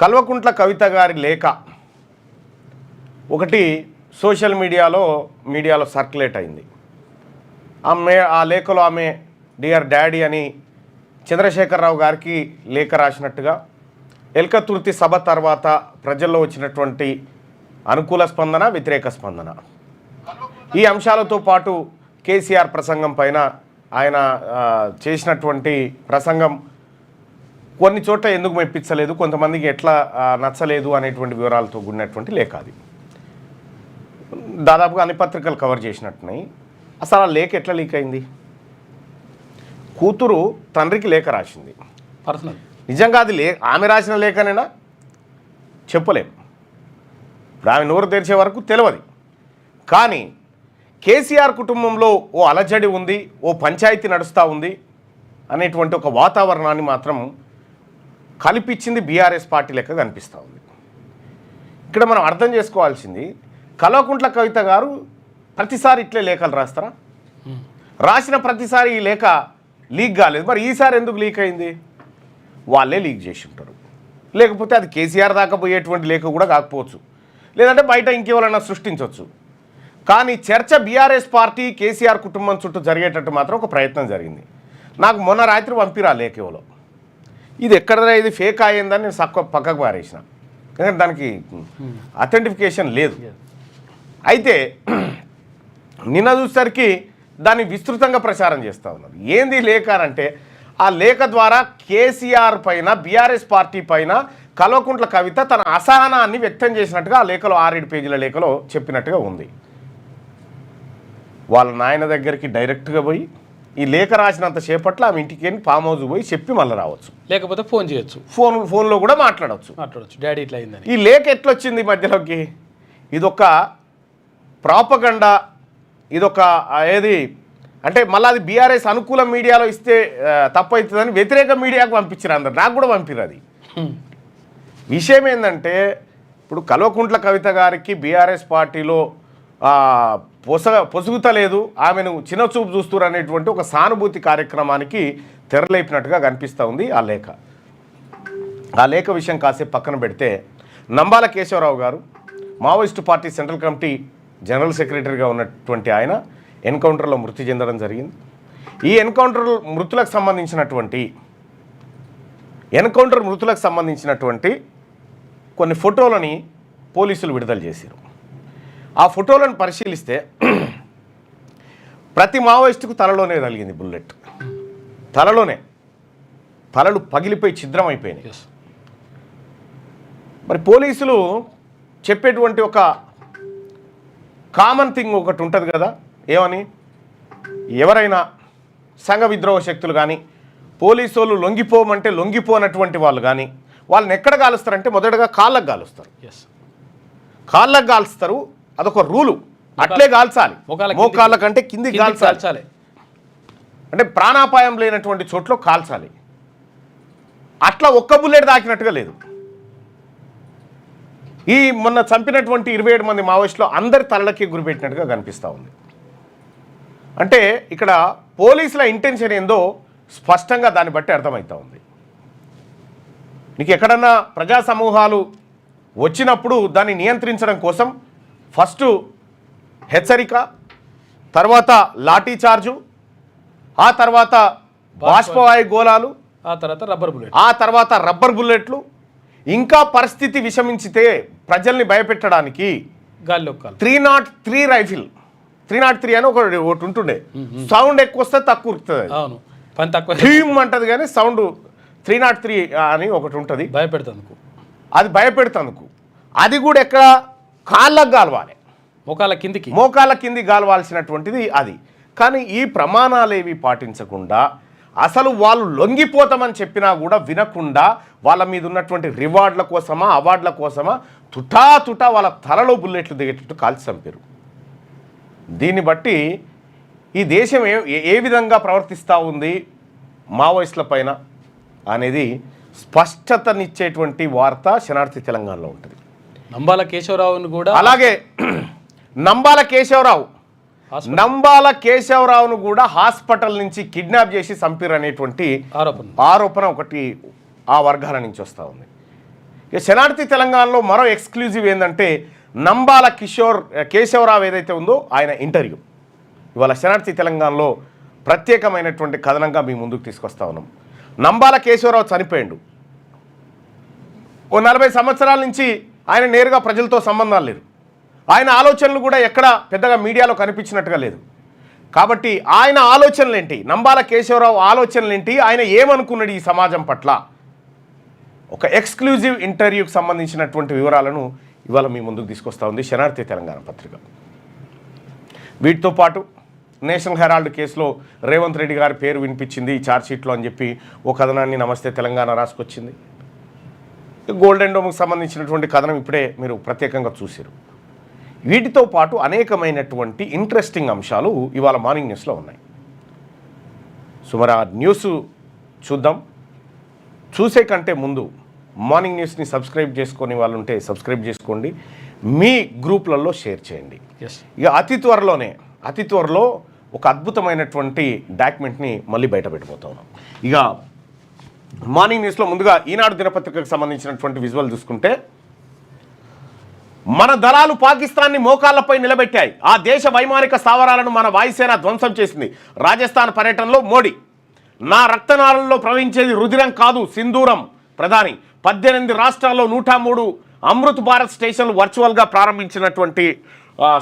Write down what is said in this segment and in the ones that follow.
కల్వకుంట్ల కవిత గారి లేఖ ఒకటి సోషల్ మీడియాలో సర్క్యులేట్ అయింది. ఆ లేఖలో ఆమె డియర్ డాడీ అని చంద్రశేఖరరావు గారికి లేఖ రాసినట్టుగా, ఎల్కతుర్తి సభ తర్వాత ప్రజల్లో వచ్చినటువంటి అనుకూల స్పందన, వ్యతిరేక స్పందన, ఈ అంశాలతో పాటు కేసీఆర్ ప్రసంగం పైన ఆయన చేసినటువంటి ప్రసంగం కొన్ని చోట్ల ఎందుకు మెప్పించలేదు, కొంతమందికి ఎట్లా నచ్చలేదు అనేటువంటి వివరాలతో కూడినటువంటి లేఖ. అది దాదాపుగా అన్ని పత్రికలు కవర్ చేసినట్టున్నాయి. అసలు ఆ లేఖ ఎట్లా లీక్ అయింది? కూతురు తండ్రికి లేఖ రాసింది. పర్సనల్ నిజంగా అది ఆమె రాసిన లేఖనేనా చెప్పలేం. ఆమె నోరు తెరిచే వరకు తెలియదు. కానీ కేసీఆర్ కుటుంబంలో ఓ అలజడి ఉంది, ఓ పంచాయతీ నడుస్తూ ఉంది అనేటువంటి ఒక వాతావరణాన్ని మాత్రం కల్పించింది బీఆర్ఎస్ పార్టీ లెక్క కనిపిస్తూ ఉంది. ఇక్కడ మనం అర్థం చేసుకోవాల్సింది, కల్వకుంట్ల కవిత గారు ప్రతిసారి ఇట్లే లేఖలు రాస్తారా? రాసిన ప్రతిసారి ఈ లేఖ లీక్ కాలేదు. మరి ఈసారి ఎందుకు లీక్ అయింది? వాళ్ళే లీక్ చేసి ఉంటారు, లేకపోతే అది కేసీఆర్ దాకా పోయేటువంటి లేఖ కూడా కాకపోవచ్చు, లేదంటే బయట ఇంకెవరైనా సృష్టించవచ్చు. కానీ చర్చ బీఆర్ఎస్ పార్టీ కేసీఆర్ కుటుంబం చుట్టూ జరిగేటట్టు మాత్రం ఒక ప్రయత్నం జరిగింది. నాకు మొన్న రాత్రి పంపిరా లేఖ ఎవరో, ఇది ఎక్కడదా ఇది ఫేక్ అయ్యిందని నేను పక్కకు పారేసిన, ఎందుకంటే దానికి అథెంటిఫికేషన్ లేదు. అయితే నిన్న చూసరికి దాన్ని విస్తృతంగా ప్రచారం చేస్తూ ఉన్నారు. ఏంది లేఖ అంటే, ఆ లేఖ ద్వారా కేసీఆర్ పైన, బీఆర్ఎస్ పార్టీ పైన కల్వకుంట్ల కవిత తన అసహనాన్ని వ్యక్తం చేసినట్టుగా ఆ లేఖలో 6-7 పేజీల లేఖలో చెప్పినట్టుగా ఉంది. వాళ్ళ నాయన దగ్గరికి డైరెక్ట్గా పోయి ఈ లేఖ రాసినంత సేపట్లో ఆమె ఇంటికి వెళ్ళి ఫామ్ హౌస్ పోయి చెప్పి మళ్ళీ రావచ్చు, లేకపోతే ఫోన్ చేయొచ్చు, ఫోన్లో కూడా మాట్లాడవచ్చు. డాడీ ఇట్లా అయిందని. ఈ లేఖ ఎట్లొచ్చింది మధ్యలోకి? ఇదొక ప్రాపగండా, ఇదొక ఏది అంటే మళ్ళీ అది బీఆర్ఎస్ అనుకూల మీడియాలో ఇస్తే తప్పు అవుతుందని వ్యతిరేక మీడియాకు పంపించారు అందరు, నాకు కూడా పంపిరు. అది విషయం ఏంటంటే, ఇప్పుడు కల్వకుంట్ల కవిత గారికి బీఆర్ఎస్ పార్టీలో పొసుగుతలేదు, ఆమెను చిన్నచూపు చూస్తున్నారు అనేటువంటి ఒక సానుభూతి కార్యక్రమానికి తెరలేపినట్టుగా కనిపిస్తూ ఉంది ఆ లేఖ. ఆ లేఖ విషయం కాసేపు పక్కన పెడితే, నంబాల కేశవరావు గారు Maoist party central committee general సెక్రటరీగా ఉన్నటువంటి ఆయన ఎన్కౌంటర్లో మృతి చెందడం జరిగింది. ఈ ఎన్కౌంటర్ మృతులకు సంబంధించినటువంటి కొన్ని ఫోటోలని పోలీసులు విడుదల చేశారు. ఆ ఫోటోలను పరిశీలిస్తే ప్రతి మావోయిస్టుకు తలలోనే తగిలింది బుల్లెట్, తలలు పగిలిపోయి ఛిద్రం అయిపోయినాయి. మరి పోలీసులు చెప్పేటువంటి ఒక కామన్ థింగ్ ఒకటి ఉంటుంది కదా, ఏమని, ఎవరైనా సంఘ విద్రోహ శక్తులు కానీ పోలీసు వాళ్ళు లొంగిపోమంటే లొంగిపోనటువంటి వాళ్ళు కానీ వాళ్ళని ఎక్కడ కాలుస్తారంటే మొదటగా కాళ్ళకు కాలుస్తారు. కాళ్ళకు కాల్స్తారు, అదొక రూలు, అట్లే కాల్చాలి. మోకాళ్ళ కంటే కింది కాల్చాలి, అంటే ప్రాణాపాయం లేనటువంటి చోట్ల కాల్చాలి. అట్లా ఒక్క బుల్లెట్ దాకినట్టుగా లేదు. ఈ మొన్న చంపినటువంటి 27 మంది మావోయిస్టులు అందరి తలలకి గురిపెట్టినట్టుగా కనిపిస్తూ ఉంది. అంటే ఇక్కడ పోలీసుల ఇంటెన్షన్ ఏందో స్పష్టంగా దాన్ని బట్టి అర్థమవుతూ ఉంది. నీకు ఎక్కడన్నా ప్రజా సమూహాలు వచ్చినప్పుడు దాన్ని నియంత్రించడం కోసం ఫస్ట్ హెచ్చరిక, తర్వాత లాఠీ చార్జు, ఆ తర్వాత బాష్పవాయు గోళాలు, ఆ తర్వాత రబ్బర్ బుల్లెట్లు, ఇంకా పరిస్థితి విషమించితే ప్రజల్ని భయపెట్టడానికి 303 రైఫిల్, 303 అని ఒకటి ఉంటుండే, సౌండ్ ఎక్కువ వస్తే తక్కువ ఉరుకుతుంది, థీమ్ అంటది కానీ సౌండ్ 303 అని ఒకటి ఉంటుంది, అది భయపెడుతందుకు. అది కూడా ఎక్కడ కాళ్ళకు గాలవాలి, మోకాళ్ళ కింది గాలవాల్సినటువంటిది అది. కానీ ఈ ప్రమాణాలు ఏవి పాటించకుండా, అసలు వాళ్ళు లొంగిపోతామని చెప్పినా కూడా వినకుండా వాళ్ళ మీద ఉన్నటువంటి రివార్డుల కోసమా అవార్డుల కోసమా తుటా వాళ్ళ తలలో బుల్లెట్లు దిగేటట్టు కాల్చి చంపారు. దీన్ని బట్టి ఈ దేశం ఏ విధంగా ప్రవర్తిస్తూ ఉంది మావోయిస్టుల పైన అనేది స్పష్టతనిచ్చేటువంటి వార్త శనార్థి తెలంగాణలో ఉంటుంది. నంబాల కేశవరావును కూడా అలాగే నంబాల కేశవరావును కూడా హాస్పిటల్ నుంచి కిడ్నాప్ చేసి చంపారు అనేటువంటి ఆరోపణ ఒకటి ఆ వర్గాల నుంచి వస్తూ ఉంది. ఇక శనార్థి తెలంగాణలో మరో ఎక్స్క్లూజివ్ ఏంటంటే నంబాల కేశవరావు ఏదైతే ఉందో ఆయన ఇంటర్వ్యూ ఇవాళ శనార్థి తెలంగాణలో ప్రత్యేకమైనటువంటి కథనంగా మీ ముందుకు తీసుకొస్తా ఉన్నాం. నంబాల కేశవరావు చనిపోయిండు. ఓ 40 సంవత్సరాల నుంచి ఆయన నేరుగా ప్రజలతో సంబంధాలు లేరు. ఆయన ఆలోచనలు కూడా ఎక్కడ పెద్దగా మీడియాలో కనిపించినట్టుగా లేదు. కాబట్టి ఆయన ఆలోచనలు ఏంటి, నంబాల కేశవరావు ఆలోచనలు ఏంటి, ఆయన ఏమనుకున్నాడు ఈ సమాజం పట్ల, ఒక ఎక్స్క్లూజివ్ ఇంటర్వ్యూకి సంబంధించినటువంటి వివరాలను ఇవాళ మీ ముందుకు తీసుకొస్తా ఉంది శనార్థి తెలంగాణ పత్రిక. వీటితో పాటు నేషనల్ హెరాల్డ్ కేసులో రేవంత్ రెడ్డి గారి పేరు వినిపించింది ఈ ఛార్జ్షీట్లో అని చెప్పి ఓ కథనాన్ని నమస్తే తెలంగాణ రాసుకొచ్చింది. గోల్డెన్ డోమ్కి సంబంధించినటువంటి కథనం ఇప్పుడే మీరు ప్రత్యేకంగా చూసారు. వీటితో పాటు అనేకమైనటువంటి ఇంట్రెస్టింగ్ అంశాలు ఇవాళ మార్నింగ్ న్యూస్లో ఉన్నాయి. సో మరి ఆ న్యూస్ చూద్దాం. చూసే కంటే ముందు మార్నింగ్ న్యూస్ని సబ్స్క్రైబ్ చేసుకునే వాళ్ళు ఉంటే సబ్స్క్రైబ్ చేసుకోండి, మీ గ్రూప్లలో షేర్ చేయండి. ఇక అతి త్వరలో ఒక అద్భుతమైనటువంటి డాక్యుమెంట్ని మళ్ళీ బయట పెట్టబోతా ఉన్నాం. ఇక మార్నింగ్ న్యూస్లో ముందుగా ఈనాడు దినపత్రికకు సంబంధించినటువంటి విజువల్ చూసుకుంటే, మన దళాలు పాకిస్తాన్ని మోకాళ్లపై నిలబెట్టాయి, ఆ దేశ వైమానిక స్థావరాలను మన వాయుసేన ధ్వంసం చేసింది. రాజస్థాన్ పర్యటనలో మోడీ, నా రక్తనాళంలో ప్రవహించేది రుధిరం కాదు సింధూరం. ప్రధాని 18 రాష్ట్రాల్లో 103 అమృత్ భారత్ స్టేషన్లు వర్చువల్గా ప్రారంభించినటువంటి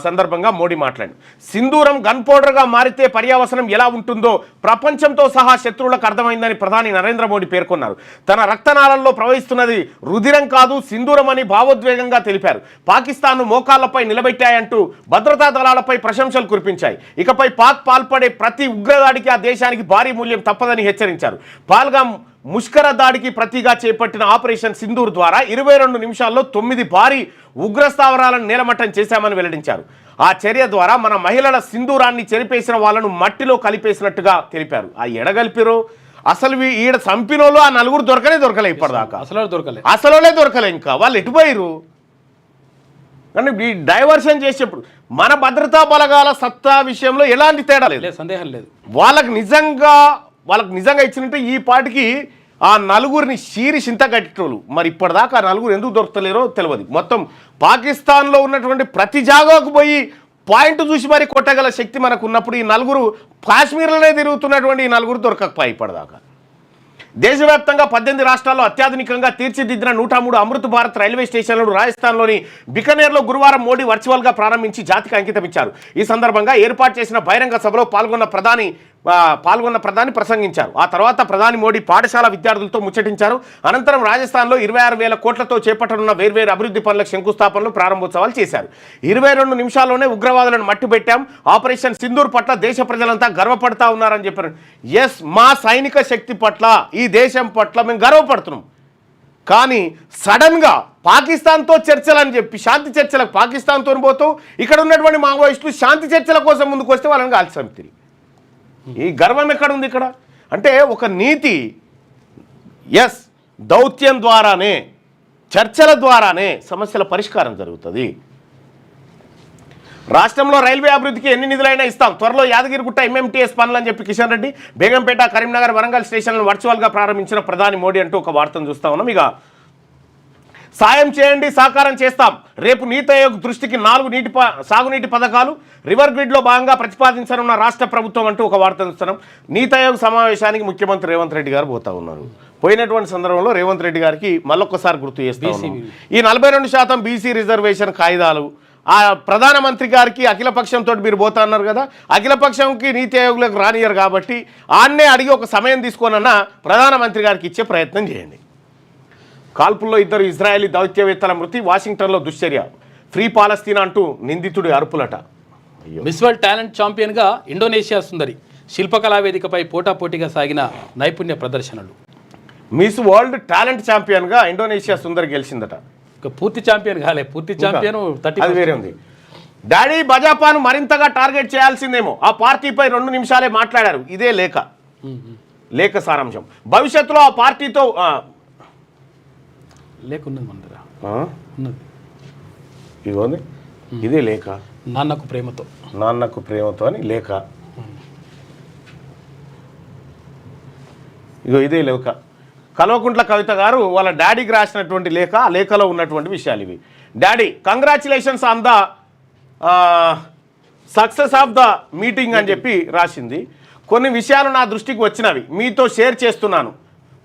సందర్భంగా మోడీ మాట్లాడి, సింధూరం గన్ పౌడర్గా మారితే పర్యావసనం ఎలా ఉంటుందో ప్రపంచంతో సహా శత్రువులకు అర్థమైందని ప్రధాని నరేంద్ర మోడీ పేర్కొన్నారు. తన రక్తనాళంలో ప్రవహిస్తున్నది రుధిరం కాదు సింధూరం అని భావోద్వేగంగా తెలిపారు. పాకిస్తాన్ను మోకాళ్లపై నిలబెట్టాయంటూ భద్రతా దళాలపై ప్రశంసలు కురిపించాయి. ఇకపై పాక్ పాల్పడే ప్రతి ఉగ్రదాడికి ఆ దేశానికి భారీ మూల్యం తప్పదని హెచ్చరించారు. పాల్గామ్ ముష్కర దాడికి ప్రతిగా చేపట్టిన ఆపరేషన్ సింధూర్ ద్వారా 22 నిమిషాల్లో 9 భారీ ఉగ్ర స్థావరాలను నేలమట్టం చేశామని వెల్లడించారు. ఆ చర్య ద్వారా మన మహిళల సింధూరాన్ని చెరిపేసిన వాళ్ళను మట్టిలో కలిపేసినట్టుగా తెలిపారు. ఆ ఎడగలిపిరు అసలు ఈడ చంపినోళ్ళు ఆ 4 దొరకలే ఇప్పటిదాకా, అసలు దొరకలే. ఇంకా వాళ్ళు ఎటుపోయారు? కానీ ఈ డైవర్షన్ చేసేప్పుడు మన భద్రతా బలగాల సత్తా విషయంలో ఎలాంటి తేడా లేదు, సందేహం లేదు. వాళ్ళకి నిజంగా ఇచ్చినట్టే ఈ పాటికి ఆ 4 షీరి చింత కట్టేటోళ్ళు. మరి ఇప్పటిదాకా ఆ 4 ఎందుకు దొరకలేరో తెలియదు. మొత్తం పాకిస్తాన్లో ఉన్నటువంటి ప్రతి జాగాకు పోయి పాయింట్ చూసి మరి కొట్టగల శక్తి మనకు ఉన్నప్పుడు ఈ 4 కాశ్మీర్లోనే తిరుగుతున్నటువంటి ఈ 4 దొరకకపోయి ఇప్పటిదాకా. దేశవ్యాప్తంగా 18 రాష్ట్రాల్లో అత్యాధునికంగా తీర్చిదిద్దిన 103 అమృత్ భారత్ రైల్వే స్టేషన్లను రాజస్థాన్లోని బికనేర్లో గురువారం మోడీ వర్చువల్గా ప్రారంభించి జాతికి అంకితం ఇచ్చారు. ఈ సందర్భంగా ఏర్పాటు చేసిన బహిరంగ సభలో పాల్గొన్న ప్రధాని ప్రసంగించారు. ఆ తర్వాత ప్రధాని మోడీ పాఠశాల విద్యార్థులతో ముచ్చటించారు. అనంతరం రాజస్థాన్లో 26,000 కోట్లతో చేపట్టనున్న వేర్వేరు అభివృద్ధి పనులకు శంకుస్థాపనలు ప్రారంభోత్సవాలు చేశారు. 22 నిమిషాల్లోనే ఉగ్రవాదులను మట్టుబెట్టాం. ఆపరేషన్ సింధూర్ పట్ల దేశ ప్రజలంతా గర్వపడతా ఉన్నారని చెప్పారు. ఎస్, మా సైనిక శక్తి పట్ల ఈ దేశం పట్ల మేము గర్వపడుతున్నాం. కానీ సడన్గా పాకిస్తాన్తో చర్చలు అని చెప్పి శాంతి చర్చలకు పాకిస్తాన్తో పోతూ ఇక్కడ ఉన్నటువంటి మావోయిస్టులు శాంతి చర్చల కోసం ముందుకు వస్తే వాళ్ళని కాల్చి ఈ గర్వం ఎక్కడ ఉంది ఇక్కడ? అంటే ఒక నీతి, ఎస్, దౌత్యం ద్వారానే చర్చల ద్వారానే సమస్యల పరిష్కారం జరుగుతుంది. రాష్ట్రంలో రైల్వే అభివృద్ధికి ఎన్ని నిధులైనా ఇస్తాం, త్వరలో యాదగిరిగుట్ట ఎంఎంటీఎస్ పనులు అని చెప్పి కిషన్ రెడ్డి బేగంపేట, కరీంనగర్, వరంగల్ స్టేషన్లను వర్చువల్గా ప్రారంభించిన ప్రధాని మోడీ అంటూ ఒక వార్తను చూస్తా ఉన్నాం. ఇక సాయం చేయండి, సాకారం చేస్తాం. రేపు నీతి ఆయోగ్ దృష్టికి 4 సాగునీటి పథకాలు రివర్ గ్రిడ్లో భాగంగా ప్రతిపాదించనున్న రాష్ట్ర ప్రభుత్వం అంటూ ఒక వార్త చూస్తున్నాం. నీతి ఆయోగ్ సమావేశానికి ముఖ్యమంత్రి రేవంత్ రెడ్డి గారు పోతా ఉన్నారు. పోయినటువంటి సందర్భంలో రేవంత్ రెడ్డి గారికి మళ్ళొక్కసారి గుర్తు చేస్తాం, ఈ 42% బీసీ రిజర్వేషన్ కాయిదాలు ఆ ప్రధానమంత్రి గారికి అఖిలపక్షంతో మీరు పోతా అన్నారు కదా, అఖిలపక్షంకి నీతి ఆయోగ్లోకి రానియరు కాబట్టి ఆన్నే అడిగి ఒక సమయం తీసుకోనన్నా ప్రధానమంత్రి గారికి ఇచ్చే ప్రయత్నం చేయండి. కాల్పుల్లో 2 ఇజ్రాయేలీ దౌత్యవేత్తల మృతి, వాషింగ్టన్లో దుశ్చర్య, ఫ్రీ పాలస్తీనా అంటూ నిందితుడి అరుపులట. మిస్ వరల్డ్ టాలెంట్ ఛాంపియన్గా ఇండోనేషియా సుందరి, శిల్పకళా వేదికపై పోటాపోటీగా సాగిన నైపుణ్య ప్రదర్శనలు. మిస్ వరల్డ్ టాలెంట్ ఛాంపియన్గా ఇండోనేషియా సుందరి గెలిచిందట. పూర్తి ఛాంపియన్ కాలే, పూర్తి ఛాంపియన్ 30 అది వేరే ఉంది. డాడీ భాజపాను మరింతగా టార్గెట్ చేయాల్సిందేమో, ఆ పార్టీపై 2 నిమిషాలే మాట్లాడారు. ఇదే లేఖ సారాంశం. భవిష్యత్తులో ఆ పార్టీతో లేకున్నది మన దగ్గర ఉన్నది. ఇదిగోంది, ఇదే లేఖ. నాన్నకు ప్రేమతో అని లేఖ. ఇగో ఇదే లేఖ. కల్వకుంట్ల కవిత గారు వాళ్ళ డాడీకి రాసినటువంటి లేఖ, ఆ లేఖలో ఉన్నటువంటి విషయాలు ఇవి. Daddy, congratulations on the success of the meeting అని చెప్పి రాసింది. కొన్ని విషయాలు నా దృష్టికి వచ్చినవి మీతో షేర్ చేస్తున్నాను.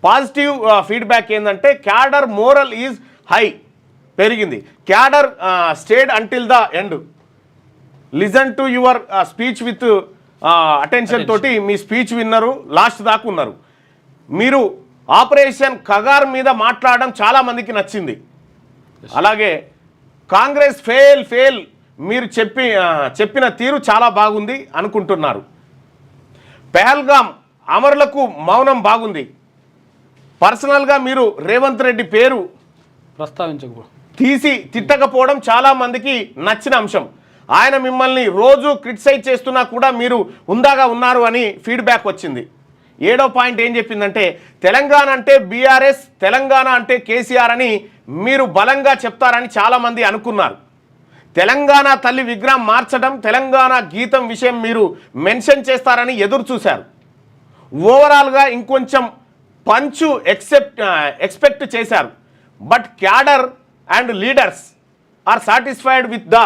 పాజిటివ్ ఫీడ్బ్యాక్ ఏంటంటే క్యాడర్ మోరల్ ఈజ్ హై, పెరిగింది. Cadre stayed until the end. Listen to your speech with attention తోటి మీ స్పీచ్ విన్నారు, లాస్ట్ దాకా ఉన్నారు. మీరు ఆపరేషన్ కగార్ మీద మాట్లాడడం చాలామందికి నచ్చింది. అలాగే కాంగ్రెస్ ఫెయిల్ మీరు చెప్పిన తీరు చాలా బాగుంది అనుకుంటున్నారు. పెహల్గాం అమరులకు మౌనం బాగుంది. పర్సనల్గా మీరు రేవంత్ రెడ్డి పేరు తీసి తిట్టకపోవడం చాలా మందికి నచ్చిన అంశం. ఆయన మిమ్మల్ని రోజు క్రిటిసైజ్ చేస్తున్నా కూడా మీరు హుందాగా ఉన్నారు అని ఫీడ్బ్యాక్ వచ్చింది. 7వ పాయింట్ ఏం చెప్పిందంటే తెలంగాణ అంటే బీఆర్ఎస్, తెలంగాణ అంటే కేసీఆర్ అని మీరు బలంగా చెప్తారని చాలామంది అనుకున్నారు. తెలంగాణ తల్లి విగ్రహం మార్చడం, తెలంగాణ గీతం విషయం మీరు మెన్షన్ చేస్తారని ఎదురు చూశారు. ఓవరాల్గా ఇంకొంచెం పంచు ఎక్స్పెక్ట్ చేశారు. But cadre and leaders are satisfied with the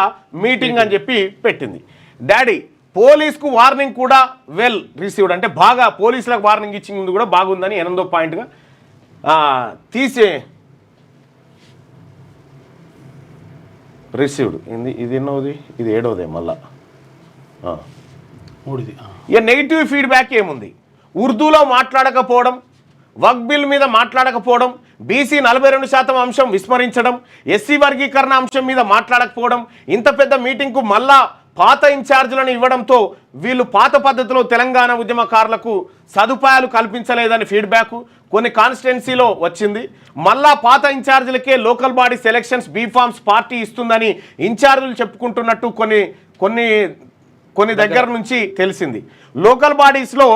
meeting అని చెప్పి పెట్టింది. డాడీ, పోలీస్కు వార్నింగ్ కూడా వెల్ రిసీవ్డ్, అంటే బాగా పోలీసులకు వార్నింగ్ ఇచ్చింది కూడా బాగుందని 8వ పాయింట్గా రిసీవ్డ్. ఇది ఎన్నోది, ఇది 7వదే మళ్ళా. ఇక నెగిటివ్ ఫీడ్బ్యాక్ ఏముంది? ఉర్దూలో మాట్లాడకపోవడం, వక్ బిల్ మీద మాట్లాడకపోవడం, బీసీ 42% అంశం విస్మరించడం, ఎస్సీ వర్గీకరణ అంశం మీద మాట్లాడకపోవడం, ఇంత పెద్ద మీటింగ్కు మళ్ళా పాత ఇన్ఛార్జీలను ఇవ్వడంతో వీళ్ళు పాత పద్ధతిలో తెలంగాణ ఉద్యమకారులకు సదుపాయాలు కల్పించలేదని ఫీడ్బ్యాక్ కొన్ని కాన్స్టిట్యున్సీలో వచ్చింది. మళ్ళా పాత ఇన్ఛార్జీలకే local body selections B forms party ఇస్తుందని ఇన్ఛార్జీలు చెప్పుకుంటున్నట్టు కొన్ని దగ్గర నుంచి తెలిసింది. లోకల్ బాడీస్లో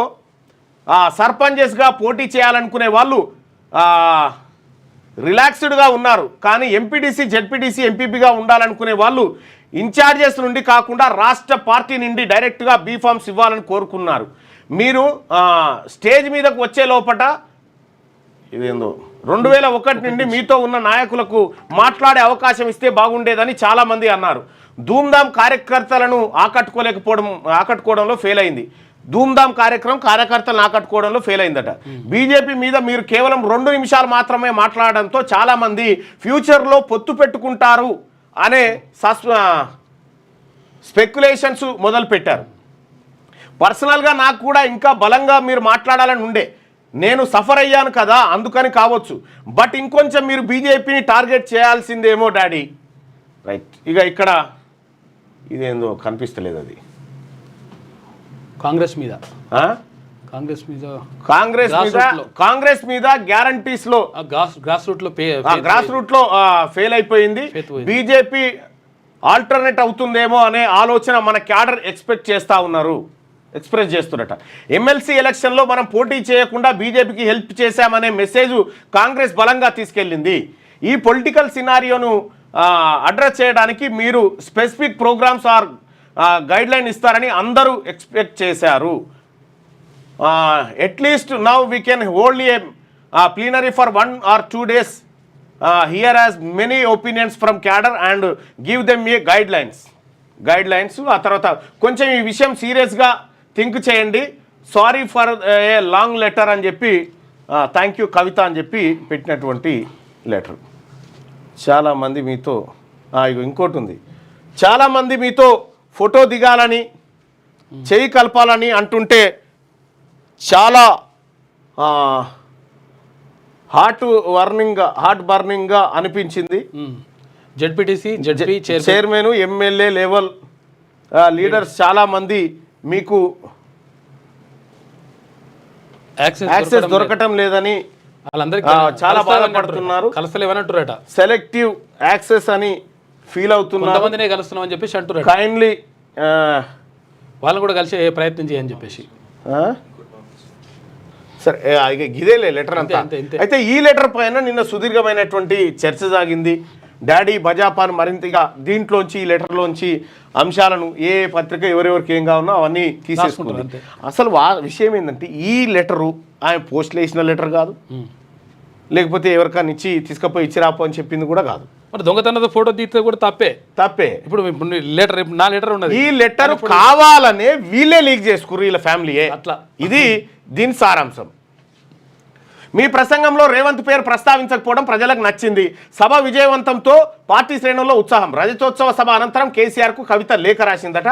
సర్పంచెస్గా పోటీ చేయాలనుకునే వాళ్ళు రిలాక్స్డ్గా ఉన్నారు. కానీ ఎంపీటీసీ, జెడ్పీటీసీ, ఎంపీపీగా ఉండాలనుకునే వాళ్ళు ఇన్ఛార్జెస్ నుండి కాకుండా రాష్ట్ర పార్టీ నుండి డైరెక్ట్గా బీఫామ్స్ ఇవ్వాలని కోరుకున్నారు. మీరు స్టేజ్ మీదకు వచ్చే లోపట ఇదేందో 2001 నుండి మీతో ఉన్న నాయకులకు మాట్లాడే అవకాశం ఇస్తే బాగుండేదని చాలామంది అన్నారు. ధూమ్ధామ్ కార్యకర్తలను ఆకట్టుకోవడంలో ఫెయిల్ అయింది. ధూమ్ధామ్ కార్యకర్తలను ఆకట్టుకోవడంలో ఫెయిల్ అయిందట. బీజేపీ మీద మీరు కేవలం 2 నిమిషాలు మాత్రమే మాట్లాడడంతో చాలామంది ఫ్యూచర్లో పొత్తు పెట్టుకుంటారు అనే స్పెక్యులేషన్స్ మొదలు పెట్టారు. పర్సనల్గా నాకు కూడా ఇంకా బలంగా మీరు మాట్లాడాలని ఉండే, నేను సఫర్ అయ్యాను కదా అందుకని కావచ్చు. బట్ ఇంకొంచెం మీరు బీజేపీని టార్గెట్ చేయాల్సిందేమో డాడీ. రైట్. ఇక ఇక్కడ ఇదేందో కనిపిస్తలేదు, అది కాంగ్రెస్ మీద గ్యారంటీస్ లో గ్రాస్ రూట్ లో ఫెయిల్ అయిపోయింది. బీజేపీ ఆల్టర్నేట్ అవుతుందేమో అనే ఆలోచన మన క్యాడర్ ఎక్స్ప్రెస్ చేస్తున్నట. ఎమ్మెల్సీ ఎలక్షన్లో మనం పోటీ చేయకుండా బీజేపీకి హెల్ప్ చేశామనే మెసేజ్ కాంగ్రెస్ బలంగా తీసుకెళ్ళింది. ఈ పొలిటికల్ సినారియోను అడ్రస్ చేయడానికి మీరు specific programs or guide line ఇస్తారని అందరూ ఎక్స్పెక్ట్ చేశారు. At least now we can hold a plenary for 1 or 2 days hear as many opinions from cadre and give them a guide lines. ఆ తర్వాత కొంచెం ఈ విషయం సీరియస్గా థింక్ చేయండి. Sorry for a long letter అని చెప్పి థ్యాంక్ యూ కవిత అని చెప్పి పెట్టినటువంటి లెటర్. చాలామంది మీతో ఇంకోటి ఉంది, చాలామంది మీతో ఫోటో దిగాలని, చేయి కలపాలని అంటుంటే చాలా హార్ట్ బర్నింగ్గా అనిపించింది. ZPTC chairman, MLA level leaders చాలామంది మీకు యాక్సెస్ దొరకటం లేదని చాలా బాధపడుతున్నారు. సెలెక్టివ్ యాక్సెస్ అని ఫీల్ అవుతున్నారు. కైండ్లీ వాళ్ళని కూడా కలిసి ప్రయత్నం చేయని చెప్పేసి సరే ఇదేలే లెటర్ అంతా. అయితే ఈ లెటర్ పైన నిన్న సుదీర్ఘమైనటువంటి చర్చ సాగింది. డాడీ బజాపాన్ మరింతగా దీంట్లోంచి ఈ లెటర్లోంచి అంశాలను ఏ పత్రిక ఎవరెవరికి ఏం కావాలో అవన్నీ తీసేసుకుంది. అసలు విషయం ఏంటంటే ఈ లెటరు ఆయన పోస్టులు వేసిన లెటర్ కాదు, లేకపోతే ఎవరికైనా ఇచ్చి తీసుకుపోయి ఇచ్చి రాపో అని చెప్పింది కూడా కాదు. మరి దొంగతనంతో ఫోటో తీస్తే కూడా తప్పే. ఇప్పుడు లెటర్ నా లెటర్ ఉన్నది, ఈ లెటర్ కావాలనే వీళ్ళే లీక్ చేసుకుర్రు వీళ్ళ ఫ్యామిలీయే. అట్లా ఇది దీని సారాంశం. మీ ప్రసంగంలో రేవంత్ పేరు ప్రస్తావించకపోవడం ప్రజలకు నచ్చింది. సభ విజయవంతంతో పార్టీ శ్రేణుల్లో ఉత్సాహం. రజతోత్సవ సభ అనంతరం కేసీఆర్కు కవిత లేఖ రాసిందట.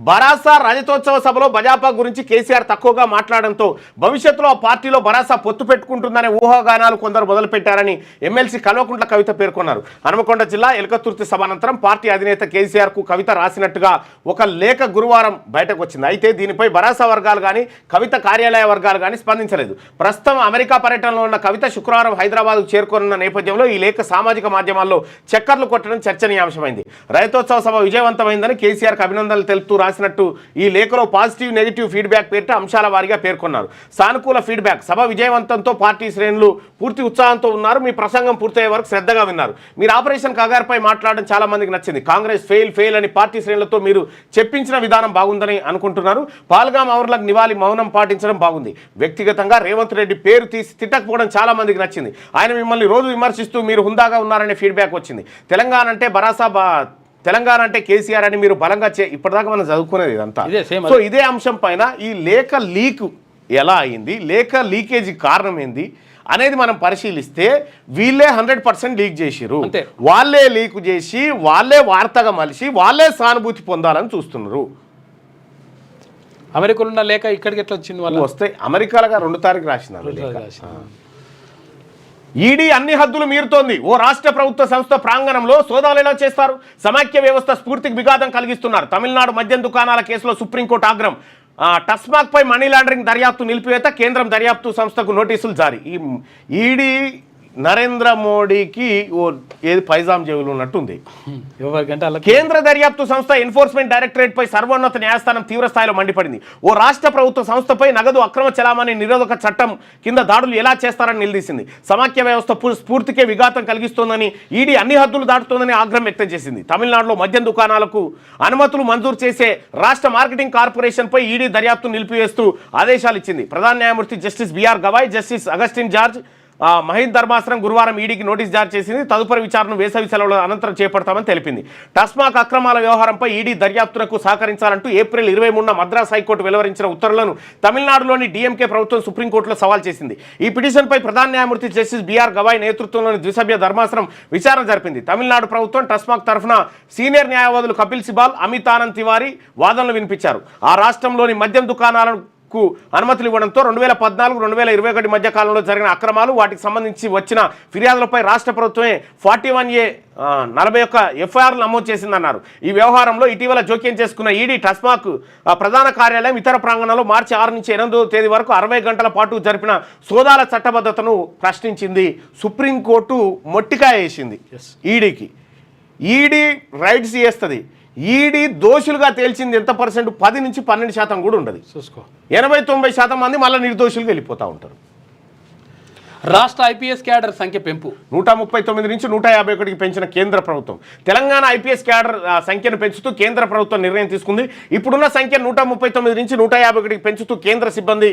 బరాసా రజతోత్సవ సభలో భాజపా గురించి కేసీఆర్ తక్కువగా మాట్లాడడంతో భవిష్యత్తులో ఆ పార్టీలో బరాసా పొత్తు పెట్టుకుంటుందనే ఊహాగానాలు కొందరు మొదలుపెట్టారని ఎమ్మెల్సీ కల్వకుంట్ల కవిత పేర్కొన్నారు. హనుమకొండ జిల్లా ఎలకతుర్తి సభ అనంతరం పార్టీ అధినేత కేసీఆర్కు కవిత రాసినట్టుగా ఒక లేఖ గురువారం బయటకు వచ్చింది. అయితే దీనిపై బరాసా వర్గాలు కానీ కవిత కార్యాలయ వర్గాలు కానీ స్పందించలేదు. ప్రస్తుతం అమెరికా పర్యటనలో ఉన్న కవిత శుక్రవారం హైదరాబాద్కు చేరుకోనున్న నేపథ్యంలో ఈ లేఖ సామాజిక మాధ్యమాల్లో చక్కర్లు కొట్టడం చర్చనీయాంశమైంది. రైతోత్సవ సభ విజయవంతమైందని కేసీఆర్కి అభినందనలు తెలుపుతూ రాసినట్టు ఈ లేఖలో పాజిటివ్ నెగిటివ్ ఫీడ్బ్యాక్ పేరిట అంశాల వారీగా పేర్కొన్నారు. సానుకూల ఫీడ్బ్యాక్. సభ విజయవంతంతో పార్టీ శ్రేణులు పూర్తి ఉత్సాహంతో ఉన్నారు. మీ ప్రసంగం పూర్తయ్యే వరకు శ్రద్ధగా విన్నారు. మీరు ఆపరేషన్ కగార్పై మాట్లాడడం చాలా మందికి నచ్చింది. కాంగ్రెస్ ఫెయిల్ అని పార్టీ శ్రేణులతో మీరు చెప్పించిన విధానం బాగుందని అనుకుంటున్నారు. పాల్గాం అవర్లకు నివాళి మౌనం పాటించడం బాగుంది. వ్యక్తిగతంగా రేవంత్ రెడ్డి పేరు తీసి తిట్టకపోవడం చాలా మందికి నచ్చింది. ఆయన మిమ్మల్ని రోజు విమర్శిస్తూ మీరు హుందాగా ఉన్నారనే ఫీడ్బ్యాక్ వచ్చింది. తెలంగాణ అంటే బరాసా తెలంగాణ అంటే కేసీఆర్ అని మీరు బలంగా ఇప్పటిదాకా మనం చదువుకునేది ఇదంతా. సో ఇదే అంశం పైన ఈ లేఖ లీక్ ఎలా అయింది, లేఖ లీకేజీ కారణం ఏంది అనేది మనం పరిశీలిస్తే వీళ్ళే 100% లీక్ చేసిరు. వాళ్ళే లీక్ చేసి వాళ్ళే వార్తగా మలిసి వాళ్ళే సానుభూతి పొందాలని చూస్తున్నారు. అమెరికాలో ఉన్న లేఖ ఇక్కడికి ఎట్లా వచ్చింది? వాళ్ళు వస్తే అమెరికాలుగా 2 తారీఖు రాసినారు. ఈడీ అన్ని హద్దులు మీరుతోంది. ఓ రాష్ట్ర ప్రభుత్వ సంస్థ ప్రాంగణంలో సోదాలు ఎలా చేస్తారు? సమాఖ్య వ్యవస్థ స్ఫూర్తికి విఘాతం కలిగిస్తున్నారు. తమిళనాడు మద్యం దుకాణాల కేసులో సుప్రీంకోర్టు ఆగ్రహం. టస్మాక్ పై మనీ లాండరింగ్ దర్యాప్తు నిలిపివేత, కేంద్రం దర్యాప్తు సంస్థకు నోటీసులు జారీ. ఈ ఈడీ నరేంద్ర మోడీకి ఓ ఏది పైజాం జేబులు ఉన్నట్టుంది. కేంద్ర దర్యాప్తు సంస్థ ఎన్ఫోర్స్మెంట్ డైరెక్టరేట్ పై సర్వోన్నత న్యాయస్థానం తీవ్ర స్థాయిలో మండిపడింది. ఓ రాష్ట్ర ప్రభుత్వ సంస్థపై నగదు అక్రమ చలామణి నిరోధక చట్టం కింద దాడులు ఎలా చేస్తారని నిలదీసింది. సమాఖ్య వ్యవస్థ స్ఫూర్తికే విఘాతం కలిగిస్తోందని, ఈడీ అన్ని హద్దులు దాటుతోందని ఆగ్రహం వ్యక్తం చేసింది. తమిళనాడులో మద్యం దుకాణాలకు అనుమతులు మంజూరు చేసే రాష్ట్ర మార్కెటింగ్ కార్పొరేషన్ పై ఈడీ దర్యాప్తు నిలిపివేస్తూ ఆదేశాలు ఇచ్చింది. ప్రధాన న్యాయమూర్తి justice BR Gavai, justice Augustine George మహీన్ ధర్మాసనం గురువారం ఈడీకి నోటీస్ జారీ చేసింది. తదుపరి విచారణను వేసవి సెలవుల అనంతరం చేపడతామని తెలిపింది. టస్మాక్ అక్రమాల వ్యవహారంపై ఈడీ దర్యాప్తునకు సహకరించాలంటూ ఏప్రిల్ 23న మద్రాస్ హైకోర్టు వెలువరించిన ఉత్తర్వులను తమిళనాడులోని డీఎంకే ప్రభుత్వం సుప్రీంకోర్టులో సవాల్ చేసింది. ఈ పిటిషన్పై ప్రధాన న్యాయమూర్తి జస్టిస్ బిఆర్ గవాయ్ నేతృత్వంలోని ద్విసభ్య ధర్మాసనం విచారణ జరిపింది. తమిళనాడు ప్రభుత్వం టస్మాక్ తరఫున సీనియర్ న్యాయవాదులు కపిల్ సిబాల్, అమిత్ ఆనంద్ తివారీ వాదనలు వినిపించారు. ఆ రాష్ట్రంలోని మద్యం దుకాణాలను అనుమతులు ఇవ్వడంతో 2014-2021 మధ్య కాలంలో జరిగిన అక్రమాలు, వాటికి సంబంధించి వచ్చిన ఫిర్యాదులపై రాష్ట్ర ప్రభుత్వమే 41A 41 ఎఫ్ఐఆర్లు నమోదు చేసిందన్నారు. ఈ వ్యవహారంలో ఇటీవల జోక్యం చేసుకున్న ఈడీ టస్మాక్ ప్రధాన కార్యాలయం ఇతర ప్రాంగణంలో మార్చి 6 నుంచి 8వ తేదీ వరకు 60 గంటల పాటు జరిపిన సోదాల చట్టబద్ధతను ప్రశ్నించింది. సుప్రీంకోర్టు మొట్టికాయ వేసింది ఈడీకి. ఈడీ రైడ్స్ చేస్తుంది. ఈడీ దోషులుగా తేల్చింది ఎంత పర్సెంట్? 10 నుంచి 12% కూడా ఉండదు. 80-90% మంది మళ్ళీ నిర్దోషులుగా వెళ్ళిపోతూ ఉంటారు. రాష్ట్ర ఐపీఎస్ క్యాడర్ సంఖ్య పెంపు 139 నుంచి 151కి పెంచిన కేంద్ర ప్రభుత్వం. తెలంగాణ ఐపీఎస్ క్యాడర్ సంఖ్యను పెంచుతూ కేంద్ర ప్రభుత్వం నిర్ణయం తీసుకుంది. ఇప్పుడున్న సంఖ్య 139 నుంచి 151కి పెంచుతూ కేంద్ర సిబ్బంది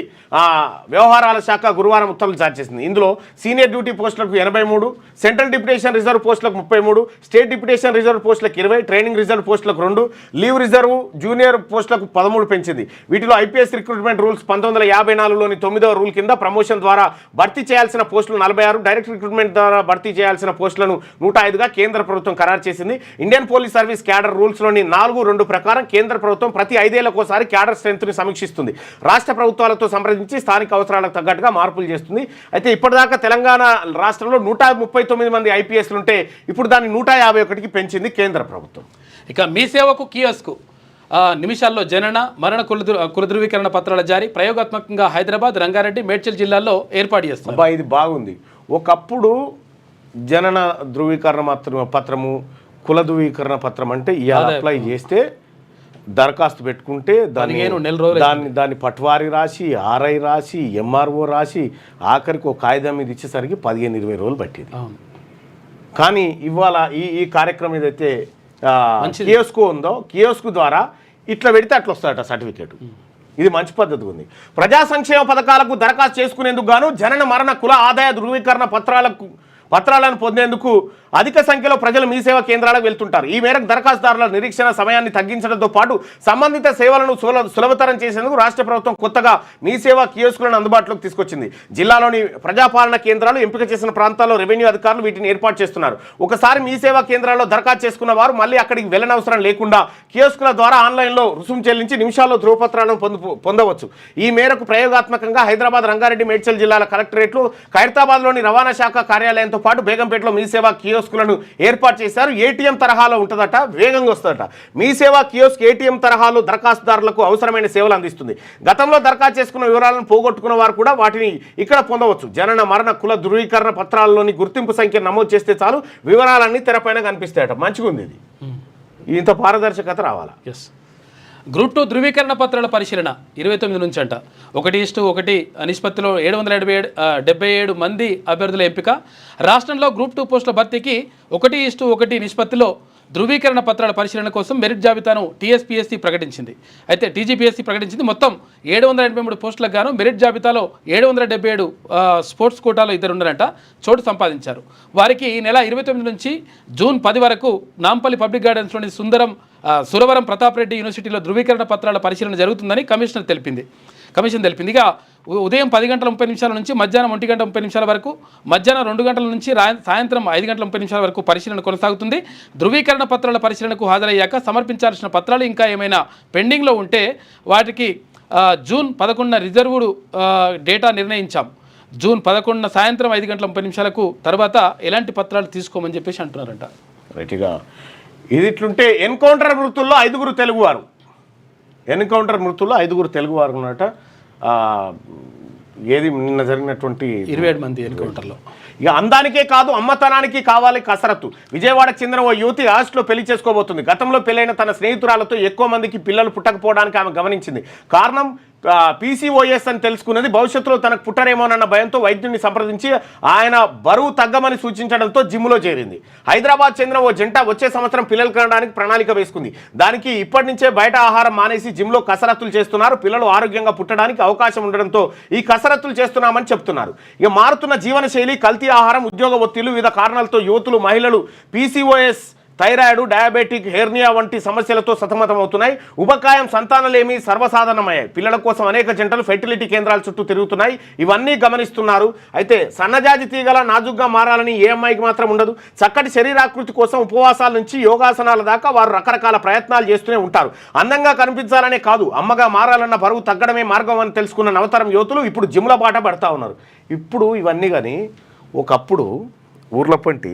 వ్యవహారాల శాఖ గురువారం ఉత్తర్వులు జారీ చేసింది. ఇందులో సీనియర్ డ్యూటీ పోస్టులకు 83, సెంట్రల్ డిప్యుటేషన్ రిజర్వ్ పోస్టులకు 33, స్టేట్ డిప్యుటేషన్ రిజర్వ్ పోస్టులకు 20, ట్రైనింగ్ రిజర్వ్ పోస్టులకు 2, లీవ్ రిజర్వ్ జూనియర్ పోస్టులకు 13 పెంచింది. వీటిలో ఐపీఎస్ రిక్రూట్మెంట్ రూల్స్ 1954లోని 9వ రూల్ కింద ప్రమోషన్ ద్వారా భర్తీ చేయాల్సిన పోస్టులు 46, డైరెక్ట్ రిక్రూట్మెంట్ ద్వారా భర్తీ చేయాల్సిన పోస్టులను 105గా కేంద్ర ప్రభుత్వం ఖరారు చేసింది. ఇండియన్ పోలీస్ సర్వీస్ క్యాడర్ రూల్స్లోని 4(2) ప్రకారం కేంద్ర ప్రభుత్వం ప్రతి 5 ఏళ్లకోసారి క్యాడర్ స్ట్రెంత్ని సమీక్షిస్తుంది. రాష్ట్ర ప్రభుత్వాలతో సంప్రదించి స్థానిక అవసరాలకు తగ్గట్టుగా మార్పులు చేస్తుంది. అయితే ఇప్పటిదాకా తెలంగాణ రాష్ట్రంలో 139 మంది ఐపీఎస్లు ఉంటే ఇప్పుడు దాన్ని 151కి పెంచింది కేంద్ర ప్రభుత్వం. ఇక మీ సేవకు కియోస్క్ నిమిషాల్లో జనన మరణ కుల ధృవీకరణ పత్రాల జారీ ప్రయోగాత్మకంగా హైదరాబాద్, రంగారెడ్డి, మేడ్చల్ జిల్లాల్లో ఏర్పాటు చేస్తారు. ఇది బాగుంది. ఒకప్పుడు జనన ధృవీకరణ పత్రము, కుల ధృవీకరణ పత్రం అంటే ఇలా అప్లై చేస్తే దరఖాస్తు పెట్టుకుంటే దాన్ని పట్వారీ రాసి, ఆర్ఐ రాసి, ఎంఆర్ఓ రాసి ఆఖరికి ఒక కాగితం మీద ఇచ్చేసరికి 15-20 రోజులు పట్టేది. కానీ ఇవాళ ఈ కార్యక్రమం ఏదైతే కియోస్క్ ఉందో, కియోస్క్ ద్వారా ఇట్లా పెడితే అట్లా వస్తాడట సర్టిఫికేట్. ఇది మంచి పద్ధతి ఉంది. ప్రజా సంక్షేమ పథకాలకు దరఖాస్తు చేసుకునేందుకు గాను జనన మరణ కుల ఆదాయ ధృవీకరణ పత్రాలను పొందేందుకు అధిక సంఖ్యలో ప్రజలు మీ సేవా కేంద్రాలకు వెళ్తుంటారు. ఈ మేరకు దరఖాస్తుదారుల నిరీక్షణ సమయాన్ని తగ్గించడంతో పాటు సంబంధిత సేవలను సులభతరం చేసేందుకు రాష్ట్ర ప్రభుత్వం కొత్తగా మీ సేవా కియోస్కులను అందుబాటులోకి తీసుకొచ్చింది. జిల్లాలోని ప్రజాపాలన కేంద్రాలు ఎంపిక చేసిన ప్రాంతాల్లో రెవెన్యూ అధికారులు వీటిని ఏర్పాటు చేస్తున్నారు. ఒకసారి మీ సేవా కేంద్రాల్లో దరఖాస్తు చేసుకున్న వారు మళ్ళీ అక్కడికి వెళ్ళనవసరం లేకుండా కియోస్కుల ద్వారా ఆన్లైన్లో రుసుము చెల్లించి నిమిషాల్లో ధృవపత్రాలను పొందవచ్చు. ఈ మేరకు ప్రయోగాత్మకంగా హైదరాబాద్, రంగారెడ్డి, మేడ్చల్ జిల్లాల కలెక్టరేట్లు, ఖైరతాబాద్లోని రవాణా శాఖ కార్యాలయంతో పాటు బేగంపేటలో మీ సేవా కియోస్కులను ఏర్పాటు చేశారు. ఏటీఎం తరహాలో ఉంటుందట, వేగంగా వస్తుందట. మీ సేవా కియోస్క్ ఏటీఎం తరహాలో దరఖాస్తుదారులకు అవసరమైన సేవలు అందిస్తుంది. గతంలో దరఖాస్తు చేసుకున్న వివరాలను పోగొట్టుకున్న వారు కూడా వాటిని ఇక్కడ పొందవచ్చు. జనన మరణ కుల ధృవీకరణ పత్రాల్లోని గుర్తింపు సంఖ్య నమోదు చేస్తే చాలు వివరాలన్నీ తెరపైన కనిపిస్తాయట. మంచిగా ఉంది ఇది. ఇంత పారదర్శకత రావాలా. ఎస్. గ్రూప్ 2 ధృవీకరణ పత్రాల పరిశీలన 29 నుంచి అంట. 1:1 నిష్పత్తిలో 777 మంది అభ్యర్థుల ఎంపిక. రాష్ట్రంలో గ్రూప్ 2 పోస్టుల భర్తీకి 1:1 నిష్పత్తిలో ధృవీకరణ పత్రాల పరిశీలన కోసం మెరిట్ జాబితాను టీఎస్పీఎస్సీ ప్రకటించింది. అయితే టీజీపీఎస్సీ ప్రకటించింది. మొత్తం 783 పోస్టులకు గాను మెరిట్ జాబితాలో 777 స్పోర్ట్స్ కోటాలో ఇద్దరు ఉన్నారంట చోటు సంపాదించారు. వారికి ఈ నెల 29 నుంచి జూన్ 10 వరకు నాంపల్లి పబ్లిక్ గార్డెన్స్లోని సురవరం ప్రతాప్ రెడ్డి యూనివర్సిటీలో ధృవీకరణ పత్రాల పరిశీలన జరుగుతుందని కమిషన్ తెలిపింది. ఇక ఉదయం 10 గంటల 30 నిమిషాల నుంచి మధ్యాహ్నం 1 గంట 30 నిమిషాల వరకు, మధ్యాహ్నం 2 గంటల నుంచి సాయంత్రం 5 గంటల 30 నిమిషాల వరకు పరిశీలన కొనసాగుతుంది. ధృవీకరణ పత్రాల పరిశీలనకు హాజరయ్యాక సమర్పించాల్సిన పత్రాలు ఇంకా ఏమైనా పెండింగ్లో ఉంటే వాటికి జూన్ 11న రిజర్వ్డ్ డేటా నిర్ణయించాం. జూన్ 11న సాయంత్రం 5 గంటల 30 నిమిషాలకు తర్వాత ఎలాంటి పత్రాలు తీసుకోమని చెప్పేసి అంటున్నారంట. రైట్గా ఇది ఇట్లుంటే ఎన్కౌంటర్ మృతుల్లో 5 తెలుగువారు. ఎన్కౌంటర్ మృతుల్లో 5 తెలుగువారు ఉన్నట. ఏది నిన్న జరిగినటువంటి 27 మంది ఎన్కౌంటర్లో. ఇక అందానికే కాదు అమ్మతనానికి కావాలి కసరత్తు. విజయవాడకు చెందిన ఓ యువతి ఆగస్టులో పెళ్లి చేసుకోబోతుంది. గతంలో పెళ్ళైన తన స్నేహితురాలతో ఎక్కువ మందికి పిల్లలు పుట్టకపోవడానికి ఆమె గమనించింది. కారణం పీసీఓఎస్ అని తెలుసుకున్నది. భవిష్యత్తులో తనకు పుట్టరేమోనన్న భయంతో వైద్యుడిని సంప్రదించి ఆయన బరువు తగ్గమని సూచించడంతో జిమ్లో చేరింది. హైదరాబాద్ చెందిన ఓ జంట వచ్చే సంవత్సరం పిల్లలు కనడానికి ప్రణాళిక వేసుకుంది. దానికి ఇప్పటి నుంచే బయట ఆహారం మానేసి జిమ్లో కసరత్తులు చేస్తున్నారు. పిల్లలు ఆరోగ్యంగా పుట్టడానికి అవకాశం ఉండడంతో ఈ కసరత్తులు చేస్తున్నామని చెప్తున్నారు. ఇక మారుతున్న జీవనశైలి, కల్తీ ఆహారం, ఉద్యోగ ఒత్తిళ్లు, వివిధ కారణాలతో యువతులు, మహిళలు పీసీఓఎస్, థైరాయిడ్, డయాబెటిక్, హెర్నియా వంటి సమస్యలతో సతమతమవుతున్నాయి. ఉపకాయం, సంతానలేమి సర్వసాధారణమయ్యాయి. పిల్లల కోసం అనేక జంటలు ఫెర్టిలిటీ కేంద్రాల చుట్టూ తిరుగుతున్నాయి. ఇవన్నీ గమనిస్తున్నారు. అయితే సన్నజాజి తీగల నాజుగ్గా మారాలని ఏ అమ్మాయికి మాత్రం ఉండదు. చక్కటి శరీరాకృతి కోసం ఉపవాసాల నుంచి యోగాసనాల దాకా వారు రకరకాల ప్రయత్నాలు చేస్తూనే ఉంటారు. అందంగా కనిపించాలనే కాదు, అమ్మగా మారాలన్న బరువు తగ్గడమే మార్గం అని తెలుసుకున్న నవతరం యువతులు ఇప్పుడు జిమ్ల బాట పడతా ఉన్నారు. ఇప్పుడు ఇవన్నీ కానీ ఒకప్పుడు ఊర్ల పంటి,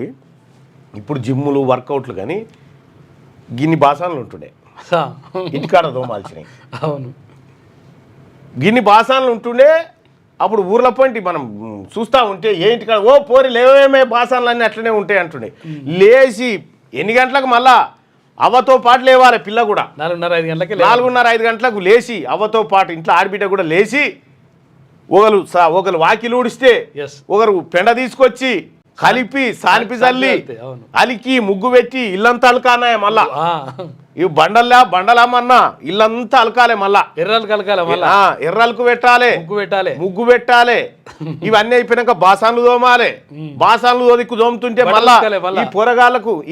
ఇప్పుడు జిమ్ములు, వర్కౌట్లు కానీ గిన్ని బాసాన్లు ఉంటుండే. ఇంటికాడ దోమాల్సినాయి. అవును, గిన్ని బాసాన్లు ఉంటుండే. అప్పుడు ఊర్ల పంటి మనం చూస్తూ ఉంటే ఏ ఇంటికాడ ఓ పోరి లేవేమే బాసాన్లు అన్నీ అట్లనే ఉంటాయి అంటుండే. లేచి ఎన్ని గంటలకు మళ్ళా అవ్వతో పాటు లేవాలి. పిల్ల కూడా 4:30-5 గంటలకు లేచి అవ్వతో పాటు ఇంట్లో ఆడబిడ్డ కూడా లేచి ఒకరు వాకిలు ఊడిస్తే ఒకరు పెండ తీసుకొచ్చి కలిపి సానిపి చల్లి అలికి ముగ్గు పెట్టి ఇల్లంతా అలకానాయ. మళ్ళా ఇవి బండలమన్నా ఇల్లంతా అలకాలే. మళ్ళా ఎర్రలకు పెట్టాలి, ముగ్గు పెట్టాలి. ఇవన్నీ అయిపోయినాక బాసాన్లు తోమాలి. బాసాన్లు తోముతుంటే మళ్ళా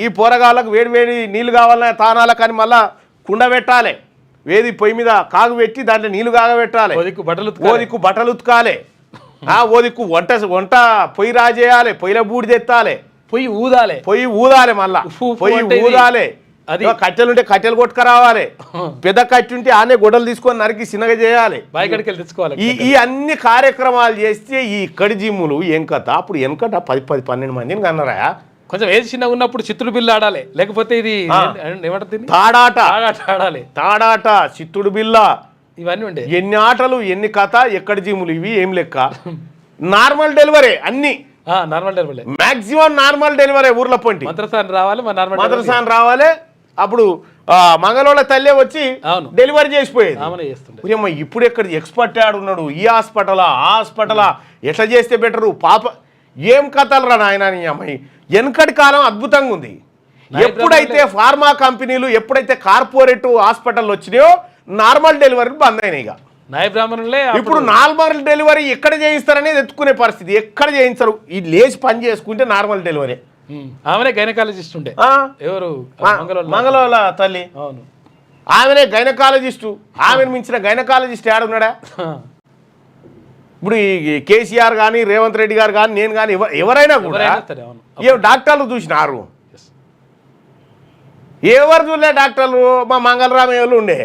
ఈ పోరగాళ్ళకు వేడి నీళ్లు కావాలన్నా తానాల కానీ మళ్ళా కుండ పెట్టాలి. వేది పొయ్యి మీద కాగు పెట్టి దాంట్లో నీళ్లు కాగబెట్టాలి. ఓదిక్కు బట్టలు ఉతకాలి. ఓదిక్కు వంట పొయ్యి రాజేయాలి. పొయ్యిలో బూడి తెత్తాలి. పొయ్యి ఊదాలి. మళ్ళా పొయ్యి ఊదాలి. కట్టెలుంటే కట్టెలు కొట్టుకురావాలి. పెద్ద కట్టి ఉంటే ఆనే గొడవలు తీసుకొని నరికి చిన్నగా చేయాలి. ఈ అన్ని కార్యక్రమాలు చేస్తే ఈ ఇక్కడి జిమ్ములు ఏం కథ. అప్పుడు వెనకట 10-12 మందిని కన్నారా. కొంచెం ఏజ్ చిన్నగా ఉన్నప్పుడు చిత్తుడు బిల్లు ఆడాలి, లేకపోతే ఇది ఏమంటుంది తాడాట, చిత్తుడు బిల్ల, ఇవన్నీ ఉండే. ఎన్ని ఆటలు, ఎన్ని కథ, ఎక్కడి జిమ్ములు ఇవి ఏం లెక్క. నార్మల్ డెలివరీ అన్ని normal delivery, maximum normal delivery. ఊర్ల పొంటి మద్రసాన్ రావాలి. అప్పుడు మంగళోళ్ళ తల్లే వచ్చి డెలివరీ చేసిపోయేది. ఇప్పుడు ఎక్కడ ఎక్స్పర్ట్ ఆడున్నాడు. ఈ హాస్పిటలా ఆ హాస్పిటలా, ఎట్లా చేస్తే బెటరు పాప. ఏం కథలు రా నాయన నీ అమ్మాయి. వెనకటి కాలం అద్భుతంగా ఉంది. ఎప్పుడైతే ఫార్మా కంపెనీలు, ఎప్పుడైతే కార్పొరేట్ హాస్పిటల్ వచ్చినాయో నార్మల్ డెలివరీ బంద్ అయినాయి. ఇక నాయ బ్రాహ్మణులే ఇప్పుడు నార్మల్ డెలివరీ ఎక్కడ చేయిస్తారనేది ఎత్తుకునే పరిస్థితి, ఎక్కడ చేయించరు. ఈ లేచి పని చేసుకుంటే నార్మల్ డెలివరీ. ఆమెనే గైనకాలజిస్ట్ ఉండే, ఎవరు మంగళవాళ్ళ తల్లి, అవును ఆమెనే గైనకాలజిస్టు. ఆమెను మించిన గైనకాలజిస్ట్ ఏడున్నాడా? ఇప్పుడు ఈ కేసీఆర్ కానీ రేవంత్ రెడ్డి గారు కానీ నేను కానీ ఎవరైనా కూడా ఏ డాక్టర్లు చూసినారు? ఎవరు చూడలే డాక్టర్లు. మా మంగళరామయ్యలు ఉండే,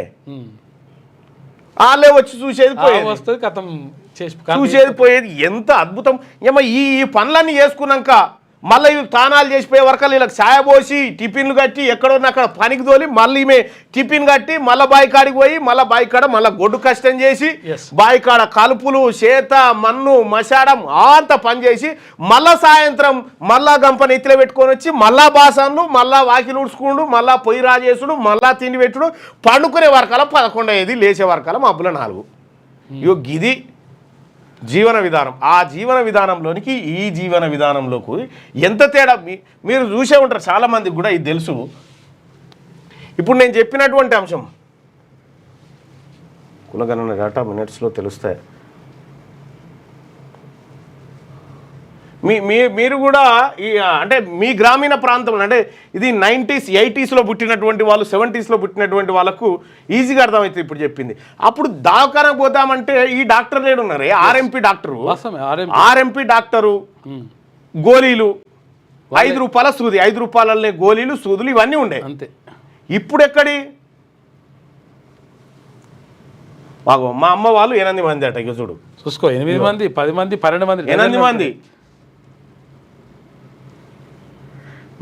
వాళ్ళే వచ్చి చూసేది పోయేది. ఎంత అద్భుతం! ఏమో ఈ పనులన్నీ చేసుకున్నాక మళ్ళీ ఇవి తానాలు చేసిపోయే వరకు వీళ్ళకి ఛాయ పోసి టిఫిన్లు కట్టి ఎక్కడన్నా అక్కడ పనికి తోలి మళ్ళీ ఈమె టిఫిన్ కట్టి మళ్ళీ బావి కాడికి పోయి మళ్ళీ బావి కాడ మళ్ళీ గొడ్డు కష్టం చేసి బావి కాడ కలుపులు చేత మన్ను మసాడం అంత పని చేసి మళ్ళా సాయంత్రం మళ్ళా గంప నెత్తిలో పెట్టుకొని వచ్చి మళ్ళా బాసన్లు మళ్ళా వాకిలు ఉడుచుకుండు మళ్ళా పొయ్యి రాజేసుడు మళ్ళా తిండి పెట్టుడు పండుకునే వరకాల 11 అయ్యేది, లేచే వరకాల మబ్బుల 4. ఇగో గిది జీవన విధానం. ఆ జీవన విధానంలోనికి ఈ జీవన విధానంలోకి ఎంత తేడా మీరు చూసే ఉంటారు. చాలామందికి కూడా ఇది తెలుసు. ఇప్పుడు నేను చెప్పినటువంటి అంశం కులగణన డేటా మినిట్స్లో తెలుస్తాయి. మీరు కూడా ఈ అంటే మీ గ్రామీణ ప్రాంతంలో అంటే ఇది 90s 80sలో పుట్టినటువంటి వాళ్ళు 70sలో పుట్టినటువంటి వాళ్ళకు ఈజీగా అర్థమవుతుంది ఇప్పుడు చెప్పింది. అప్పుడు దవాఖానకు పోతామంటే ఈ డాక్టర్ లేడు ఉన్నారు, ఆర్ఎంపీ డాక్టరు. ఆర్ఎంపీ డాక్టరు గోళీలు 5 రూపాయల సూది, 5 రూపాయలనే గోళీలు సూదులు ఇవన్నీ ఉండే. అంతే. ఇప్పుడు ఎక్కడి బాగో మా అమ్మ వాళ్ళు 8 మంది అట. ఇక చూడు చూసుకో, 8 మంది 10 మంది 12 మంది 8 మంది.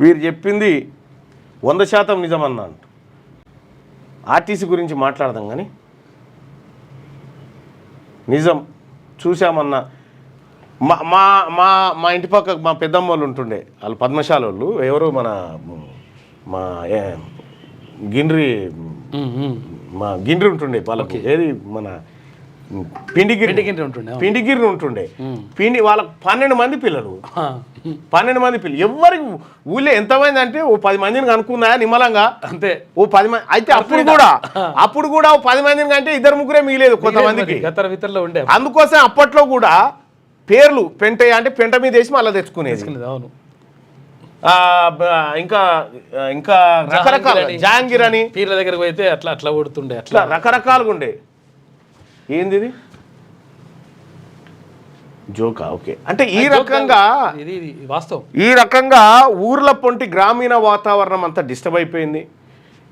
వీరు చెప్పింది 100% నిజమన్నా. ఆర్టీసీ గురించి మాట్లాడదాం కానీ నిజం చూసామన్నా. మా మా మా ఇంటి పక్క మా పెద్దమ్మ వాళ్ళు ఉంటుండే, వాళ్ళు పద్మశాల వాళ్ళు. ఎవరు మా గిండ్రి ఉంటుండే వాళ్ళకి. ఏది మన పిండిగిరి ఉంటుండే. వాళ్ళకి 12 మంది పిల్లలు. 12 మంది పిల్లలు. ఎవరికి ఊళ్ళో ఎంతమంది అంటే ఓ 10 మందిని కనుక్కున్నా నిమ్మలంగా, అంతే. ఓ 10 మంది అయితే అప్పుడు కూడా ఓ 10 మందిని కంటే 2-3 మిగిలేదు కొంతమందికి. అందుకోసం అప్పట్లో కూడా పేర్లు పెంటయ్య అంటే పెంట మీద వేసి మళ్ళీ తెచ్చుకునేది. అవును. ఇంకా రకరకాల జహాంగీర్ అని పీర్ల దగ్గరకు పోయితే అట్లా కొడుతుండే, అట్లా రకరకాలుగా ఉండే. ఏంది జోకా? ఓకే. అంటే ఈ రకంగా వాస్తవం. ఈ రకంగా ఊర్ల పొంటి గ్రామీణ వాతావరణం అంతా డిస్టర్బ్ అయిపోయింది.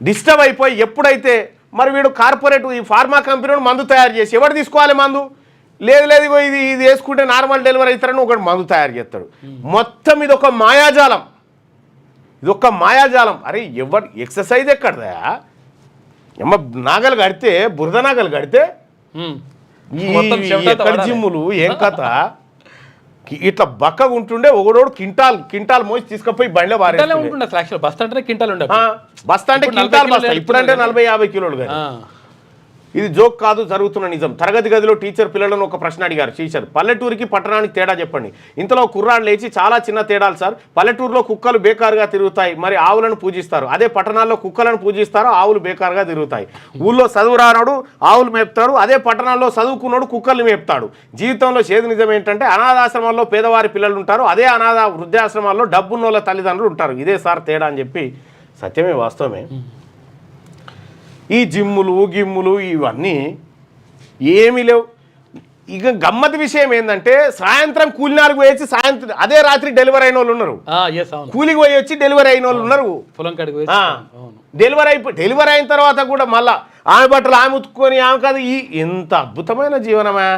డిస్టర్బ్ అయిపోయి ఎప్పుడైతే మరి వీడు కార్పొరేట్ ఈ ఫార్మా కంపెనీ మందు తయారు చేసి ఎవరు తీసుకోవాలి మందు? లేదు ఇది వేసుకుంటే నార్మల్ డెలివరీ అవుతారని ఒకటి మందు తయారు చేస్తాడు. మొత్తం ఇది ఒక మాయాజాలం. అరే ఎవరు ఎక్సర్సైజ్ ఎక్కడదా? ఏమో నాగలు కడితే బురద నాగలు కడితే జిమ్ములు ఏం కథ? ఇట్లా బక్కగా ఉంటుండే ఒకడోడు కింటాల్ మోసి తీసుకుపోయి బండిలో బస్తా అంటే కింటాల్ బస్తా. ఇప్పుడంటే 40-50 కిలోలు. కానీ ఇది జోక్ కాదు, జరుగుతున్న నిజం. తరగతి గదిలో టీచర్ పిల్లలను ఒక ప్రశ్న అడిగారు. టీచర్, పల్లెటూరికి పట్టణానికి తేడా చెప్పండి. ఇంతలో కుర్రాడు లేచి, చాలా చిన్న తేడాలు సార్. పల్లెటూరులో కుక్కలు బేకారుగా తిరుగుతాయి, మరి ఆవులను పూజిస్తారు. అదే పట్టణాల్లో కుక్కలను పూజిస్తారు, ఆవులు బేకారుగా తిరుగుతాయి. ఊళ్ళో చదువు రానోడు ఆవులు మేపుతాడు, అదే పట్టణాల్లో చదువుకున్నాడు కుక్కల్ని మేపుతాడు. జీవితంలో చేదు నిజం ఏంటంటే అనాథాశ్రమాల్లో పేదవారి పిల్లలు ఉంటారు, అదే అనాథ వృద్ధాశ్రమాల్లో డబ్బున్నోళ్ళ తల్లిదండ్రులు ఉంటారు. ఇదే సార్ తేడా అని చెప్పి సత్యమే, వాస్తవమే. ఈ గిమ్ములు ఇవన్నీ ఏమీ లేవు. ఇక గమ్మత్ విషయం ఏంటంటే సాయంత్రం కూలినాలకు పోయి సాయంత్రం అదే రాత్రి డెలివరీ అయిన వాళ్ళు ఉన్నారు. కూలికి పోయి వచ్చి డెలివరీ అయిన వాళ్ళు ఉన్నారు. డెలివరీ అయిన తర్వాత కూడా మళ్ళా ఆమె బట్టలు ఆమె ఉతుక్కొని ఆమె కాదు. ఎంత అద్భుతమైన జీవనమా!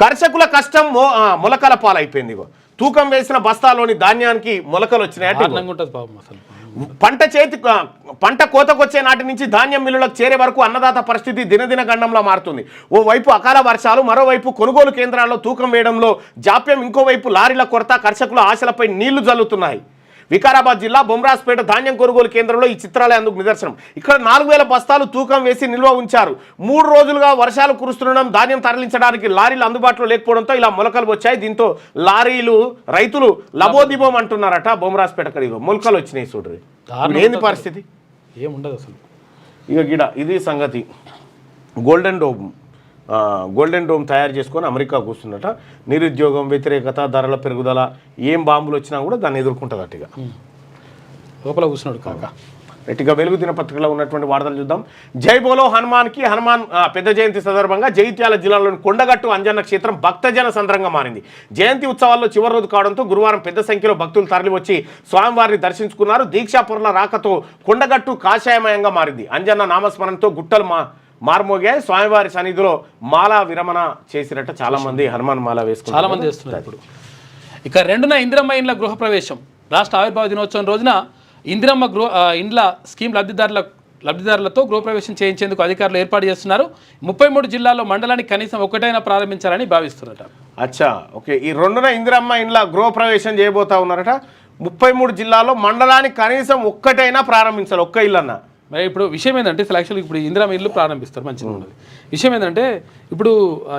కర్షకుల కష్టం మొలకల పాలైపోయింది. తూకం వేసిన బస్తాలోని ధాన్యానికి మొలకలు వచ్చినాయి. పంట కోతకొచ్చే నాటి నుంచి ధాన్యం మిల్లులకు చేరే వరకు అన్నదాత పరిస్థితి దినదిన గండంలో మారుతుంది. ఓవైపు అకాల వర్షాలు, మరోవైపు కొనుగోలు కేంద్రాల్లో తూకం వేయడంలో జాప్యం, ఇంకోవైపు లారీల కొరత కర్షకుల ఆశలపై నీళ్లు జల్లుతున్నాయి. వికారాబాద్ జిల్లా బొమ్రాస్పేట ధాన్యం కొనుగోలు కేంద్రంలో ఈ చిత్రాలే అందుకు నిదర్శనం. ఇక్కడ 4000 బస్తాలు తూకం వేసి నిల్వ ఉంచారు. 3 రోజులుగా వర్షాలు కురుస్తుండడం, ధాన్యం తరలించడానికి లారీలు అందుబాటులో లేకపోవడంతో ఇలా మొలకలు వచ్చాయి. దీంతో రైతులు లబోదిబోం అంటున్నారట. బొమ్రాస్పేట కడిగో మొలకలు వచ్చినాయి. చూడ్రి ఏంది పరిస్థితి, ఏముండదు అసలు. ఇక గిడ ఇది సంగతి. గోల్డెన్ డోమ్ తయారు చేసుకొని అమెరికా కూర్చున్నట. నిరుద్యోగం, వ్యతిరేకత, ధరల పెరుగుదల, ఏం బాంబులు వచ్చినా కూడా దాన్ని ఎదుర్కొంటుంది అట్టుగా. లోపల కూర్చున్నాడు కాక. గట్టిగా వెలుగు దినపత్రికలో ఉన్నటువంటి వార్తలు చూద్దాం. జై బోలో హనుమాన్కి హనుమాన్ పెద్ద జయంతి సందర్భంగా జగిత్యాల జిల్లాలోని కొండగట్టు అంజన్న క్షేత్రం భక్తజన సంద్రంగా మారింది. జయంతి ఉత్సవాల్లో చివరి రోజు కావడంతో గురువారం పెద్ద సంఖ్యలో భక్తులు తరలివచ్చి స్వామివారిని దర్శించుకున్నారు. దీక్షాపురుల రాకతో కొండగట్టు కాషాయమయంగా మారింది. అంజన్న నామస్మరణతో గుట్టలు మార్మోగాయి. స్వామివారి సన్నిధిలో మాలా విరమణ చేసినట్టు చాలా మంది హనుమాన్ మాల వేసుకున్నారు. చాలా మంది చేస్తున్నారు ఇప్పుడు. ఇక 2న ఇందిరమ్మ ఇండ్ల గృహప్రవేశం. రాష్ట్ర ఆవిర్భావ దినోత్సవం రోజున ఇందిరమ్మ ఇండ్ల స్కీమ్ లబ్ధిదారులతో గృహప్రవేశం చేయించేందుకు అధికారులు ఏర్పాటు చేస్తున్నారు. 33 జిల్లాల్లో మండలానికి కనీసం ఒకటైనా ప్రారంభించాలని భావిస్తున్నారట. అచ్చా, ఓకే. ఈ 2న ఇందిరమ్మ ఇండ్ల గృహప్రవేశం చేయబోతా ఉన్నారట. 33 జిల్లాల్లో మండలానికి కనీసం ఒక్కటైనా ప్రారంభించాలి, ఒక్క ఇల్లు అన్న. మరి ఇప్పుడు విషయం ఏంటంటే యాక్చువల్గా ఇప్పుడు ఇందిరమ్మ ఇల్లు ప్రారంభిస్తారు, మంచిగా ఉన్నది. విషయం ఏంటంటే ఇప్పుడు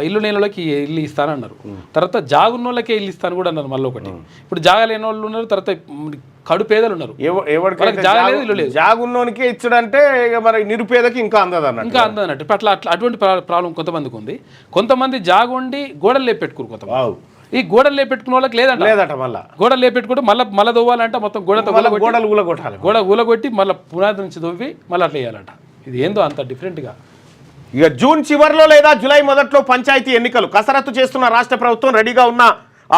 ఇల్లు లేనోళ్ళకి ఇల్లు ఇస్తానన్నారు, తర్వాత జాగున్నోళ్ళకే ఇల్లు ఇస్తాను కూడా అన్నారు మళ్ళీ ఒకటి. ఇప్పుడు జాగా లేని వాళ్ళు ఉన్నారు, తర్వాత కడు పేదలు ఉన్నారు. జాగా లేదు, ఇల్లు లేదు. జాగున్నోనికే ఇచ్చడంటే మరి నిరుపేదకి ఇంకా అందదన్నట్టు. అట్లా అటువంటి ప్రాబ్లం కొంతమందికి ఉంది. కొంతమంది జాగుండి గోడలు లేపెట్టుకోరు. కొంతమంది ఈ గోడలు లేపెట్టుకున్న వాళ్ళకి లేదట. మళ్ళీ గోడలు లేపెట్టుకుంటే మళ్ళీ దొవ్వాలంటే మొత్తం గోడలు ఊలగొట్టాలి. గోడ ఊలగొట్టి మళ్ళీ పునాది నుంచి దొవ్వి మళ్ళీ అట్లా వేయాలంట. ఇది ఏందో అంత డిఫరెంట్గా. ఇక జూన్ చివరిలో లేదా జూలై మొదట్లో పంచాయతీ ఎన్నికలు కసరత్తు చేస్తున్న రాష్ట్ర ప్రభుత్వం రెడీగా ఉన్న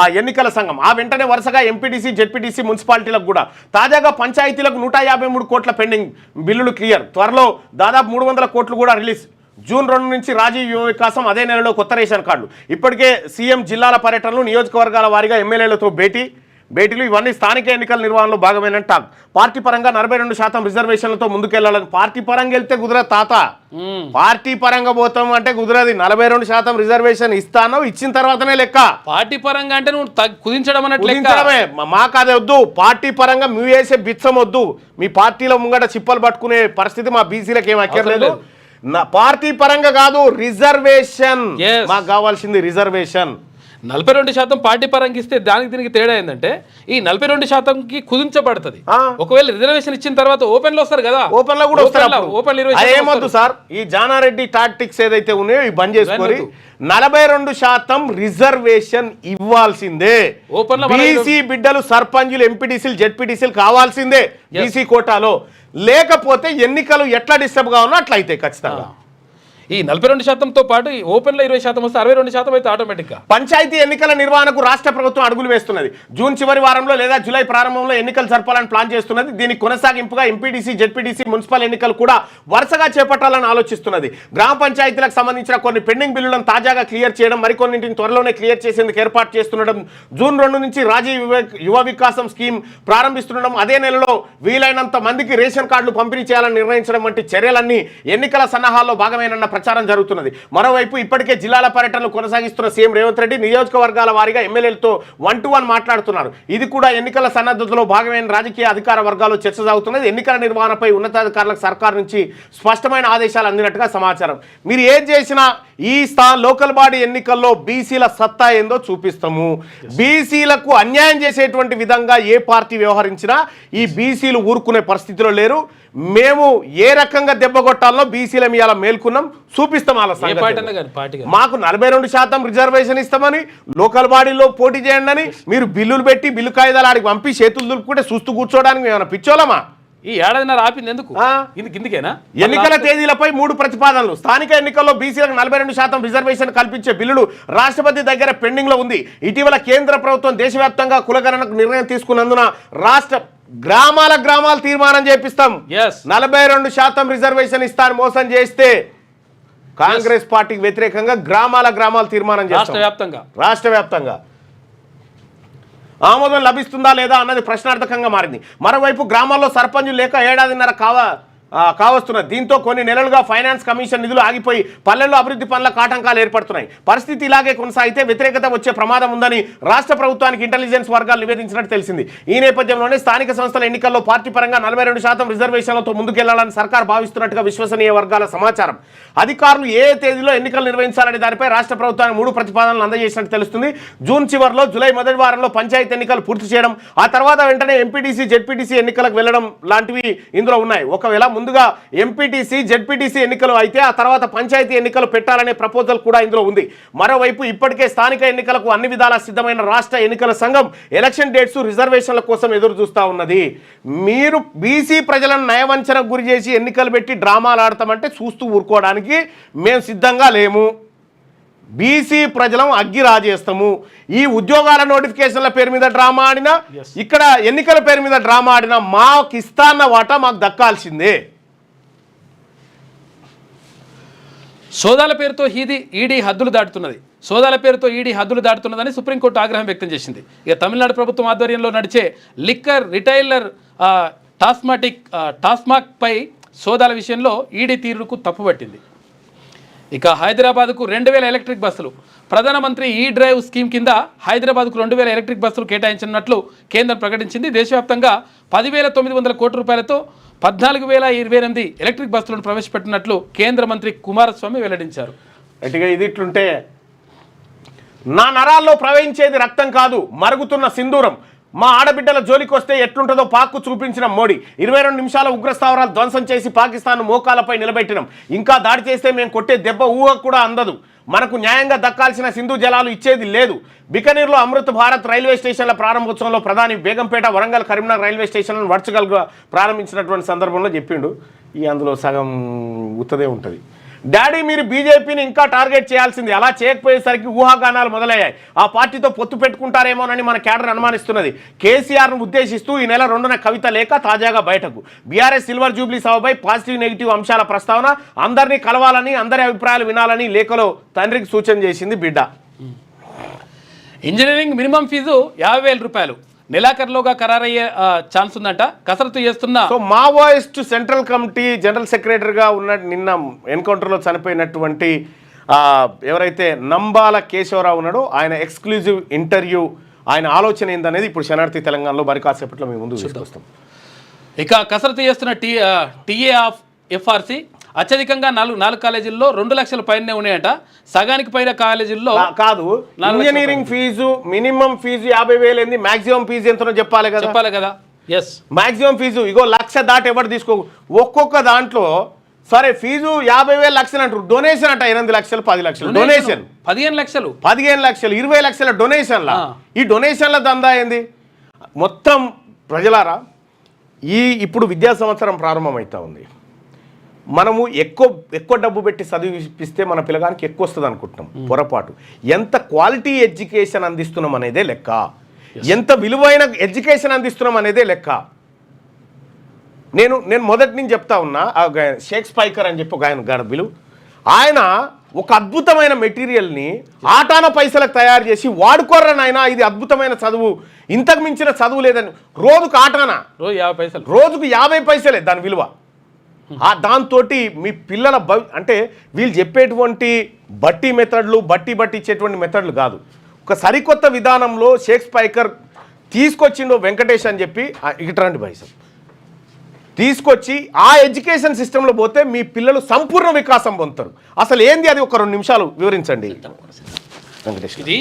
ఆ ఎన్నికల సంఘం ఆ వెంటనే వరుసగా ఎంపీటీసీ, జెడ్పీటీసీ, మున్సిపాలిటీలకు కూడా తాజాగా పంచాయతీలకు 153 కోట్ల పెండింగ్ బిల్లులు క్లియర్. త్వరలో దాదాపు 300 కోట్లు కూడా రిలీజ్. జూన్ 2 నుంచి రాజీవ్ యువ వికాసం, అదే నెలలో కొత్త రేషన్ కార్డులు. ఇప్పటికే సీఎం జిల్లాల పర్యటనలు, నియోజకవర్గాల వారీగా ఎమ్మెల్యేలతో భేటీలు ఇవన్నీ స్థానిక ఎన్నికల నిర్వహణలో భాగమైన టాక్. పార్టీ పరంగా 42% రిజర్వేషన్లతో ముందుకెళ్లాలని. పార్టీ పరంగా వెళ్తే కుదరదు తాత. పార్టీ పరంగా పోతాం అంటే కుదరది. 42% రిజర్వేషన్ ఇస్తాను, ఇచ్చిన తర్వాతనే లెక్క. పార్టీ పరంగా అంటే నువ్వు కుదించడమే. మాకు అదే వద్దు. పార్టీ పరంగా మీ వేసే బిచ్చం వద్దు. మీ పార్టీలో ముంగట చిప్పలు పట్టుకునే పరిస్థితి మా బీసీలకు ఏం అక్కర్లేదు. పార్టీ పరంగా కాదు, రిజర్వేషన్ మాకు కావాల్సింది. రిజర్వేషన్ 42% పార్టీ పరంగా ఇస్తే దానికి దీనికి తేడా ఏంటంటే ఈ 42%కి కుదించబడుతుంది. ఒకవేళ రిజర్వేషన్ ఇచ్చిన తర్వాత ఓపెన్ లో వస్తారు కదా, ఓపెన్ లో కూడా ఏమొద్దు సార్. ఈ జానారెడ్డి టాక్టిక్స్ ఏదైతే ఉన్నాయో ఇవి బంద్ చేసుకొని 42% రిజర్వేషన్ ఇవ్వాల్సిందే. బీసీ బిడ్డలు సర్పంచులు, ఎంపీటీసీలు, జెడ్పీటీసీలు కావాల్సిందే బీసీ కోటాలో. లేకపోతే ఎన్నికలు ఎట్లా డిస్టర్బ్ గా ఉన్నా అట్లా అయితే ఖచ్చితంగా. ఈ 42%తో పాటు ఓపెన్ లో 20% వస్తే 62% అయితే ఆటోమేటిక్ గా. పంచాయతీ ఎన్నికల నిర్వహణకు రాష్ట్ర ప్రభుత్వం అడుగులు వేస్తున్నది. జూన్ చివరి వారంలో లేదా జూలై ప్రారంభంలో ఎన్నికలు జరపాలని ప్లాన్ చేస్తున్నది. దీనికి కొనసాగింపుగా ఎంపీటీసీ, జెడ్పీటీసీ, మున్సిపల్ ఎన్నికలు కూడా వరుసగా చేపట్టాలని ఆలోచిస్తున్నది. గ్రామ పంచాయతీలకు సంబంధించిన కొన్ని పెండింగ్ బిల్లులను తాజాగా క్లియర్ చేయడం, మరికొన్నింటిని త్వరలోనే క్లియర్ చేసేందుకు ఏర్పాటు చేస్తుండడం, జూన్ 2 నుంచి రాజీవ్ యువ వికాసం స్కీమ్ ప్రారంభిస్తుండడం, అదే నెలలో వీలైనంత మందికి రేషన్ కార్డులు పంపిణీ చేయాలని నిర్ణయించడం వంటి చర్యలన్నీ ఎన్నికల సన్నాహాల్లో భాగమైన ప్రచారం జరుగుతున్నది. మరోవైపు ఇప్పటికే జిల్లాల పర్యటనలు కొనసాగిస్తున్న సీఎం రేవంత్ రెడ్డి నియోజకవర్గాల వారీగా ఎమ్మెల్యేలతో 1-to-1 మాట్లాడుతున్నారు. ఇది కూడా ఎన్నికల సన్నద్ధతలో భాగమైన రాజకీయ అధికార వర్గాల్లో చర్చ సాగుతున్నది. ఎన్నికల నిర్వహణపై ఉన్నతాధికారులకు సర్కార్ నుంచి స్పష్టమైన ఆదేశాలు అందినట్టుగా సమాచారం. మీరు ఏం చేసినా ఈ లోకల్ బాడీ ఎన్నికల్లో బీసీల సత్తా ఏందో చూపిస్తాము. బీసీలకు అన్యాయం చేసేటువంటి విధంగా ఏ పార్టీ వ్యవహరించినా ఈ బీసీలు ఊరుకునే పరిస్థితిలో లేరు. మేము ఏ రకంగా దెబ్బ కొట్టాలో బీసీల ఇవాళ మేల్కున్నాం, చూపిస్తాం. మాకు 42% రిజర్వేషన్ ఇస్తామని, లోకల్ బాడీలో పోటీ చేయండి అని మీరు బిల్లులు పెట్టి బిల్లు కాయిదాలు ఆడికి పంపి చేతులు దులుపుకుంటే చూస్తూ కూర్చోడానికి ఏమైనా పిచ్చోలమా? ఈ ఏడాదిన్నర ఆపింది ఎందుకు? ఇందుకేనా? ఎన్నికల తేదీలపై 3 ప్రతిపాదనలు. స్థానిక ఎన్నికల్లో బీసీలకు 42% రిజర్వేషన్ కల్పించే బిల్లులు రాష్ట్రపతి దగ్గర పెండింగ్ లో ఉంది. ఇటీవల కేంద్ర ప్రభుత్వం దేశవ్యాప్తంగా కులగణనకు నిర్ణయం తీసుకున్నందున రాష్ట్ర గ్రామాలు తీర్మానం చేపిస్తాం. 42% రిజర్వేషన్ ఇస్తాను మోసం చేస్తే కాంగ్రెస్ పార్టీకి వ్యతిరేకంగా గ్రామాలు తీర్మానం చేస్తాం. రాష్ట్ర వ్యాప్తంగా ఆమోదం లభిస్తుందా లేదా అన్నది ప్రశ్నార్థకంగా మారింది. మరోవైపు గ్రామాల్లో సర్పంచులు లేక ఏడాదిన్నర కావస్తున్నది. దీంతో కొన్ని నెలలుగా ఫైనాన్స్ కమిషన్ నిధులు ఆగిపోయి పల్లెల్లో అభివృద్ధి పనులకు ఆటంకాలు ఏర్పడుతున్నాయి. పరిస్థితి ఇలాగే కొనసాగితే వ్యతిరేకత వచ్చే ప్రమాదం ఉందని రాష్ట్ర ప్రభుత్వానికి ఇంటెలిజెన్స్ వర్గాలు నివేదించినట్టు తెలిసింది. ఈ నేపథ్యంలోనే స్థానిక సంస్థల ఎన్నికల్లో పార్టీ పరంగా 42% రిజర్వేషన్లతో ముందుకెళ్లాలని సర్కార్ భావిస్తున్నట్టుగా విశ్వసనీయ వర్గాల సమాచారం. అధికారులు ఏ తేదీలో ఎన్నికలు నిర్వహించాలనే దానిపై రాష్ట్ర ప్రభుత్వానికి 3 ప్రతిపాదనలు అందజేసినట్టు తెలుస్తుంది. జూన్ చివరిలో, జూలై మొదటి వారంలో పంచాయతీ ఎన్నికలు పూర్తి చేయడం, ఆ తర్వాత వెంటనే ఎంపీటీసీ, జెడ్పీటీసీ ఎన్నికలకు వెళ్లడం లాంటివి ఇందులో ఉన్నాయి. ఒకవేళ ముందుగా ఎంపీటీసీ జెడ్పీటీసీ ఎన్నికలు అయితే ఆ తర్వాత పంచాయతీ ఎన్నికలు పెట్టాలనే ప్రపోజల్ కూడా ఇందులో ఉంది. మరోవైపు ఇప్పటికే స్థానిక ఎన్నికలకు అన్ని విధాలా సిద్ధమైన రాష్ట్ర ఎన్నికల సంఘం ఎలక్షన్ డేట్స్ రిజర్వేషన్ల కోసం ఎదురు చూస్తూ ఉన్నది. మీరు బీసీ ప్రజలను నయవంచనకు గురి చేసి ఎన్నికలు పెట్టి డ్రామాలు ఆడతామంటే చూస్తూ ఊరుకోవడానికి మేము సిద్ధంగా లేము. బీసీ ప్రజలం అగ్గి రాజేస్తాము. ఈ ఉద్యోగాల నోటిఫికేషన్ల పేరు మీద డ్రామా ఆడినా, ఇక్కడ ఎన్నికల పేరు మీద డ్రామా ఆడినా మాకు ఇస్తాన్న వాటా మాకు దక్కాల్సిందే. సోదాల పేరుతో ఈడీ హద్దులు దాటుతున్నది. సోదాల పేరుతో ఈడీ హద్దులు దాటుతున్నదని సుప్రీంకోర్టు ఆగ్రహం వ్యక్తం చేసింది. ఇక తమిళనాడు ప్రభుత్వం ఆధ్వర్యంలో నడిచే లిక్కర్ రిటైలర్ టాస్మాక్ పై సోదాల విషయంలో ఈడీ తీరుకు తప్పుపట్టింది. ఇక హైదరాబాద్కు 2000 ఎలక్ట్రిక్ బస్సులు. ప్రధానమంత్రి ఈ డ్రైవ్ స్కీమ్ కింద హైదరాబాద్కు 2000 ఎలక్ట్రిక్ బస్సులు కేటాయించనున్నట్లు కేంద్రం ప్రకటించింది. దేశవ్యాప్తంగా 10,900 కోట్ల రూపాయలతో 14,028 ఎలక్ట్రిక్ బస్సులను ప్రవేశపెట్టినట్లు కేంద్ర మంత్రి కుమారస్వామి వెల్లడించారు. గట్టిగా ఇది ఇట్లుంటే నా నరాల్లో ప్రవహించేది రక్తం కాదు, మరుగుతున్న సింధూరం. మా ఆడబిడ్డల జోలికి వస్తే ఎట్లుంటుందో పాక్కు చూపించిన మోడీ. 22 నిమిషాల ఉగ్రస్థావరాలు ధ్వంసం చేసి పాకిస్తాన్ మోకాలపై నిలబెట్టినాం. ఇంకా దాడి చేస్తే మేము కొట్టే దెబ్బ ఊహకు కూడా అందదు. మనకు న్యాయంగా దక్కాల్సిన సింధు జలాలు ఇచ్చేది లేదు. బికనీర్లో అమృత్ భారత్ రైల్వే స్టేషన్ల ప్రారంభోత్సవంలో ప్రధాని బేగంపేట, వరంగల్, కరీంనగర్ రైల్వే స్టేషన్లను వర్చువల్గా ప్రారంభించినటువంటి సందర్భంలో చెప్పిండు. ఈ అందులో సగం ఉత్తదే ఉంటుంది. డాడీ మీరు బీజేపీని ఇంకా టార్గెట్ చేయాల్సింది, అలా చేయకపోయేసరికి ఊహాగానాలు మొదలయ్యాయి. ఆ పార్టీతో పొత్తు పెట్టుకుంటారేమోనని మన క్యాడర్ అనుమానిస్తున్నది. కేసీఆర్ను ఉద్దేశిస్తూ ఈ నెల 2న కవిత లేఖ తాజాగా బయటకు. బీఆర్ఎస్ సిల్వర్ జూబ్లీ సభపై పాజిటివ్ నెగిటివ్ అంశాల ప్రస్తావన, అందరినీ కలవాలని, అందరి అభిప్రాయాలు వినాలని లేఖలో తండ్రికి సూచన చేసింది బిడ్డ. ఇంజనీరింగ్ మినిమం ఫీజు 50,000 రూపాయలు నెలాఖరులోగా ఖరారయ్యే ఛాన్స్ ఉందంట. కసరత్తు చేస్తున్న మావోయిస్ట్ సెంట్రల్ కమిటీ జనరల్ సెక్రటరీగా ఉన్న నిన్న ఎన్కౌంటర్లో చనిపోయినటువంటి ఎవరైతే నంబాల కేశవరావు ఉన్నాడో ఆయన ఎక్స్క్లూజివ్ ఇంటర్వ్యూ, ఆయన ఆలోచన ఏందనేది ఇప్పుడు శనార్థి తెలంగాణలో మరి కాసేపట్లో మేము ముందు తీసుకొస్తాం. ఇక కసరత్తు చేస్తున్న టీఏ ఆఫ్ ఎఫ్ఆర్సి అత్యధికంగా 4 కాలేజీల్లో 2 లక్షల పైనే ఉన్నాయట. సగానికి పైన కాలేజీల్లో కాదు. ఇంజనీరింగ్ ఫీజు మినిమం ఫీజు 50,000 ఏంది, మాక్సిమం ఫీజు ఎంతనో చెప్పాలి కదా. ఎస్, మాక్సిమం ఫీజు ఇగో 1,00,000 దాటి ఎవరు తీసుకో. ఒక్కొక్క దాంట్లో సరే ఫీజు 50,000 లక్షలు అంటారు, డొనేషన్ అంట 8 లక్షలు 10 లక్షలు డొనేషన్, 15 లక్షలు 20 లక్షల డొనేషన్ల. ఈ డొనేషన్ల దందా ఏంది మొత్తం? ప్రజలారా, ఇప్పుడు విద్యా సంవత్సరం ప్రారంభమవుతా ఉంది. మనము ఎక్కువ డబ్బు పెట్టి చదివిపిస్తే మన పిల్లగానికి ఎక్కువ వస్తుంది అనుకుంటున్నాం. పొరపాటు. ఎంత క్వాలిటీ ఎడ్యుకేషన్ అందిస్తున్నాం అనేదే లెక్క, ఎంత విలువైన ఎడ్యుకేషన్ అందిస్తున్నాం అనేదే లెక్క. నేను మొదటి నుంచి చెప్తా ఉన్నా, షేక్ స్పైకర్ అని చెప్పి ఒక ఆయన గర్భిలు, ఆయన ఒక అద్భుతమైన మెటీరియల్ని ఆటాన పైసలకు తయారు చేసి వాడుకోరనైనా ఇది అద్భుతమైన చదువు, ఇంతకు మించిన చదువు లేదని. రోజుకు ఆటాన రోజుకు 50 పైసలే దాని విలువ. దాంతో మీ పిల్లల అంటే వీళ్ళు చెప్పేటువంటి బట్టి మెథడ్లు బట్టి ఇచ్చేటువంటి మెథడ్లు కాదు. ఒక సరికొత్త విధానంలో షేక్ స్పైకర్ తీసుకొచ్చిండో వెంకటేష్ అని చెప్పి ఇటువంటి పైసలు తీసుకొచ్చి ఆ ఎడ్యుకేషన్ సిస్టంలో పోతే మీ పిల్లలు సంపూర్ణ వికాసం పొందుతారు. అసలు ఏంది అది ఒక 2 నిమిషాలు వివరించండి వెంకటేష్. ఇది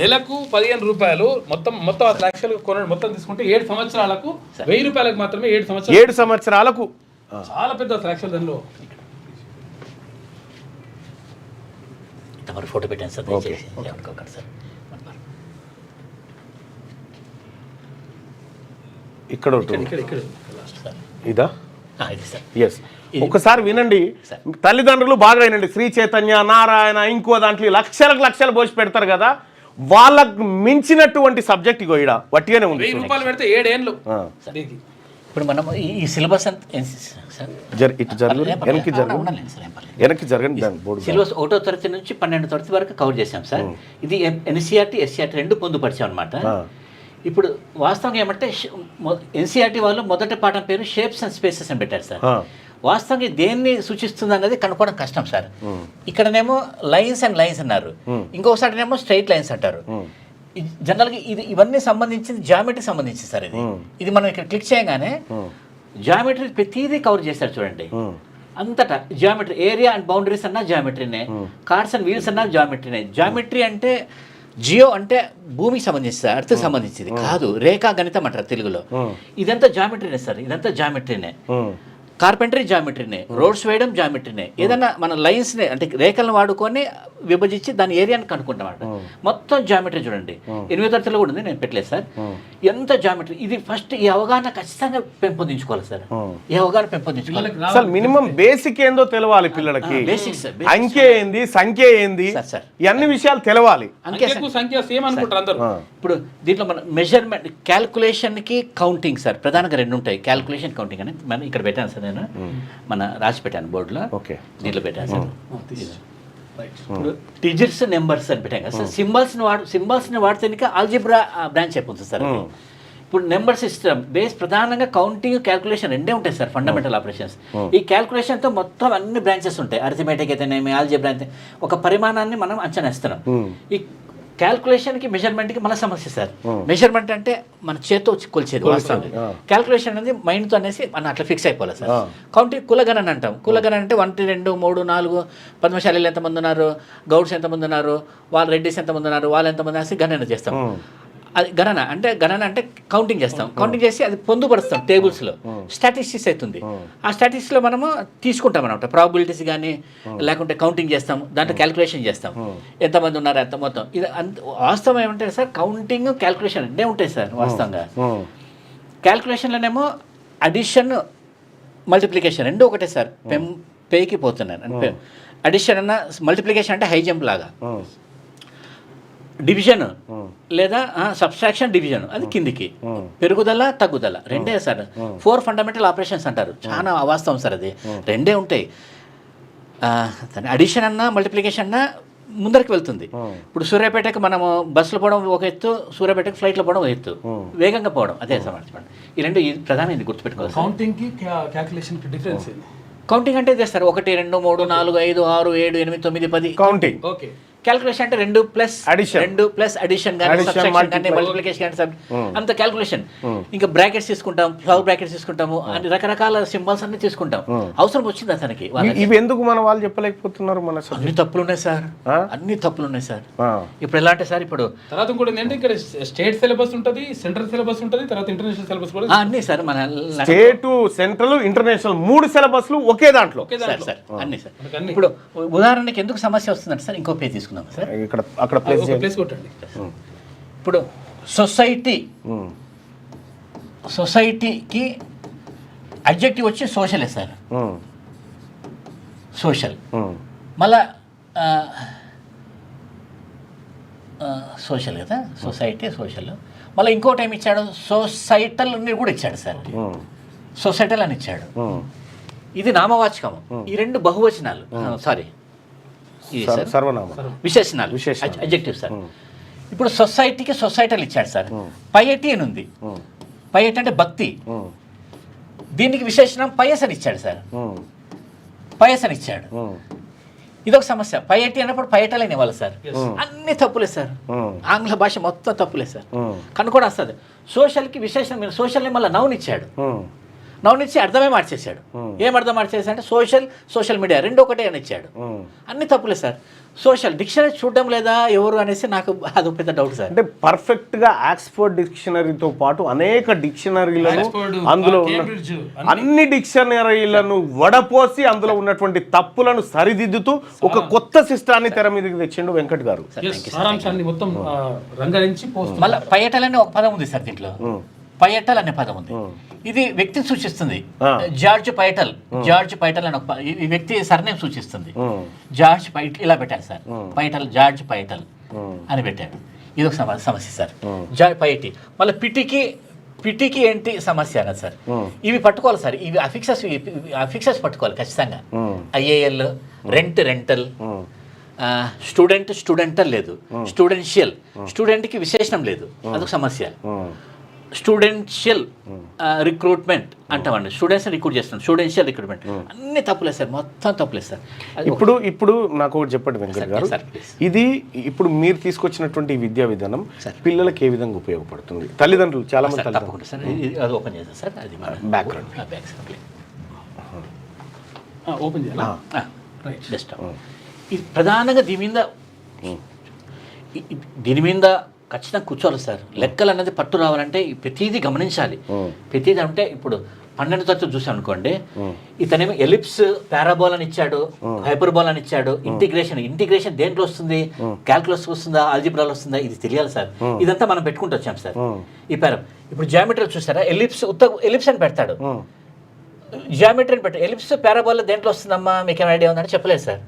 నెలకు 15 రూపాయలు మొత్తం 10 లక్షలు కొనడం మొత్తం తీసుకుంటే 7 సంవత్సరాలకు 1000 రూపాయలకు మాత్రమే 7 సంవత్సరాలకు చాలా పెద్ద లక్షలు. దానిలో తమరు ఫోటో పెట్టాను సార్, సార్ ఇక్కడ ఇదా? ఎస్, ఒకసారి వినండి తల్లిదండ్రులు బాగా వినండి. శ్రీ చైతన్య, నారాయణ, ఇంకో దాంట్లో లక్షలు పోసి పెడతారు కదా, వాళ్ళకు మించినటువంటి సబ్జెక్ట్ ఇగో ఈడ వట్టిగానే ఉంది. 1000 రూపాయలు పెడితే 7 ఏళ్ళు. ఇప్పుడు మనం ఈ సిలబస్ సిలబస్ 1వ తరగతి నుంచి 12వ తరగతి వరకు కవర్ చేసాం సార్. ఇది ఎన్సీఆర్టీ ఎస్సీఆర్టీ 2 పొందుపరిచాం అనమాట. ఇప్పుడు వాస్తవంగా ఏమంటే ఎన్సీఆర్టీ వాళ్ళు మొదటి పాఠం పేరు షేప్స్ అండ్ స్పేసెస్ అని పెట్టారు సార్. వాస్తవంగా దేన్ని సూచిస్తుంది అన్నది కనుక్కోవడం కష్టం సార్. ఇక్కడనేమో లైన్స్ అండ్ లైన్స్ అన్నారు, ఇంకొకసారినేమో స్ట్రైట్ లైన్స్ అంటారు. జనరల్గా ఇవన్నీ సంబంధించింది జామెట్రీ సంబంధించింది సార్. ఇది మనం ఇక్కడ క్లిక్ చేయగానే జామెట్రీ ప్రతిదీ కవర్ చేస్తారు చూడండి. అంతటా జామెట్రీ, ఏరియా అండ్ బౌండరీస్ అన్నా జామెట్రీనే, కార్డ్స్ అండ్ వీల్స్ అన్నా జామెట్రీనే. జామెట్రీ అంటే జియో అంటే భూమికి సంబంధించి అర్థకు సంబంధించింది కాదు, రేఖా గణితం అంటారు తెలుగులో. ఇదంతా జామెట్రీనే సార్, ఇదంతా జామెట్రీనే. కార్పెంటరీ జామెట్రీనే, రోడ్స్ వేయడం జామెట్రీనే, ఏదైనా మన లైన్స్ని అంటే రేఖలను వాడుకొని విభజించి దాని ఏరియాని కనుక్కుంటామాట. మొత్తం జామెట్రీ చూడండి. 8వ తరగతిలో కూడా ఉంది, నేను పెట్టలేదు సార్. ఎంత జామెట్రీ ఇది ఫస్ట్ ఈ అవగాహన ఖచ్చితంగా పెంపొందించుకోవాలి సార్. ఈ అవగాహన పెంపొందించుకోవాలి. అసలు మినిమం బేసిక్ ఏందో తెలవాలి పిల్లలకి. Basics sir. అంకె ఏంది, సంఖ్య ఏంది, సార్. ఈ అన్ని విషయాలు తెలవాలి. అంకెకు సంఖ్య సేమ్ అనుకుంటారు అందరూ. ఇప్పుడు దీంట్లో మన మెజర్మెంట్ క్యాల్కులేషన్కి కౌంటింగ్ సార్ ప్రధానంగా 2 ఉంటాయి. క్యాల్కులేషన్, కౌంటింగ్ అని మనం ఇక్కడ పెట్టాను సార్, నేను మన రాసి పెట్టాను బోర్డులో. ఓకే, దీంట్లో పెట్టాను సార్. ఇప్పుడు డిజిట్స్ నెంబర్స్ అని పెట్టాం కదా సార్. సింబల్స్ని వాడితే ఆల్జిబ్రా బ్రాంచ్ అయిపోతుంది సార్. ఇప్పుడు నెంబర్ సిస్టమ్ బేస్ ప్రధానంగా కౌంటింగ్, క్యాల్కులేషన్ 2 ఉంటాయి సార్, ఫండమెంటల్ ఆపరేషన్స్. ఈ క్యాల్కులేషన్తో మొత్తం అన్ని బ్రాంచెస్ ఉంటాయి. అరిథమెటిక్ అయితేనేమి, ఆల్జిబ్రా అయితే ఒక పరిమాణాన్ని మనం అంచనా ఇస్తున్నాం. ఈ క్యాల్కులేషన్కి మెజర్మెంట్కి మన సమస్య సార్. మెజర్మెంట్ అంటే మన చేతితో కొలిచేది వాస్తవంగా. క్యాల్కులేషన్ అనేది మైండ్తో అనేసి మనం అట్లా ఫిక్స్ అయిపోవాలి సార్. కౌంటింగ్ కులగణన అంటాం. కులగణన అంటే 1 2 3 4 పద్మశాలీలు ఎంతమంది ఉన్నారు, గౌడ్స్ ఎంతమంది ఉన్నారు, వాళ్ళు రెడ్డిస్ ఎంతమంది ఉన్నారు, వాళ్ళు ఎంతమంది అనేసి గణన చేస్తాం. అది గణన అంటే కౌంటింగ్ చేస్తాం. కౌంటింగ్ చేసి అది పొందుపరుస్తాం టేబుల్స్లో. స్టాటిస్టిక్స్ అవుతుంది. ఆ స్టాటిస్టిక్స్లో మనము తీసుకుంటాం అనమాట. ప్రాబిలిటీస్ కానీ లేకుంటే కౌంటింగ్ చేస్తాం, దాంట్లో క్యాల్కులేషన్ చేస్తాం, ఎంతమంది ఉన్నారు ఎంత మొత్తం. ఇది వాస్తవం ఏమంటే సార్, కౌంటింగ్ క్యాల్కులేషన్ 2 ఉంటాయి సార్ వాస్తవంగా. క్యాల్కులేషన్లోనేమో అడిషన్, మల్టిప్లికేషన్ 2 ఒకటే సార్. పేకి పోతున్నాను. అడిషన్ అన్న మల్టిప్లికేషన్ అంటే హై జంప్ లాగా, డివిజన్ లేదా సబ్స్ట్రాక్షన్, డివిజన్ అది కిందికి, పెరుగుదల తగ్గుదల 2 సార్. 4 ఫండమెంటల్ ఆపరేషన్స్ అంటారు. చాలా అవాస్తవం సార్, అది 2 ఉంటాయి. అడిషన్ అన్నా మల్టిప్లికేషన్ అన్నా ముందరికి వెళ్తుంది. ఇప్పుడు సూర్యాపేటకి మనము బస్సులో పోవడం ఒక ఎత్తు, సూర్యాపేటకి ఫ్లైట్లో పోవడం ఒక ఎత్తు, వేగంగా పోవడం అదే సమాచారం. ఈ 2 ప్రధానం ఇది గుర్తుపెట్టుకోవాలి. కౌంటింగ్కి క్యాల్కులేషన్కి డిఫరెన్స్ ఏంది? కౌంటింగ్ అంటే ఇదే సార్, 1 2 3 4 5 6 7 8 9 10 కౌంటింగ్. ఓకే. క్యాల్కులేషన్ అంటే 2 ప్లస్ అడిషన్ కానీ సబ్ట్రాక్షన్ కానీ మల్టిప్లికేషన్ కానీ అంత క్యాల్కులేషన్. ఇంకా బ్రాకెట్స్ తీసుకుంటాం, ఫ్లవర్ బ్రాకెట్స్ తీసుకుంటాము, అన్ని రకరకాల సింబల్స్ అన్ని తీసుకుంటాం. అవసరం వచ్చింది అతనికి. ఇవి ఎందుకు మన వాళ్ళు చెప్పలేకపోతున్నారు? మన అన్ని తప్పులు ఉన్నాయి సార్, అన్ని తప్పులు ఉన్నాయి సార్. ఇప్పుడు ఎలా అంటే సార్, ఇప్పుడు తర్వాత ఇంకోటి ఏంటంటే ఇక్కడ స్టేట్ సిలబస్ ఉంటుంది, సెంట్రల్ సిలబస్ ఉంటుంది, తర్వాత ఇంటర్నేషనల్ సిలబస్ కూడా అన్ని సార్. మన స్టేట్, సెంట్రల్, ఇంటర్నేషనల్ 3 సిలబస్లు ఒకే దాంట్లో సార్ అన్ని సార్. ఇప్పుడు ఉదాహరణకి ఎందుకు సమస్య వస్తుందంటే సార్, ఇంకో పేజ్ తీసుకుందాం సార్. ఇక్కడ అక్కడ ప్లేస్ కొట్టండి. ఇప్పుడు సొసైటీకి అడ్జెక్టివ్ వచ్చి సోషలే సార్. సోషల్ మళ్ళా సోషల్ కదా, సొసైటీ సోషల్. మళ్ళీ ఇంకో టైం ఇచ్చాడు సొసైటల్ అని కూడా ఇచ్చాడు సార్. సొసైటల్ అని ఇచ్చాడు. ఇది నామవాచకం. ఈ 2 బహువచనాలు, సారీ విశేషణాలు, అడ్జెక్టివ్ సార్. ఇప్పుడు సొసైటీకి సొసైటల్ ఇచ్చాడు సార్. పైఎటీ అని ఉంది. పైఎటీ అంటే భక్తి. దీనికి విశేషణం పయస్ అని ఇచ్చాడు సార్. పయస్ అని ఇచ్చాడు. ఇదొక సమస్య. పైఎటీ అన్నప్పుడు పైటల్ అని ఇవ్వాలి సార్. అన్ని తప్పులే సార్. ఆంగ్ల భాష మొత్తం తప్పులే సార్. కనుక్కోవడం వస్తుంది. సోషల్కి విశేషణం, సోషల్ని మళ్ళీ నౌన్ ఇచ్చాడు. నౌన్ ఇచ్చి అర్థమే మార్చేసాడు. ఏం అర్థం మార్చేసాడు అంటే సోషల్ మీడియా 2 ఒకటే అని ఇచ్చాడు. అన్ని తప్పులే సార్. సోషల్ డిక్షనరీ చూడడం లేదా ఎవరు అనేసి నాకు అది పెద్ద డౌట్ సార్. అంటే పర్ఫెక్ట్ గా ఆక్స్ఫర్డ్ డిక్షనరీతో పాటు అనేక డిక్షనరీలను అందులో అన్ని డిక్షనరీలను వడపోసి అందులో ఉన్నటువంటి తప్పులను సరిదిద్దుతూ ఒక కొత్త సిస్టాన్ని తెర మీదకి తెచ్చిండు వెంకట్ గారు. మొత్తం రంగరించి మళ్ళీ పయటల్ అనే ఒక పదం ఉంది సార్ దీంట్లో. పయటల్ అనే పదం ఉంది. ఇది వ్యక్తిని సూచిస్తుంది. జార్జ్ పైటల్ అని ఒక ఈ వ్యక్తి సర్నేమ్ సూచిస్తుంది. జార్జ్ పైటల్ ఇలా పెట్టారు సార్. పైటల్, జార్జ్ పైటల్ అని పెట్టాడు. ఇది ఒక సమస్య సార్. మళ్ళీ పిటికి ఏంటి సమస్య అన్నది సార్. ఇవి పట్టుకోవాలి సార్. ఇవి అఫిక్సెస్ పట్టుకోవాలి ఖచ్చితంగా. ఐఏఎల్, రెంటల్, స్టూడెంటల్ లేదు, స్టూడెంట్కి విశేషణం లేదు, అదొక సమస్య. స్టూడెన్షియల్ రిక్రూట్మెంట్ అంటామండి. స్టూడెంట్స్ రిక్రూట్ చేస్తాం. స్టూడెన్షియల్ రిక్రూట్మెంట్ అన్ని తప్పులే సార్, మొత్తం తప్పులే సార్. ఇప్పుడు నాకు ఒకటి చెప్పండి వెంకట్ గారు, ఇది ఇప్పుడు మీరు తీసుకొచ్చినటువంటి విద్యా విధానం పిల్లలకి ఏ విధంగా ఉపయోగపడుతుంది? తల్లిదండ్రులు చాలా మంది తప్పకుండా సార్ అది ఓపెన్ చేస్తాం సార్. అది బ్యాక్గ్రౌండ్ ఓపెన్ చేయాలి. బెస్ట్. ఇది ప్రధానంగా దీని మీద ఖచ్చితంగా కూర్చోవాలి సార్. లెక్కలు అన్నది పట్టు రావాలంటే ప్రతిదీ గమనించాలి. ప్రతిదీ అంటే ఇప్పుడు 12 తరగతి చూసాం అనుకోండి, ఇతనేమో ఎలిప్స్ పారాబోల్ అని ఇచ్చాడు, హైపర్బోల్ అని ఇచ్చాడు, ఇంటిగ్రేషన్ దేంట్లో వస్తుంది, క్యాల్కులస్ వస్తుందా, ఆల్జిబ్రాలో వస్తుందా, ఇది తెలియాలి సార్. ఇదంతా మనం పెట్టుకుంటూ వచ్చాం సార్. ఈ ఇప్పుడు జామెట్రీ చూసారా, ఎలిప్స్ అని పెడతాడు, జియోమెట్రీ అని పెట్టాడు, ఎలిప్స్ పారాబోల్ దేంట్లో వస్తుందమ్మా మీకు ఏమైనా ఐడియా ఉందని చెప్పలేదు సార్.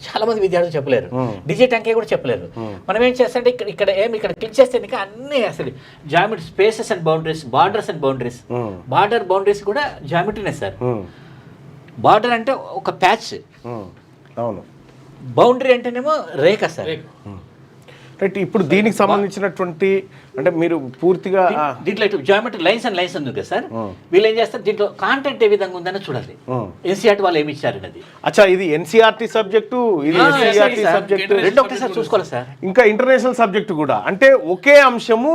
చాలా మంది విద్యార్థులు చెప్పలేరు, డిజిట్ అంకే కూడా చెప్పలేరు. మనం ఏం చేస్తాంటే ఇక్కడ క్లిక్ చేస్తే ఇంకా అన్ని అసలు geometry, spaces and boundaries, borders and boundaries, boundaries కూడా జామెట్రీనే సార్. బార్డర్ అంటే ఒక ప్యాచ్, అవును, బౌండరీ అంటేనేమో రేఖ సార్. రైట్. ఇప్పుడు దీనికి సంబంధించినటువంటి అంటే మీరు పూర్తిగా దీంట్లో జామెట్రీ లైన్స్ అండ్ లైన్స్ ఉంది కదా సార్, వీళ్ళు ఏం చేస్తారు దీంట్లో కాంటెంట్ ఏ విధంగా ఉందని చూడాలి, ఎన్సీఆర్టీ వాళ్ళు ఏమి ఇచ్చారు అనేది. అచ్చా, ఇది ఎన్సీఆర్టీ సబ్జెక్టు, ఇది ఎస్సీఆర్టీ సబ్జెక్టు, రెండు ఒకటేసారి చూసుకోవాలి సార్. ఇంకా ఇంటర్నేషనల్ సబ్జెక్టు కూడా, అంటే ఒకే అంశము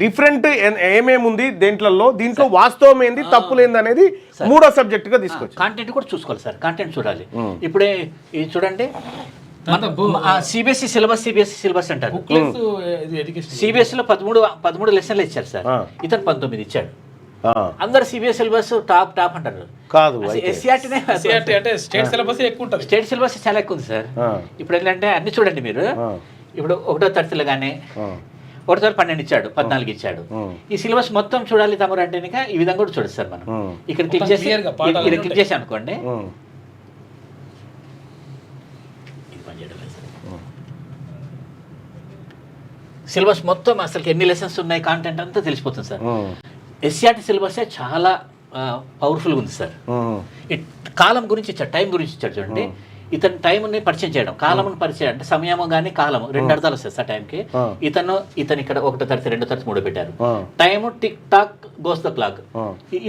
డిఫరెంట్ ఏమేముంది దీంట్లో వాస్తవం ఏంది, తప్పులేంది అనేది మూడో సబ్జెక్ట్ గా తీసుకొచ్చి కాంటెంట్ కూడా చూసుకోవాలి సార్. కాంటెంట్ చూడాలి. ఇప్పుడే ఇది చూడండి, సిబిఎస్ఈ సిలబస్ అంటారు. సిబిఎస్ఈలో 13 లెసన్లు ఇచ్చారు సార్, ఇతను 19 ఇచ్చాడు. అందరు సిబిఎస్ సిలబస్ టాప్ అంటారు. కాదు, స్టేట్ సిలబస్ ఎక్కువ ఉంటుంది. స్టేట్ సిలబస్ చాలా ఎక్కువ ఉంది సార్. ఇప్పుడు ఏంటంటే అన్ని చూడండి మీరు, ఇప్పుడు 1వ తరగతిలో కానీ 1వ తరగతి 12 ఇచ్చాడు, 14 ఇచ్చాడు. ఈ సిలబస్ మొత్తం చూడాలి తమరు అంటే ఈ విధంగా కూడా చూడదు సార్. మనం ఇక్కడ క్లిక్ చేసి అనుకోండి, సిలబస్ మొత్తం అసలు ఎన్ని లెసన్స్ ఉన్నాయి, కాంటెంట్ అంతా తెలిసిపోతుంది సార్. ఎస్సీఆర్టీ సిలబసే చాలా పవర్ఫుల్గా ఉంది సార్. కాలం గురించి ఇచ్చాడు, టైం గురించి ఇచ్చాడు. చూడండి, ఇతను టైంని పరిచయం చేయడం, కాలంని పరిచయం అంటే సమయము కానీ కాలము 2 అర్థాలు వస్తాయి సార్ టైంకి. ఇతను ఇక్కడ 1వ తరగతి 2వ తరగతి 3 పెట్టారు. Time tick talk goes the clock,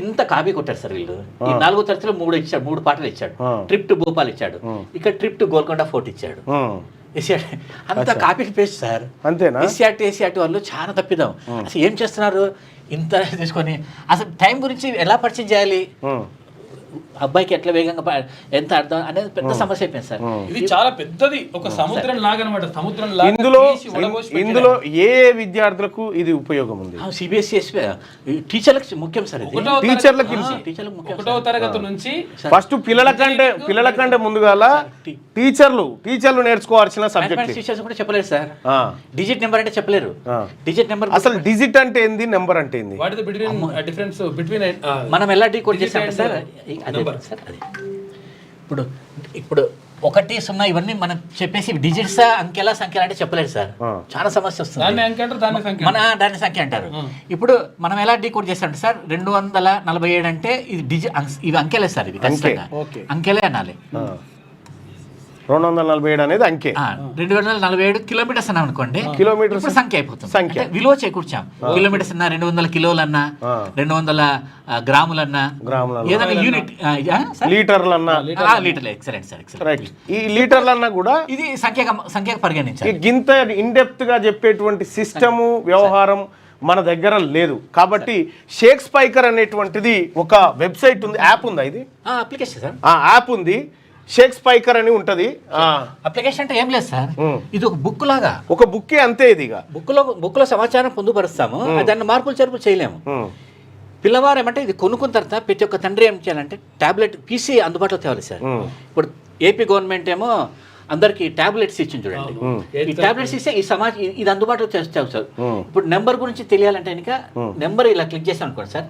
ఇంత కాపీ కొట్టారు సార్ వీళ్ళు. ఈ 4వ తరగతిలో 3 ఇచ్చాడు, 3 పాటలు ఇచ్చాడు. ట్రిప్ టు భోపాల్ ఇచ్చాడు, ఇక్కడ ట్రిప్ టు గోల్కొండ ఫోర్ట్ ఇచ్చాడు. అంత కాపీ పేస్ట్ సార్. అంతేనా? ఎస్సీఆర్టీ వాళ్ళు చాలా తప్పిదాం. అసలు ఏం చేస్తున్నారు ఇంత తీసుకొని, అసలు టైం గురించి ఎలా పరిచయం చేయాలి, అబ్బాయికి ఎట్లా వేగంగా ఎంత అర్థం అనేది పెద్ద సమస్య అయిపోయింది సార్. ఇది చాలా పెద్దది, ఒక సముద్రం లాగా అనమాట. సముద్రం ఇందులో ఏ విద్యార్థులకు ఇది ఉపయోగం ఉంది? సిబిఎస్ఈ టీచర్లకు ముఖ్యం సార్. టీచర్లకు 1వ తరగతి నుంచి ఫస్ట్ పిల్లల కంటే ముందుగాల టీచర్లు నేర్చుకోవాల్సిన సబ్జెక్ట్. టీచర్స్ కూడా చెప్పలేరు సార్. డిజిట్ నెంబర్ అంటే చెప్పలేరు. డిజిట్ నెంబర్ అసలు డిజిట్ అంటే ఏంది, నెంబర్ అంటే ఏంది, మనం ఎలా డీకోడ్ చేస్తాం సార్. అదే సార్, అదే ఇప్పుడు 1, 0 ఇవన్నీ మనం చెప్పేసి డిజిట్సా అంకెలా సంఖ్యలు అంటే చెప్పలేదు సార్. చాలా సమస్య వస్తుంది. దాని సంఖ్య అంటారు. ఇప్పుడు మనం ఎలా డీకోడ్ చేస్తాం సార్, 247 అంటే ఇవి అంకెలే సార్. ఇవి ఖచ్చితంగా అంకెలే అనాలి. 247 అనేది అంకె. 247 కిలోమీటర్స్ అన్నా అనుకోండి, కిలోమీటర్స్ సంఖ్య అయిపోతుంది. సంఖ్య విలువ చేకూర్చాం. కిలోమీటర్స్ అన్నా, 200 కిలోలన్నా, 200 గ్రాములన్నా, ఏదైనా యూనిట్, లీటర్లన్నా, లీటర్లు. Excellent sir, excellent. ఈ లీటర్లన్నా కూడా ఇది సంఖ్యగా పరిగణించాలి. ఇంత ఇన్డెప్త్ గా చెప్పేటువంటి సిస్టము వ్యవహారం మన దగ్గర లేదు. కాబట్టి షేక్స్పైకర్ అనేటువంటిది ఒక వెబ్సైట్ ఉంది, యాప్ ఉందా? ఇది అప్లికేషన్ సార్. యాప్ ఉంది, షేక్స్పైకర్ అని ఉంటది. అప్లికేషన్ అంటే ఏం లేదు సార్, ఇది ఒక బుక్ లాగా, ఒక బుక్కే అంతే. ఇది బుక్ లో సమాచారం పొందుపరుస్తాము, దాన్ని మార్పులు చేర్పులు చేయలేము. పిల్లవారు ఏమంటే ఇది కొనుక్కున్న తర్వాత ప్రతి ఒక్క తండ్రి ఏం చేయాలంటే టాబ్లెట్ పీసీ అందుబాటులో తేవాలి సార్. ఇప్పుడు ఏపీ గవర్నమెంట్ ఏమో అందరికి టాబ్లెట్స్ ఇచ్చింది చూడండి. ఈ టాబ్లెట్స్ ఇస్తే ఈ ఇది అందుబాటులో చేస్తావు సార్. ఇప్పుడు నెంబర్ గురించి తెలియాలంటే ఇంకా నెంబర్ ఇలా క్లిక్ చేసాం అనుకోండి సార్,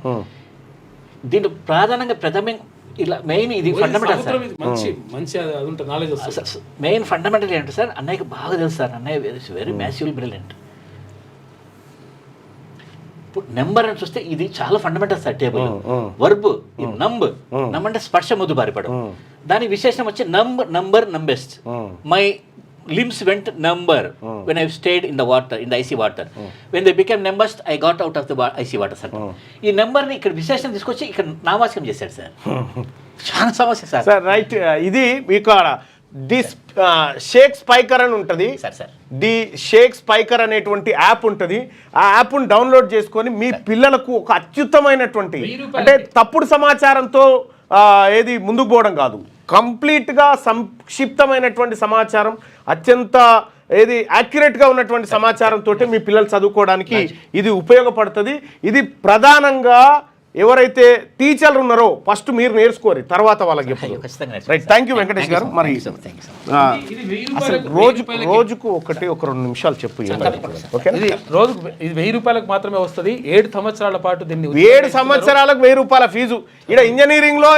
దీంట్లో ప్రధానంగా ఇలా మెయిన్ ఇది ఫండమెంటల్ సార్. మెయిన్ ఫండమెంటల్ ఏంటి సార్, అన్నయ్యకి బాగా తెలుసు సార్. అన్నయ్య వెరీ మ్యాసివ్లీ బ్రిలియంట్. ఇప్పుడు నెంబర్ అని చూస్తే ఇది చాలా fundamental sir. Table verb numb అంటే స్పర్శ ముద్దు బారిపడం. దాని విశేషం వచ్చి numbers. My limbs went number when I stayed in the water, in the icy water. When they became numbers, I got out of the icy water sir. ఈ number ని ఇక్కడ విశేషం తీసుకొచ్చి ఇక్కడ నామవాచకం చేశాడు సార్. చాలా సమస్య సార్. Sir right. ఇది ఇక్కడ షేక్స్పైకర్ అని ఉంటుంది. ది షేక్స్పైకర్ అనేటువంటి యాప్ ఉంటుంది. ఆ యాప్ను డౌన్లోడ్ చేసుకొని మీ పిల్లలకు ఒక అత్యుత్తమైనటువంటి, అంటే తప్పుడు సమాచారంతో ఏది ముందుకు పోవడం కాదు, కంప్లీట్గా సంక్షిప్తమైనటువంటి సమాచారం, అత్యంత ఏది యాక్యురేట్గా ఉన్నటువంటి సమాచారంతో మీ పిల్లలు చదువుకోవడానికి ఇది ఉపయోగపడుతుంది. ఇది ప్రధానంగా ఎవరైతే టీచర్లు ఉన్నారో ఫస్ట్ మీరు నేర్చుకోరు, తర్వాత వాళ్ళకి రైట్. థ్యాంక్ యూ వెంకటేష్ గారు. మరి అసలు రోజుకు ఒక 2 నిమిషాలు చెప్పు. ఇది రోజుకు ఇది 1000 రూపాయలకు మాత్రమే వస్తుంది. 7 సంవత్సరాల పాటు దీన్ని 7 సంవత్సరాలకు 1000 రూపాయల ఫీజు. ఇక్కడ ఇంజనీరింగ్ లో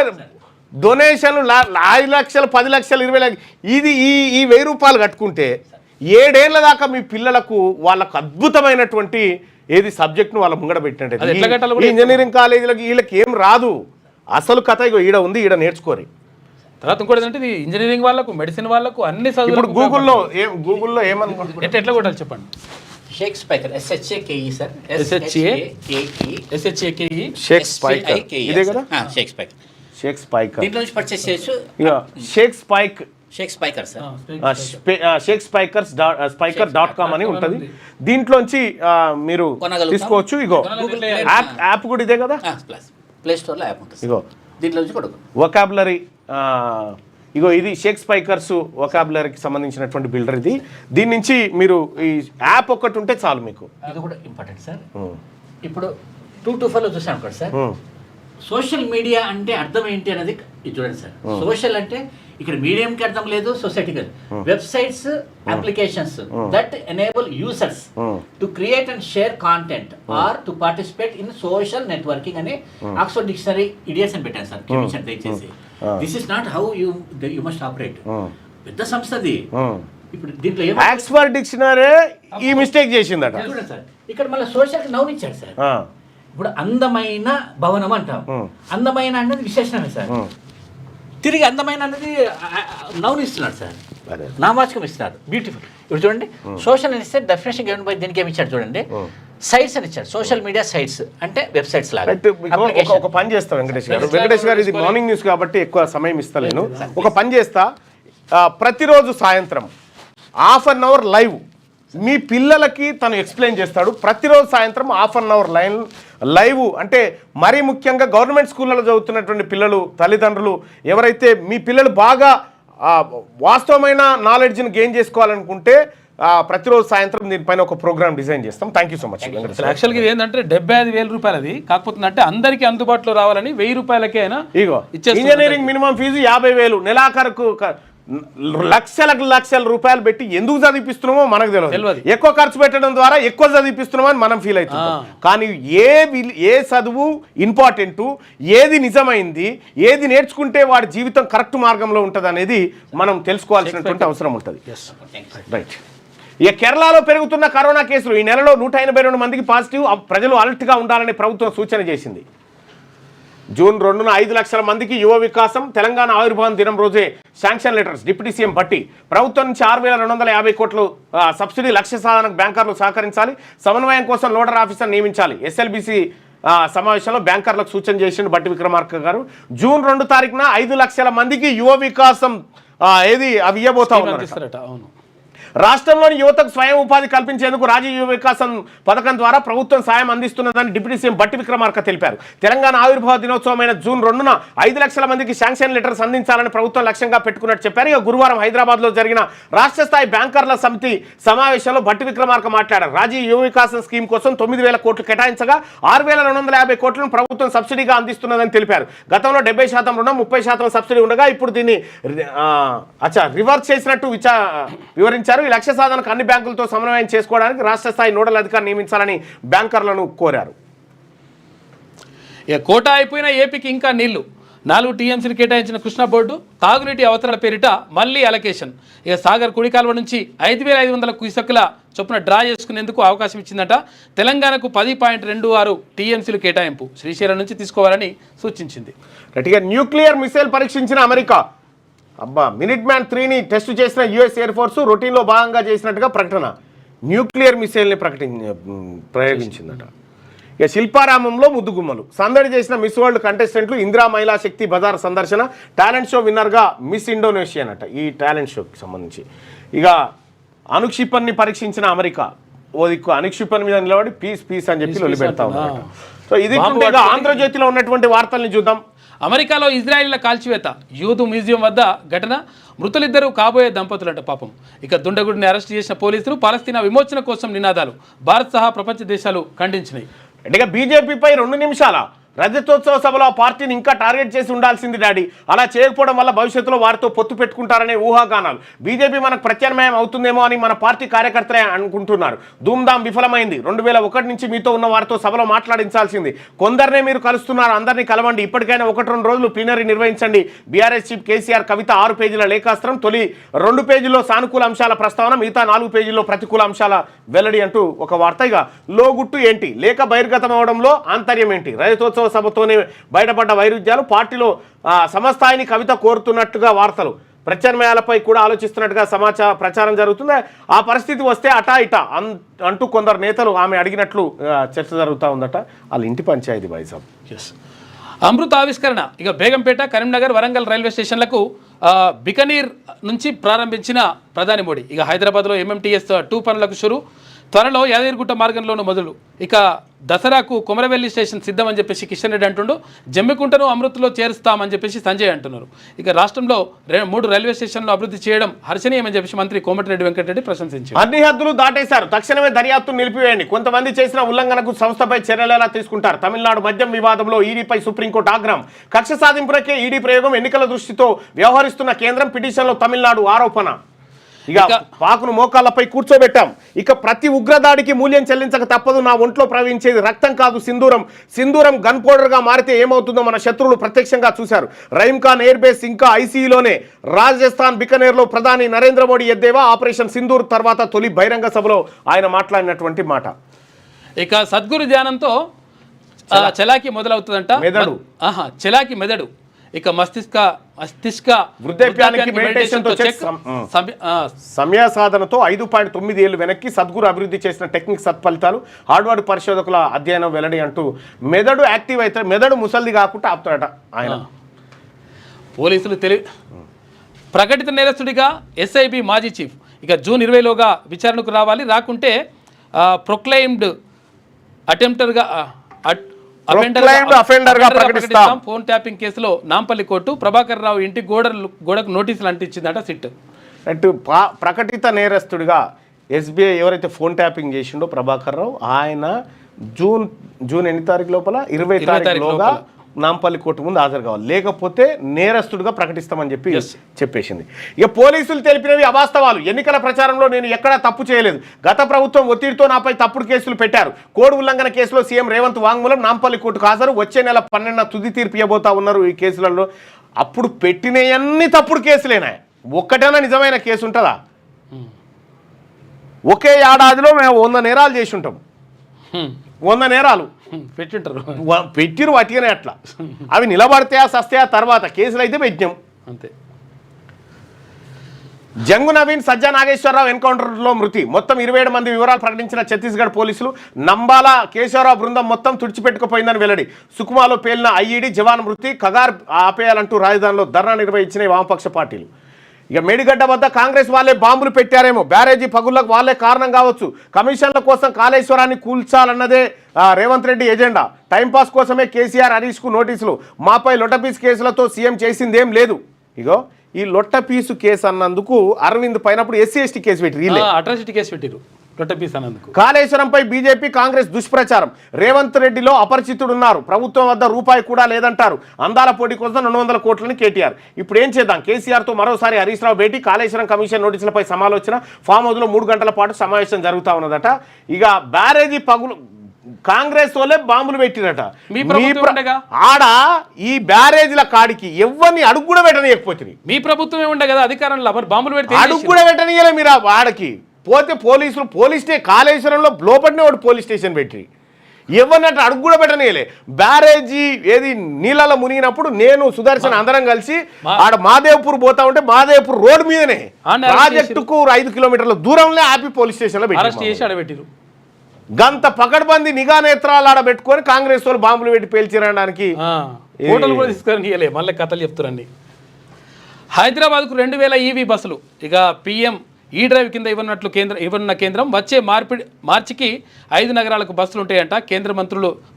డొనేషన్లు 5 లక్షలు 10 లక్షలు 20 లక్షలు, ఇది ఈ 1000 రూపాయలు కట్టుకుంటే 7 ఏళ్ల దాకా మీ పిల్లలకు వాళ్ళకు అద్భుతమైనటువంటి ఏది సబ్జెక్ట్ను వాళ్ళ ముంగడ పెట్టినట్టు. ఇంజనీరింగ్ కాలేజీలకు వీళ్ళకి ఏం రాదు, అసలు కథ ఇగో ఈడ ఉంది, ఈడ నేర్చుకోరు. తర్వాత ఇంకోటి ఏంటంటే ఇది ఇంజనీరింగ్ వాళ్ళకు, మెడిసిన్ వాళ్ళకు అన్ని చదువులు. ఇప్పుడు గూగుల్లో ఏమనుకుంటున్నారు, ఎట్లా కొట్టాలి చెప్పండి. షేక్ స్పైకర్ SHAKE సార్, SHAKE షేక్ స్పైకర్ ఇదే కదా, షేక్ స్పైకర్. షేక్ స్పైకర్ దీంట్లో నుంచి పర్చేస్ చేయొచ్చు. Shake spike shake spiker sir, shake స్పైకర్.com అని ఉంటుంది. దీంట్లోంచి మీరు తీసుకోవచ్చు. ఇగో యాప్ కూడా ఇదే కదా, ప్లే స్టోర్ లో యాప్ ఉంటుంది. ఇగో దీంట్లో నుంచి కూడా వొకాబులరీ, ఇగో ఇది షేక్ స్పైకర్స్ వొకాబులరీకి సంబంధించినటువంటి బిల్డర్ ఇది. దీని నుంచి మీరు ఈ యాప్ ఒక్కటి ఉంటే చాలు మీకు. ఇది కూడా ఇంపార్టెంట్ సార్. ఇప్పుడు 224 లో చూసాం కదా సార్, సోషల్ మీడియా అంటే అర్థం ఏంటి అనేది ఇది చూడండి సార్. సోషల్ అంటే ఇక్కడ మీడియంకి అర్థం లేదు, సొసైటీకి websites, applications that enable users to create and share content or to participate in social networking అని ఆక్స్ఫర్డ్ డిక్షనరీ ఇడియట్స్ అని పెట్టాను సార్. క్షమించండి దయచేసి, this is not how you must operate. పెద్ద సంస్థది. ఇప్పుడు దీంట్లో ఆక్స్ఫర్డ్ డిక్షనరీ ఈ మిస్టేక్ చేసిందట. చూడండి సార్, ఇక్కడ మళ్ళీ సోషల్ నౌన్ ఇచ్చాడు సార్. ఇప్పుడు అందమైన భవనం అంటాం, అందమైన అన్నది విశేషణమే సార్. తిరిగి అందమైన అన్నది నౌన్ ఇస్తున్నాడు సార్, నామవాచకం ఇస్తున్నారు. బ్యూటిఫుల్. ఇప్పుడు చూడండి, సోషల్ అని ఇస్తే డెఫినేషన్ గివెన్ బై దీనికి ఏమి ఇచ్చాడు చూడండి, సైట్స్ అని ఇచ్చాడు. సోషల్ మీడియా సైట్స్ అంటే వెబ్సైట్స్ లాగా. ఒక పని చేస్తా వెంకటేష్ గారు, ఇది మార్నింగ్ న్యూస్ కాబట్టి ఎక్కువ సమయం ఇస్తలేను. ఒక పని చేస్తా, ప్రతిరోజు సాయంత్రం 1/2 అవర్ లైవ్ మీ పిల్లలకి తను ఎక్స్ప్లెయిన్ చేస్తాడు. ప్రతిరోజు సాయంత్రం 1/2 అవర్ లైవ్ అంటే మరీ ముఖ్యంగా గవర్నమెంట్ స్కూళ్ళలో చదువుతున్నటువంటి పిల్లలు, తల్లిదండ్రులు ఎవరైతే మీ పిల్లలు బాగా వాస్తవమైన నాలెడ్జ్ని గెయిన్ చేసుకోవాలనుకుంటే ప్రతిరోజు సాయంత్రం దీనిపైన ఒక ప్రోగ్రామ్ డిజైన్ చేస్తాం. Thank you so much. యాక్చువల్గా ఇది ఏంటంటే 75,000 రూపాయలది, కాకపోతే అంటే అందరికీ అందుబాటులో రావాలని 1000 రూపాయలకే అయినా ఇగో ఇంజనీరింగ్ మినిమం ఫీజు 50,000, నెలాఖరుకు లక్షల రూపాయలు పెట్టి ఎందుకు చదివిస్తున్నామో మనకు తెలియదు. ఎక్కువ ఖర్చు పెట్టడం ద్వారా ఎక్కువ చదివిస్తున్నామో అని మనం ఫీల్ అవుతున్నాం. కానీ ఏ చదువు ఇంపార్టెంట్, ఏది నిజమైంది, ఏది నేర్చుకుంటే వాడి జీవితం కరెక్ట్ మార్గంలో ఉంటుంది అనేది మనం తెలుసుకోవాల్సినటువంటి అవసరం ఉంటుంది. రైట్. ఇక కేరళలో పెరుగుతున్న కరోనా కేసులు, ఈ నెలలో 182 మందికి పాజిటివ్. ప్రజలు అలర్ట్గా ఉండాలని ప్రభుత్వం సూచన చేసింది. జూన్ 2న 5 లక్షల మందికి యువ వికాసం, తెలంగాణ ఆవిర్భావం దినం రోజే sanction letters. Deputy CM Bhatti, ప్రభుత్వం నుంచి 6,250 కోట్లు సబ్సిడీ, లక్ష్య సాధనకు బ్యాంకర్లు సహకరించాలి, సమన్వయం కోసం నోడల్ ఆఫీసర్ నియమించాలి. ఎస్ఎల్బిసి సమావేశంలో బ్యాంకర్లకు సూచన చేసిన భట్టి విక్రమార్క గారు. జూన్ 2 తారీఖున 5 లక్షల మందికి యువ వికాసం అవి ఇవ్వబోతా ఉన్నారు. రాష్ట్రంలోని యువతకు స్వయం ఉపాధి కల్పించేందుకు రాజీవ్ యువ వికాసం పథకం ద్వారా ప్రభుత్వం సాయం అందిస్తున్నదని డిప్యూటీ సీఎం భట్టి విక్రమార్క తెలిపారు. తెలంగాణ ఆవిర్భావ దినోత్సవమైన జూన్ 2న 5 లక్షల మందికి శాంక్షన్ లెటర్స్ అందించాలని ప్రభుత్వం లక్ష్యంగా పెట్టుకున్నట్టు చెప్పారు. ఇక గురువారం హైదరాబాద్లో జరిగిన రాష్ట్ర స్థాయి బ్యాంకర్ల సమితి సమావేశంలో భట్టి విక్రమార్క మాట్లాడారు. రాజీవ్ యువ వికాసం స్కీమ్ కోసం 9,000 కోట్లు కేటాయించగా 6,250 కోట్లను ప్రభుత్వం సబ్సిడీగా అందిస్తున్నదని తెలిపారు. గతంలో 70% రుణం, 30% సబ్సిడీ ఉండగా ఇప్పుడు దీన్ని రివర్స్ చేసినట్టు వివరించారు. ఈ లక్ష్య సాధనకు అన్ని బ్యాంకులతో సమన్వయం చేసుకోవడానికి రాష్ట్ర స్థాయి నోడల్ అధికారిని నియమించాలని బ్యాంకర్లను కోరారు. ఇక కోటా అయిపోయిన ఏపీకి ఇంకా నీళ్లు. 4 టీఎంసీలు కేటాయించిన కృష్ణా బోర్డు తాగునీటి అవసరాల పేరిట మళ్లీ అలొకేషన్. ఇక సాగర్ కుడి కాలువ నుంచి 5,500 క్యూసెక్కుల చొప్పున డ్రా చేసుకునేందుకు అవకాశం ఇచ్చిందట. తెలంగాణకు 10.26 టీఎంసీలు కేటాయింపు శ్రీశైలం నుంచి తీసుకోవాలని సూచించింది. గట్టిగా న్యూక్లియర్ మిసైల్ పరీక్షించిన అమెరికా. మినిట్ మ్యాన్ 3ని టెస్ట్ చేసిన యుఎస్ ఎయిర్ ఫోర్స్ రొటీన్లో భాగంగా చేసినట్టుగా ప్రకటన. న్యూక్లియర్ మిసైల్ని ప్రయోగించిందట. ఇక శిల్పారామంలో ముద్దుగుమ్మలు. సందడి చేసిన మిస్ వరల్డ్ కంటెస్టెంట్లు. ఇందిరా మహిళా శక్తి బజార్ సందర్శన. టాలెంట్ షో విన్నర్గా మిస్ ఇండోనేషియా అట. ఈ టాలెంట్ షోకి సంబంధించి ఇక అనుక్షిపణ్ని పరీక్షించిన అమెరికా. ఓ దిక్కు అనుక్షిపణి మీద నిలబడి పీస్ అని చెప్పి లొల్లి పెడతా ఉన్నారు. సో ఇది ఆంధ్రజ్యోతిలో ఉన్నటువంటి వార్తల్ని చూద్దాం. అమెరికాలో ఇజ్రాయిల్ల కాల్చివేత యూదు మ్యూజియం వద్ద ఘటన, మృతులిద్దరూ కాబోయే దంపతులంట పాపం. ఇక దుండగుడిని అరెస్ట్ చేసిన పోలీసులు పాలస్తీనా విమోచన కోసం నినాదాలు. భారత్ సహా ప్రపంచ దేశాలు ఖండించినాయి. అంటే బీజేపీపై 2 నిమిషాల రజతోత్సవ సభలో ఆ పార్టీని ఇంకా టార్గెట్ చేసి ఉండాల్సింది డాడీ. అలా చేయకపోవడం వల్ల భవిష్యత్తులో వారితో పొత్తు పెట్టుకుంటారనే ఊహాగానాలు. బీజేపీ మనకు ప్రత్యామ్నాయం అవుతుందేమో అని మన పార్టీ కార్యకర్తలే అనుకుంటున్నారు. ధూమ్ధామ్ విఫలమైంది. 2001 నుంచి మీతో ఉన్న వారితో సభలో మాట్లాడించాల్సింది. కొందరినే మీరు కలుస్తున్నారు, అందరినీ కలవండి. ఇప్పటికైనా 1-2 రోజులు ప్లీనరీ నిర్వహించండి. బీఆర్ఎస్ చీఫ్ కేసీఆర్ కవిత 6 పేజీల లేఖాస్త్రం. తొలి 2 పేజీల్లో సానుకూల అంశాల ప్రస్తావన, మిగతా 4 పేజీల్లో ప్రతికూల అంశాల వెల్లడి అంటూ ఒక వార్త. ఇక లోగుట్టు ఏంటి, లేక బహిర్గతం అవడంలో ఆంతర్యం ఏంటి? రజతోత్సవ సభతోనే బయటపడ్డ వైరుధ్యాలు, పార్టీలో సమస్థాయిని కవిత కోరుతున్నట్టుగా వార్తలు, ప్రత్యామ్నాయాలపై కూడా ఆలోచిస్తున్నట్టుగా ప్రచారం జరుగుతుంది. ఆ పరిస్థితి వస్తే అటా ఇటా అంటూ కొందరు నేతలు ఆమె అడిగినట్లు చర్చ జరుగుతూ ఉందట. వాళ్ళ ఇంటి పంచాయతీ వైజాగ్. ఎస్, అమృత ఆవిష్కరణ. ఇక బేగంపేట, కరీంనగర్, వరంగల్ రైల్వే స్టేషన్లకు బికనీర్ నుంచి ప్రారంభించిన ప్రధాని మోడీ. ఇక హైదరాబాద్లో MMTS 2 పనులకు షురు. త్వరలో యాదగిరిగుట్ట మార్గంలోనూ మొదలు. ఇక దసరాకు కొమరవెల్లి స్టేషన్ సిద్ధమని చెప్పేసి కిషన్ రెడ్డి అంటుండు. జమ్మికుంటను అమృత్లో చేరుస్తామని చెప్పేసి సంజయ్ అంటున్నారు. ఇక రాష్ట్రంలో 3 రైల్వే స్టేషన్లు అభివృద్ధి చేయడం హర్షణీయమని చెప్పేసి మంత్రి కోమటిరెడ్డి వెంకటరెడ్డి ప్రశంసించారు. అన్ని హద్దులు దాటేశారు, తక్షణమే దర్యాప్తు నిలిపివేయండి. కొంతమంది చేసిన ఉల్లంఘనకు సంస్థపై చర్యలు ఎలా తీసుకుంటారు? తమిళనాడు మద్యం వివాదంలో ఈడీపై సుప్రీంకోర్టు ఆగ్రహం. కక్ష సాధింపులకే ఈడీ ప్రయోగం, ఎన్నికల దృష్టితో వ్యవహరిస్తున్న కేంద్రం. పిటిషన్లో తమిళనాడు ఆరోపణ. ఇక పాకును మోకాళ్లపై కూర్చోబెట్టాం. ఇక ప్రతి ఉగ్రదాడికి మూల్యం చెల్లించక తప్పదు. నా ఒంట్లో ప్రవహించేది రక్తం కాదు సింధూరం. సింధూరం గన్ పౌడర్గా మారితే ఏమవుతుందో మన శత్రువులు ప్రత్యక్షంగా చూశారు. రహీం ఖాన్ ఎయిర్ బేస్ ఇంకా ఐసీయూలోనే. రాజస్థాన్ బికనేర్లో ప్రధాని నరేంద్ర మోడీ ఎద్దేవా. ఆపరేషన్ సింధూర్ తర్వాత తొలి బహిరంగ సభలో ఆయన మాట్లాడినటువంటి మాట. ఇక సద్గురు ధ్యానంతో చలాకి మొదలవుతుందంట. మెదడు చలాకి మెదడు. ఇక మస్తిష్క వృద్ధాప్యానికి మెడిటేషన్తో సమయ సాధనతో 5.9 ఏళ్లు వెనక్కి సద్గురు అభివృద్ధి చేసిన టెక్నిక్ సత్ఫలితాలు. హార్డ్వర్డ్ పరిశోధకుల అధ్యయనం వెల్లడి అంటూ మెదడు యాక్టివ్ అయితే మెదడు ముసల్ది కాకుండా ఆపుతాడట ఆయన. పోలీసులు ప్రకటిత నేరస్తుడిగా SIB మాజీ చీఫ్. ఇక జూన్ 20లోగా విచారణకు రావాలి. రాకుంటే ప్రొక్లైమ్డ్ అటెంప్టర్గా ప్రకటిస్తాం. ఫోన్ ట్యాపింగ్ కేసులో నాంపల్లి కోర్టు నాంపల్లి రావు ఇంటి గోడకు నోటీసులు అంటించిందట సిట్. ప్రకటిత నేరస్తుడిగా SBI ఎవరైతే ఫోన్ ట్యాపింగ్ చేసిండో ప్రభాకర్ రావు, ఆయన జూన్ ఎన్ని తారీఖు లోపల 20 తారీఖులోగా నాంపల్లి కోర్టు ముందు హాజరు కావాలి. లేకపోతే నేరస్తుడిగా ప్రకటిస్తామని చెప్పేసింది. ఇక పోలీసులు తెలిపినవి అవాస్తవాలు. ఎన్నికల ప్రచారంలో నేను ఎక్కడా తప్పు చేయలేదు. గత ప్రభుత్వం ఒత్తిడితో నాపై తప్పుడు కేసులు పెట్టారు. కోడ్ ఉల్లంఘన కేసులో సీఎం రేవంత్ వాంగ్మూలం. నాంపల్లి కోర్టుకు హాజరు. వచ్చే నెల 12న తుది తీర్పు ఇవ్వబోతా ఉన్నారు ఈ కేసులలో. అప్పుడు పెట్టినవన్నీ తప్పుడు కేసులేనా? ఒక్కటైనా నిజమైన కేసు ఉంటుందా? ఒకే ఏడాదిలో మేము 100 నేరాలు చేసి ఉంటాం. 100 నేరాలు పెట్టిరు వాటిగానే. అట్లా అవి నిలబడతాయా సస్తాయా తర్వాత, కేసులు అయితే పెట్టాం అంతే. జంగు నవీన్, సజ్జా నాగేశ్వరరావు ఎన్కౌంటర్లో మృతి. మొత్తం 27 మంది వివరాలు ప్రకటించిన ఛత్తీస్గఢ్ పోలీసులు. నంబాల కేశవరావు బృందం మొత్తం తుడిచిపెట్టుకుపోయిందని వెల్లడి. సుకుమాలో పేలిన IED జవాన్ మృతి. కగార్ ఆపేయాలంటూ రాజధానిలో ధర్నా నిర్వహించిన వామపక్ష పార్టీలు. ఇక మేడిగడ్డ వద్ద కాంగ్రెస్ వాళ్ళే బాంబులు పెట్టారేమో. బ్యారేజీ పగుళ్లకు వాళ్ళే కారణం కావచ్చు. కమిషన్ల కోసం కాళేశ్వరాన్ని కూల్చాలన్నదే రేవంత్ రెడ్డి ఎజెండా. టైంపాస్ కోసమే కేసీఆర్, హరీష్కు నోటీసులు. మాపై లొట్టపీసు కేసులతో సీఎం చేసిందేం లేదు. ఇగో ఈ లొట్టపీసు కేసు అన్నందుకు అరవింద్ పైనప్పుడు SC/ST కేసు పెట్టిరు. అట్రాసిటీ కేసు పెట్టిరు లొట్టపీసు అన్నందుకు. కాళేశ్వరంపై బీజేపీ కాంగ్రెస్ దుష్ప్రచారం. రేవంత్ రెడ్డిలో అపరిచితుడున్నారు. ప్రభుత్వం వద్ద రూపాయి కూడా లేదంటారు. అందాల పోటీ కోసం 200 కోట్లని కేటీఆర్. ఇప్పుడు ఏం చేద్దాం? కేసీఆర్తో మరోసారి హరీష్ రావు భేటీ. కాళేశ్వరం కమిషన్ నోటీసులపై సమాలోచన. ఫామ్ హౌస్లో 3 గంటల పాటు సమావేశం జరుగుతూ ఉన్నదట. ఇక బ్యారేజీ పగులు కాంగ్రెస్ వాళ్ళే బాంబులు పెట్టిరట. ఆడ ఈ బ్యారేజ్ల కాడికి ఎవరిని అడుగు కూడా పెట్టనీయకపోతే. మీ ప్రభుత్వమే ఉండే కదా అధికారంలో, బాంబులు పెడితే అడుగు కూడా పెట్టనీయలే మీరు. ఆడకి పోతే పోలీస్ కాళేశ్వరంలో లోపలనే ఒకటి పోలీస్ స్టేషన్ పెట్టి ఎవరినట్టు అడుగు కూడా పెట్టనీయలే. బ్యారేజీ ఏది నీళ్ళలో మునిగినప్పుడు నేను సుదర్శన్ అందరం కలిసి ఆడ మాదేవ్పూర్ పోతా ఉంటే మాదేవ్పూర్ రోడ్ మీదనే ప్రాజెక్టుకు 5 కిలోమీటర్ల దూరంలో ఆపి పోలీస్ స్టేషన్లో పెట్టారు. గంత పకడ్బందీ నిఘా నేత్రాలు ఆడ పెట్టుకొని కాంగ్రెస్ వాళ్ళు బాంబులు పెట్టి పేల్చిరడానికి ఫోటోలు కూడా తీసుకొని మళ్ళీ కథలు చెప్తారండి. హైదరాబాద్కు 2000 EV బస్సులు. ఇక PM E-డ్రైవ్ కింద ఇవ్వనున్న కేంద్రం. వచ్చే మార్చికి 5 నగరాలకు బస్సులు ఉంటాయంట. కేంద్ర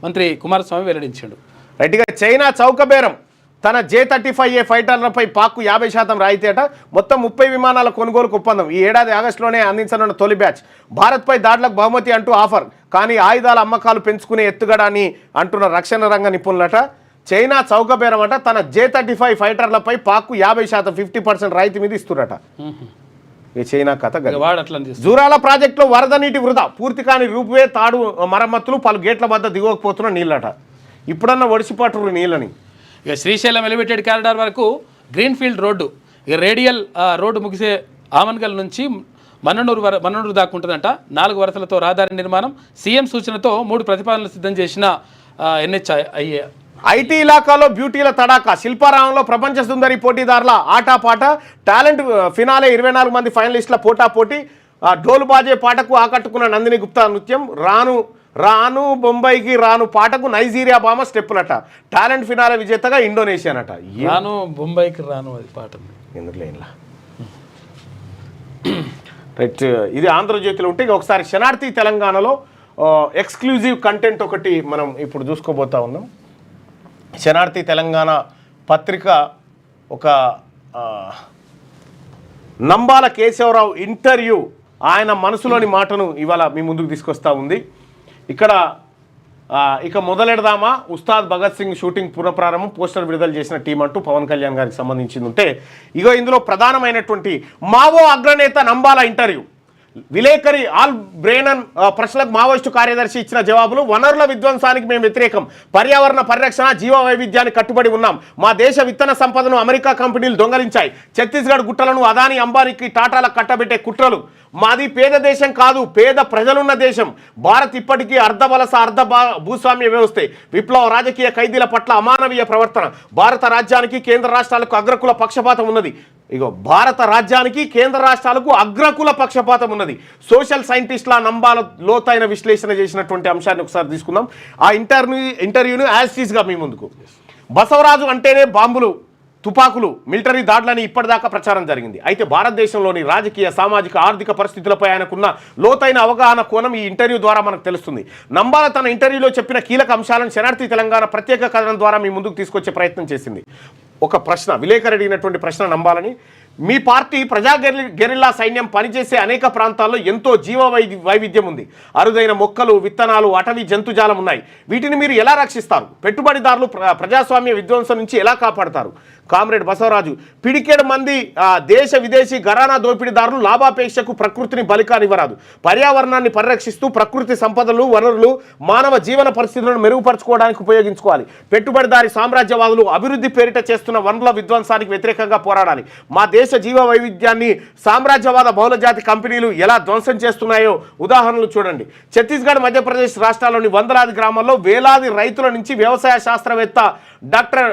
మంత్రి కుమారస్వామి వెల్లడించాడు. రైట్గా చైనా చౌక బేరం. తన J-35A ఫైటర్లపై పాక్కు 50% రాయితీ అట. మొత్తం 30 విమానాల కొనుగోలుకు ఒప్పందం. ఈ ఏడాది ఆగస్టులోనే అందించనున్న తొలి బ్యాచ్. భారత్పై దాడులకు బహుమతి అంటూ ఆఫర్. కానీ ఆయుధాల అమ్మకాలు పెంచుకునే ఎత్తుగడని అంటున్న రక్షణ రంగ నిపుణులట. చైనా చౌకబేరమట. తన J-35 ఫైటర్లపై పాక్కు 50% 50% రాయితీ మీద ఇస్తున్నట. ఈ చైనా కథ జూరాల ప్రాజెక్టులో వరద నీటి వృధా. పూర్తి కాని రూపువే తాడు మరమ్మతులు. పలు గేట్ల వద్ద దిగకపోతున్న నీళ్ళట. ఇప్పుడన్నా ఒడిసిపట్టురు నీళ్ళని. ఇక శ్రీశైలం ఎలివేటెడ్ కారిడార్ వరకు గ్రీన్ఫీల్డ్ రోడ్డు, ఇక రేడియల్ రోడ్డు ముగిసే ఆమన్గల్ నుంచి మన్ననూరు దాకా ఉంటుందంట. 4 వరుసలతో రహదారి నిర్మాణం. సీఎం సూచనతో 3 ప్రతిపాదనలు సిద్ధం చేసిన NHIA. ఐటీ ఇలాకాలో బ్యూటీల తడాకా. శిల్పారామంలో ప్రపంచ సుందరి పోటీదారుల ఆటాపాట. టాలెంట్ ఫినాలే 24 మంది ఫైనలిస్టుల పోటాపోటీ. డోలు బాజే పాటకు ఆకట్టుకున్న నందిని గుప్తా నృత్యం. రాను బొంబాయికి రాను పాటకు నైజీరియా బామ స్టెప్పులట. టాలెంట్ ఫినాలే విజేతగా ఇండోనేషియానట. రాను బొంబాయికి రాను అది పాట ఎందుకు లేనిలా రైట్. ఇది ఆంధ్రజ్యోతిలో ఉంటే ఒకసారి శనార్థి తెలంగాణలో ఎక్స్క్లూజివ్ కంటెంట్ ఒకటి మనం ఇప్పుడు చూసుకోబోతా ఉన్నాం. శనార్థి తెలంగాణ పత్రిక ఒక నంబాల కేశవరావు ఇంటర్వ్యూ, ఆయన మనసులోని మాటను ఇవాళ మీ ముందుకు తీసుకొస్తా ఉంది. ఇక్కడ ఇక మొదలెడదామా, ఉస్తాద్ భగత్ సింగ్ షూటింగ్ పునఃప్రారంభం, పోస్టర్ విడుదల చేసిన టీం అంటూ పవన్ కళ్యాణ్ గారికి సంబంధించింది ఉంటే, ఇగో ఇందులో ప్రధానమైనటువంటి మావో అగ్రనేత నంబాల ఇంటర్వ్యూ. విలేకరి ఆల్ బ్రేనన్ ప్రశ్నలకు మావోయిస్టు కార్యదర్శి ఇచ్చిన జవాబులు. వనరుల విధ్వంసానికి మేము వ్యతిరేకం, పర్యావరణ పరిరక్షణ, జీవ వైవిధ్యానికి కట్టుబడి ఉన్నాం. మా దేశ విత్తన సంపదను అమెరికా కంపెనీలు దొంగలించాయి. ఛత్తీస్గఢ్ గుట్టలను అదానీ అంబానీకి టాటాలకు కట్టబెట్టే కుట్రలు. మాది పేద దేశం కాదు, పేద ప్రజలున్న దేశం. భారత్ ఇప్పటికీ అర్ధవలస భూస్వామ్య వ్యవస్థే. విప్లవ రాజకీయ ఖైదీల పట్ల అమానవీయ ప్రవర్తన. భారత రాజ్యానికి కేంద్ర రాష్ట్రాలకు అగ్రకుల పక్షపాతం ఉన్నది. ఇగో భారత రాజ్యానికి కేంద్ర రాష్ట్రాలకు అగ్రకుల పక్షపాతం ఉన్నది. సోషల్ సైంటిస్టుల నంబాల లోతైన విశ్లేషణ చేసినటువంటి అంశాన్ని ఒకసారి తీసుకుందాం. ఆ ఇంటర్వ్యూను యాజ్టీస్గా మీ ముందుకు. బసవరాజు అంటేనే బాంబులు, తుపాకులు, మిలిటరీ దాడులని ఇప్పటిదాకా ప్రచారం జరిగింది. అయితే భారతదేశంలోని రాజకీయ, సామాజిక, ఆర్థిక పరిస్థితులపై ఆయనకున్న లోతైన అవగాహన కోణం ఈ ఇంటర్వ్యూ ద్వారా మనకు తెలుస్తుంది. నంబాల తన ఇంటర్వ్యూలో చెప్పిన కీలక అంశాలను శనార్థి తెలంగాణ ప్రత్యేక కథనం ద్వారా మీ ముందుకు తీసుకొచ్చే ప్రయత్నం చేసింది. ఒక ప్రశ్న, విలేకరు అడిగినటువంటి ప్రశ్న నంబాలని, మీ పార్టీ ప్రజా గెరిల్లా సైన్యం పనిచేసే అనేక ప్రాంతాల్లో ఎంతో జీవ వైవిధ్యం ఉంది. అరుదైన మొక్కలు, విత్తనాలు, అటవీ జంతుజాలం ఉన్నాయి. వీటిని మీరు ఎలా రక్షిస్తారు? పెట్టుబడిదారులు ప్రజాస్వామ్య విధ్వంసం నుంచి ఎలా కాపాడతారు? కామ్రేడ్ బసవరాజు, పిడికేడు మంది దేశ విదేశీ ఘరానా దోపిడీదారులు లాభాపేక్షకు ప్రకృతిని బలికానివ్వరాదు. పర్యావరణాన్ని పరిరక్షిస్తూ ప్రకృతి సంపదలు, వనరులు, మానవ జీవన పరిస్థితులను మెరుగుపరచుకోవడానికి ఉపయోగించుకోవాలి. పెట్టుబడిదారి సామ్రాజ్యవాదులు అభివృద్ధి పేరిట చేస్తున్న వనరుల విధ్వంసానికి వ్యతిరేకంగా పోరాడాలి. మా దేశ జీవ వైవిధ్యాన్ని సామ్రాజ్యవాద బహుళజాతి కంపెనీలు ఎలా ధ్వంసం చేస్తున్నాయో ఉదాహరణలు చూడండి. ఛత్తీస్గఢ్, మధ్యప్రదేశ్ రాష్ట్రాల్లోని వందలాది గ్రామాల్లో వేలాది రైతుల నుంచి వ్యవసాయ శాస్త్రవేత్త డాక్టర్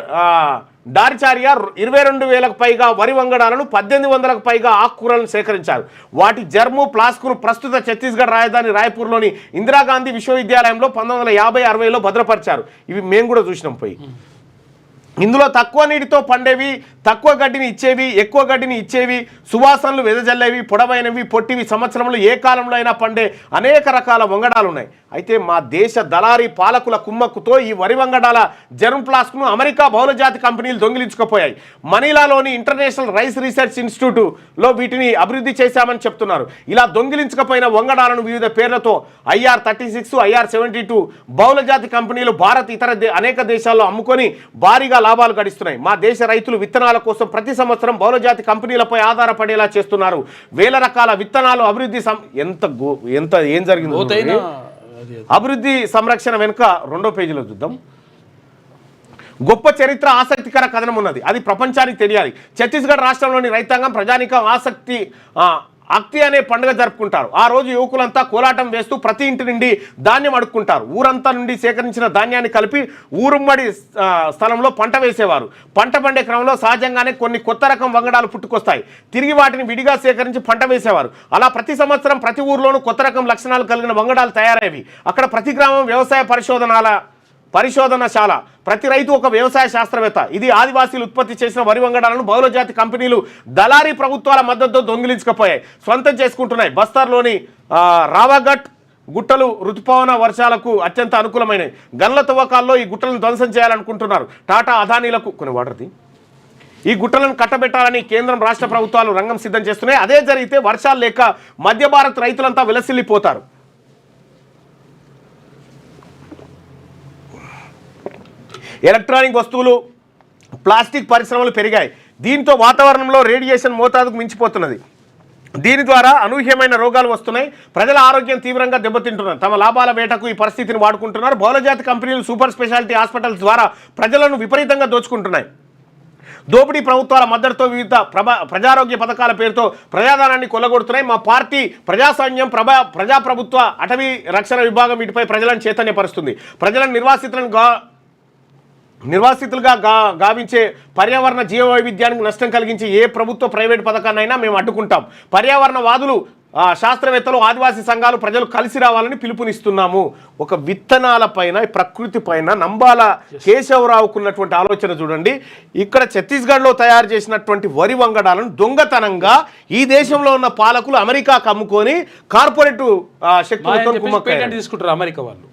డారిచార్య 22,000కు పైగా వరి వంగడాలను, 1800కు పైగా ఆకుకూరలను సేకరించారు. వాటి జర్ము, ప్లాస్కును ప్రస్తుత ఛత్తీస్గఢ్ రాజధాని రాయ్పూర్లోని ఇందిరాగాంధీ విశ్వవిద్యాలయంలో 1950-60లో భద్రపరిచారు. ఇవి మేము కూడా చూసినాం పోయి. ఇందులో తక్కువ నీటితో పండేవి, తక్కువ గడ్డిని ఇచ్చేవి, ఎక్కువ గడ్డిని ఇచ్చేవి, సువాసనలు వెదజల్లేవి, పొడవైనవి, పొట్టివి, సంవత్సరంలో ఏ కాలంలో అయినా పండే అనేక రకాల వంగడాలు ఉన్నాయి. అయితే మా దేశ దళారీ పాలకుల కుమ్మక్కుతో ఈ వరి వంగడాల జెర్మ్ ప్లాస్క్ను అమెరికా బహుళజాతి కంపెనీలు దొంగిలించుకుపోయాయి. మనీలాలోని ఇంటర్నేషనల్ రైస్ రీసెర్చ్ ఇన్స్టిట్యూట్లో వీటిని అభివృద్ధి చేశామని చెప్తున్నారు. ఇలా దొంగిలించకపోయిన వంగడాలను వివిధ పేర్లతో IR-36, IR-72 బహుళజాతి కంపెనీలు భారత్, ఇతర అనేక దేశాల్లో అమ్ముకొని భారీగా లాభాలు గడిస్తున్నాయి. మా దేశ రైతులు విత్తనాల కోసం ప్రతి సంవత్సరం బహుళజాతి కంపెనీలపై ఆధారపడేలా చేస్తున్నారు. వేల రకాల విత్తనాలు అభివృద్ధి ఎంత ఏం జరిగింది అభివృద్ధి సంరక్షణ వెనుక రెండో పేజీలో చూద్దాం. గొప్ప చరిత్ర, ఆసక్తికర కథనం ఉన్నది. అది ప్రపంచానికి తెలియాలి. ఛత్తీస్గఢ్ రాష్ట్రంలోని రైతాంగం, ప్రజానికం అక్తి అనే పండుగ జరుపుకుంటారు. ఆ రోజు యువకులంతా కోలాటం వేస్తూ ప్రతి ఇంటి నుండి ధాన్యం అడుక్కుంటారు. ఊరంతా నుండి సేకరించిన ధాన్యాన్ని కలిపి ఊరుమ్మడి స్థలంలో పంట వేసేవారు. పంట పండే క్రమంలో సహజంగానే కొన్ని కొత్త రకం వంగడాలు పుట్టుకొస్తాయి. తిరిగి వాటిని విడిగా సేకరించి పంట వేసేవారు. అలా ప్రతి సంవత్సరం ప్రతి ఊర్లోనూ కొత్త రకం లక్షణాలు కలిగిన వంగడాలు తయారయ్యేవి. అక్కడ ప్రతి గ్రామం వ్యవసాయ పరిశోధనశాల, ప్రతి రైతు ఒక వ్యవసాయ శాస్త్రవేత్త. ఇది ఆదివాసీలు ఉత్పత్తి చేసిన వరి వంగడాలను బహుళజాతి కంపెనీలు దళారీ ప్రభుత్వాల మద్దతుతో దొంగిలించకపోయాయి, సొంతం చేసుకుంటున్నాయి. బస్తర్లోని రావాగట్, గుట్టలు ఋతుపవన వర్షాలకు అత్యంత అనుకూలమైనవి. గన్ల తవ్వకాల్లో ఈ గుట్టలను ధ్వంసం చేయాలనుకుంటున్నారు. టాటా అదానీలకు కొన్ని వాటర్ది ఈ గుట్టలను కట్టబెట్టాలని కేంద్రం రాష్ట్ర ప్రభుత్వాలు రంగం సిద్ధం చేస్తున్నాయి. అదే జరిగితే వర్షాలు లేక మధ్య భారత్ రైతులంతా విలసిల్లిపోతారు. ఎలక్ట్రానిక్ వస్తువులు, ప్లాస్టిక్ పరిశ్రమలు పెరిగాయి. దీంతో వాతావరణంలో రేడియేషన్ మోతాదుకు మించిపోతున్నది. దీని ద్వారా అనూహ్యమైన రోగాలు వస్తున్నాయి. ప్రజల ఆరోగ్యం తీవ్రంగా దెబ్బతింటున్నారు. తమ లాభాల వేటకు ఈ పరిస్థితిని వాడుకుంటున్నారు. బహుళజాతి కంపెనీలు సూపర్ స్పెషాలిటీ హాస్పిటల్స్ ద్వారా ప్రజలను విపరీతంగా దోచుకుంటున్నాయి. దోపిడీ ప్రభుత్వాల మద్దతుతో వివిధ ప్రజారోగ్య పథకాల పేరుతో ప్రజాధనాన్ని కొల్లగొడుతున్నాయి. మా పార్టీ ప్రజాసైన్యం ప్రజాప్రభుత్వ అటవీ రక్షణ విభాగం వీటిపై ప్రజలను చైతన్యపరుస్తుంది. ప్రజలను నిర్వాసితులుగా గావించే పర్యావరణ జీవ వైవిధ్యానికి నష్టం కలిగించి ఏ ప్రభుత్వ ప్రైవేట్ పథకాన్నైనా మేము అడ్డుకుంటాం. పర్యావరణవాదులు, శాస్త్రవేత్తలు, ఆదివాసీ సంఘాలు ప్రజలు కలిసి రావాలని పిలుపునిస్తున్నాము. ఒక విత్తనాల పైన, ప్రకృతి పైన నంబాల కేశవరావుకున్నటువంటి ఆలోచన చూడండి. ఇక్కడ ఛత్తీస్గఢ్లో తయారు చేసినటువంటి వరి వంగడాలను దొంగతనంగా ఈ దేశంలో ఉన్న పాలకులు అమెరికాకు అమ్ముకొని కార్పొరేట్ శక్తులతో తీసుకుంటారు అమెరికా వాళ్ళు.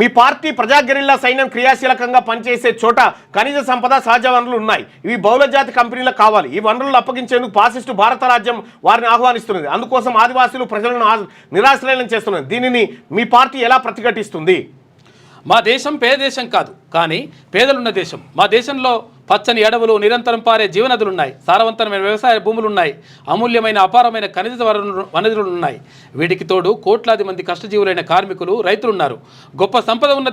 మీ పార్టీ ప్రజా గెరిల్లా సైన్యం క్రియాశీలకంగా పనిచేసే చోట ఖనిజ సంపద, సహజ వనరులు ఉన్నాయి. ఇవి బహుళజాతి కంపెనీలకు కావాలి. ఈ వనరులు అప్పగించేందుకు ఫాసిస్టు భారత రాజ్యం వారిని ఆహ్వానిస్తున్నది. అందుకోసం ఆదివాసీలు ప్రజలను నిరాశ్రయం చేస్తున్నది. దీనిని మీ పార్టీ ఎలా ప్రతిఘటిస్తుంది? మా దేశం పేద దేశం కాదు, కానీ పేదలున్న దేశం. మా దేశంలో పచ్చని అడవులు, నిరంతరం పారే జీవనదులున్నాయి. సారవంతమైన వ్యవసాయ భూములున్నాయి. అమూల్యమైన అపారమైన ఖనిజ వనరులు ఉన్నాయి. వీటికి తోడు కోట్లాది మంది కష్టజీవులైన కార్మికులు, రైతులున్నారు. గొప్ప సంపద ఉన్న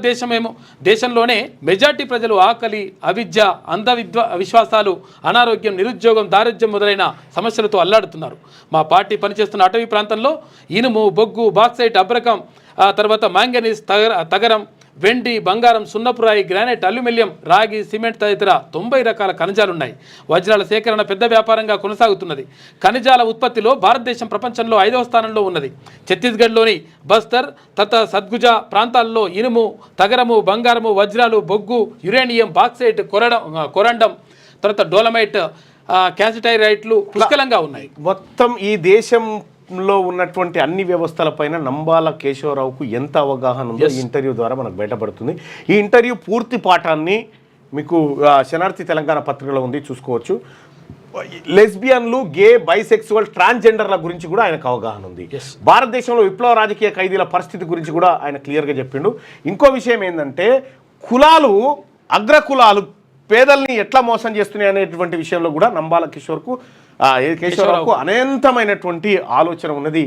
దేశంలోనే మెజార్టీ ప్రజలు ఆకలి, అవిద్య, విశ్వాసాలు, అనారోగ్యం, నిరుద్యోగం, దారిద్ర్యం మొదలైన సమస్యలతో అల్లాడుతున్నారు. మా పార్టీ పనిచేస్తున్న అటవీ ప్రాంతంలో ఇనుము, బొగ్గు, బాక్సైట్, అబ్రకం, తర్వాత మాంగనీస్, తగరం, వెండి, బంగారం, సున్నపురాయి, గ్రానైట్, అల్యూమినియం, రాగి, సిమెంట్ తదితర 90 రకాల ఖనిజాలున్నాయి. వజ్రాల సేకరణ పెద్ద వ్యాపారంగా కొనసాగుతున్నది. ఖనిజాల ఉత్పత్తిలో భారతదేశం ప్రపంచంలో 5వ స్థానంలో ఉన్నది. ఛత్తీస్గఢ్లోని బస్తర్, సద్గుజ ప్రాంతాల్లో ఇనుము, తగరము, బంగారము, వజ్రాలు, బొగ్గు, యురేనియం, బాక్సైట్, కొరండం, తర్వాత డోలమైట్, క్యాసిటైరైట్లు పుష్కలంగా ఉన్నాయి. మొత్తం ఈ దేశంలో ఉన్నటువంటి అన్ని వ్యవస్థలపైన నంబాల కేశవరావుకు ఎంత అవగాహన ఉందో ఈ ఇంటర్వ్యూ ద్వారా మనకు బయటపడుతుంది. ఈ ఇంటర్వ్యూ పూర్తి పాఠాన్ని మీకు శనార్థి తెలంగాణ పత్రికలో ఉంది, చూసుకోవచ్చు. లెస్బియన్లు, గే, బైసెక్సువల్, ట్రాన్స్జెండర్ల గురించి కూడా ఆయనకు అవగాహన ఉంది. భారతదేశంలో విప్లవ రాజకీయ ఖైదీల పరిస్థితి గురించి కూడా ఆయన క్లియర్గా చెప్పిండు. ఇంకో విషయం ఏంటంటే కులాలు, అగ్రకులాలు పేదల్ని ఎట్లా మోసం చేస్తున్నాయి అనేటువంటి విషయంలో కూడా నంబాల కేశవరావుకు అనంతమైనటువంటి ఆలోచన ఉన్నది.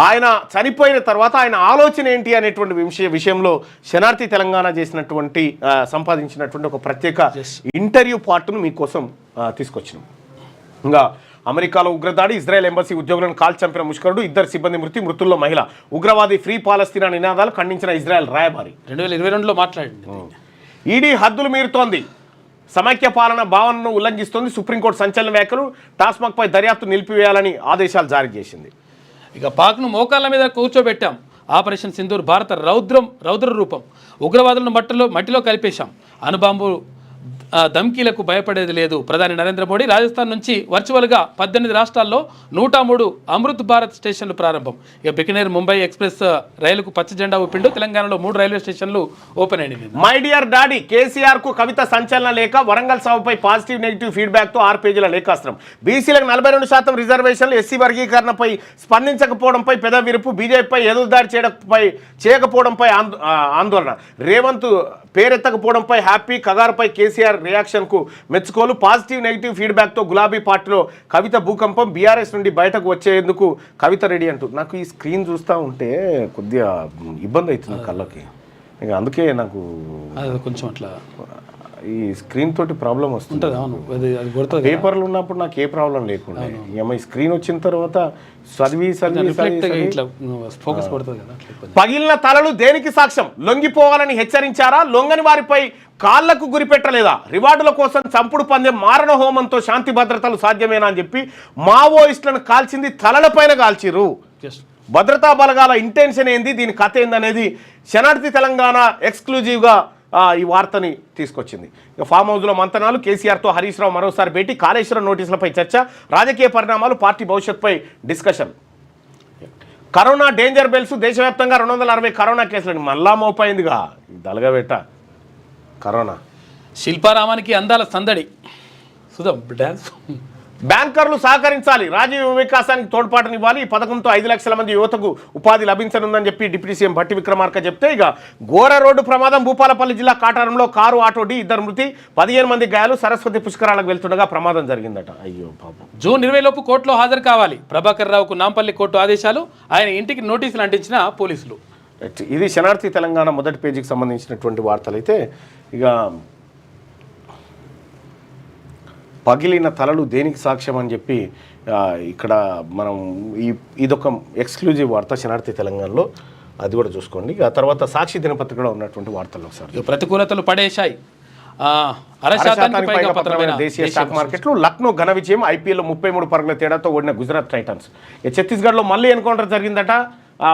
ఆయన చనిపోయిన తర్వాత ఆయన ఆలోచన ఏంటి అనేటువంటి విషయంలో శనార్థి తెలంగాణ చేసినటువంటి సంపాదించినటువంటి ఒక ప్రత్యేక ఇంటర్వ్యూ పార్ట్ను మీకోసం తీసుకొచ్చినాం. ఇంకా అమెరికాలో ఉగ్రదాడి, ఇజ్రాయెల్ ఎంబసీ ఉద్యోగులను కాల్ చంపిన ముష్కరుడు, 2 సిబ్బంది మృతుల్లో మహిళ, ఉగ్రవాది ఫ్రీ పాలస్తీనా నినాదాలు ఖండించిన ఇజ్రాయెల్ రాయబారి. 2022లో మాట్లాడింది. ఈడీ హద్దులు మీరుతోంది, సమైక్య పాలన భావనను ఉల్లంఘిస్తోంది. సుప్రీంకోర్టు సంచలన వ్యాఖ్యలు, టాస్మాగ్పై దర్యాప్తు నిలిపివేయాలని ఆదేశాలు జారీ చేసింది. ఇక పాక్ను మోకాళ్ళ మీద కూర్చోబెట్టాం. ఆపరేషన్ సింధూర్ భారత రౌద్ర రూపం. ఉగ్రవాదులను మట్టిలో కలిపేశాం. అణుబాంబు ధమ్కీలకు భయపడేది లేదు. ప్రధాని నరేంద్ర మోడీ రాజస్థాన్ నుంచి వర్చువల్గా 18 రాష్ట్రాల్లో 103 అమృత్ భారత్ స్టేషన్లు ప్రారంభం. ఇక బికనేర్ ముంబై ఎక్స్ప్రెస్ రైలుకు పచ్చ జెండా ఊపిండు. తెలంగాణలో 3 రైల్వే స్టేషన్లు ఓపెన్ అయింది. మై డియర్ డాడీ, కేసీఆర్ కు కవిత సంచలన లేఖ, వరంగల్ సభపై పాజిటివ్ నెగిటివ్ ఫీడ్బ్యాక్ తో 6 పేజీల లేఖాస్త్రం. బీసీలకు 42% రిజర్వేషన్లు, ఎస్సీ వర్గీకరణపై స్పందించకపోవడంపై పెద విరుపు, బీజేపీపై ఎదురుదాడి చేయకపోవడంపై ఆందోళన, రేవంత్ పేరెత్తకపోవడంపై హ్యాపీ, కగారుపై కేసీఆర్ రియాక్షన్కు మెచ్చుకోలు, పాజిటివ్ నెగిటివ్ ఫీడ్బ్యాక్తో గులాబీ పార్టీలో కవిత భూకంపం, బీఆర్ఎస్ నుండి బయటకు వచ్చేందుకు కవిత రెడీ అంటూ. నాకు ఈ స్క్రీన్ చూస్తూ ఉంటే కొద్దిగా ఇబ్బంది అవుతుంది కళ్ళకి. ఇక అందుకే నాకు కొంచెం అట్లా ఈ స్క్రీన్ తోటి ప్రాబ్లం వస్తుంది. పేపర్లు ఉన్నప్పుడు నాకు ఏ ప్రాబ్లం లేకుండా, ఈ స్క్రీన్ వచ్చిన తర్వాత పగిలిన తలలు దేనికి సాక్ష్యం? లొంగిపోవాలని హెచ్చరించారా? లొంగని వారిపై కాళ్లకు గురిపెట్టలేదా? రివార్డుల కోసం చంపుడు పందెం, మారణ హోమంతో శాంతి భద్రతలు సాధ్యమేనా అని చెప్పి మావోయిస్టులను కాల్చింది తలలపైన కాల్చిరు. భద్రతా బలగాల ఇంటెన్షన్ ఏంది, దీని కథ ఏందనేది శనార్థి తెలంగాణ ఎక్స్క్లూజివ్గా ఈ వార్తని తీసుకొచ్చింది. ఇక ఫామ్ హౌస్లో మంతనాలు, కేసీఆర్తో హరీష్ రావు మరోసారి భేటీ, కాళేశ్వరం నోటీసులపై చర్చ, రాజకీయ పరిణామాలు, పార్టీ భవిష్యత్తుపై డిస్కషన్. కరోనా డేంజర్ బెల్స్ దేశవ్యాప్తంగా 260 కరోనా కేసులని మళ్ళా మోపైందిగా దలగబెట్ట కరోనా. శిల్పారామానికి అందాల సందడి సుధం డ్యాన్స్. బ్యాంకర్లు సహకరించాలి, రాజీవ్ వికాసానికి తోడ్పాటునివ్వాలి. ఈ పథకంతో 5 లక్షల మంది యువతకు ఉపాధి లభించనుందని చెప్పి డిప్యూటీ సీఎం భట్టి విక్రమార్క చెప్తే, ఇక ఘోర రోడ్డు ప్రమాదం భూపాలపల్లి జిల్లా కాటారంలో కారు ఆటో ఢీ 2 మృతి, 15 మంది గాయాలు. సరస్వతి పుష్కరాలకు వెళ్తుండగా ప్రమాదం జరిగిందట. అయ్యో పాపం. జూన్ 20 లోపు కోర్టులో హాజరు కావాలి. ప్రభాకర్ రావుకు నాంపల్లి కోర్టు ఆదేశాలు. ఆయన ఇంటికి నోటీసులు అంటించిన పోలీసులు. ఇది శనార్థి తెలంగాణ మొదటి పేజీకి సంబంధించినటువంటి వార్తలు. అయితే ఇక పగిలిన తలలు దేనికి సాక్ష్యం అని చెప్పి ఇక్కడ మనం ఇదొక ఎక్స్క్లూజివ్ వార్త శనార్థి తెలంగాణలో, అది కూడా చూసుకోండి. ఆ తర్వాత సాక్షి దినపత్రికలో ఉన్నటువంటి వార్తలు ఒకసారి. ప్రతికూలతలు పడేశాయి. దేశీయ స్టాక్ మార్కెట్లు. లక్నో ఘన విజయం, ఐపీఎల్లో 33 పరుగుల తేడాతో ఓడిన గుజరాత్ టైటన్స్. ఛత్తీస్గఢ్లో మళ్ళీ ఎన్కౌంటర్ జరిగిందట.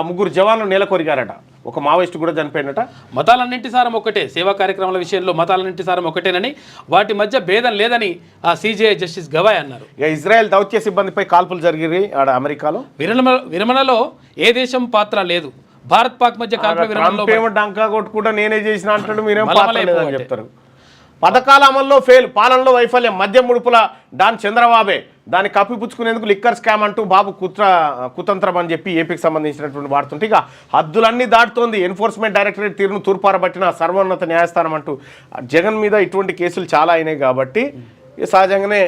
3 జవాన్లు నేల కొరిగారట. ఒక మావోయిస్టు కూడా చనిపోయినట. మతాలన్నింటి సారం ఒకటే, సేవా కార్యక్రమాల విషయంలో మతాలన్నింటి సారం ఒకటేనని, వాటి మధ్య భేదం లేదని సిజేఐ జస్టిస్ గవాయ్ అన్నారు. ఇక ఇజ్రాయెల్ దౌత్య సిబ్బందిపై కాల్పులు జరిగాయి ఆడ అమెరికాలో. విరమణలో ఏ దేశం పాత్ర లేదు. భారత్ పాక్ మధ్య కాల్పుల విరమణలో డంకా కొట్టుకుంటా నేనే చేసిన అంటాడు, మీరేం పాత్ర లేదని చెప్తారు. పథకాల అమల్లో ఫెయిల్, పాలనలో వైఫల్యం, మద్యం ముడుపుల డాన్ చంద్రబాబే, దాన్ని కప్పిపుచ్చుకునేందుకు లిక్కర్ స్కామ్ అంటూ బాబు కుతంత్రం అని చెప్పి ఏపీకి సంబంధించినటువంటి వాడుతుంటే, ఇక హద్దులన్నీ దాటుతోంది. ఎన్ఫోర్స్మెంట్ డైరెక్టరేట్ తీరును తూర్పారబట్టిన సర్వోన్నత న్యాయస్థానం అంటూ జగన్ మీద ఇటువంటి కేసులు చాలా అయినాయి కాబట్టి సహజంగానే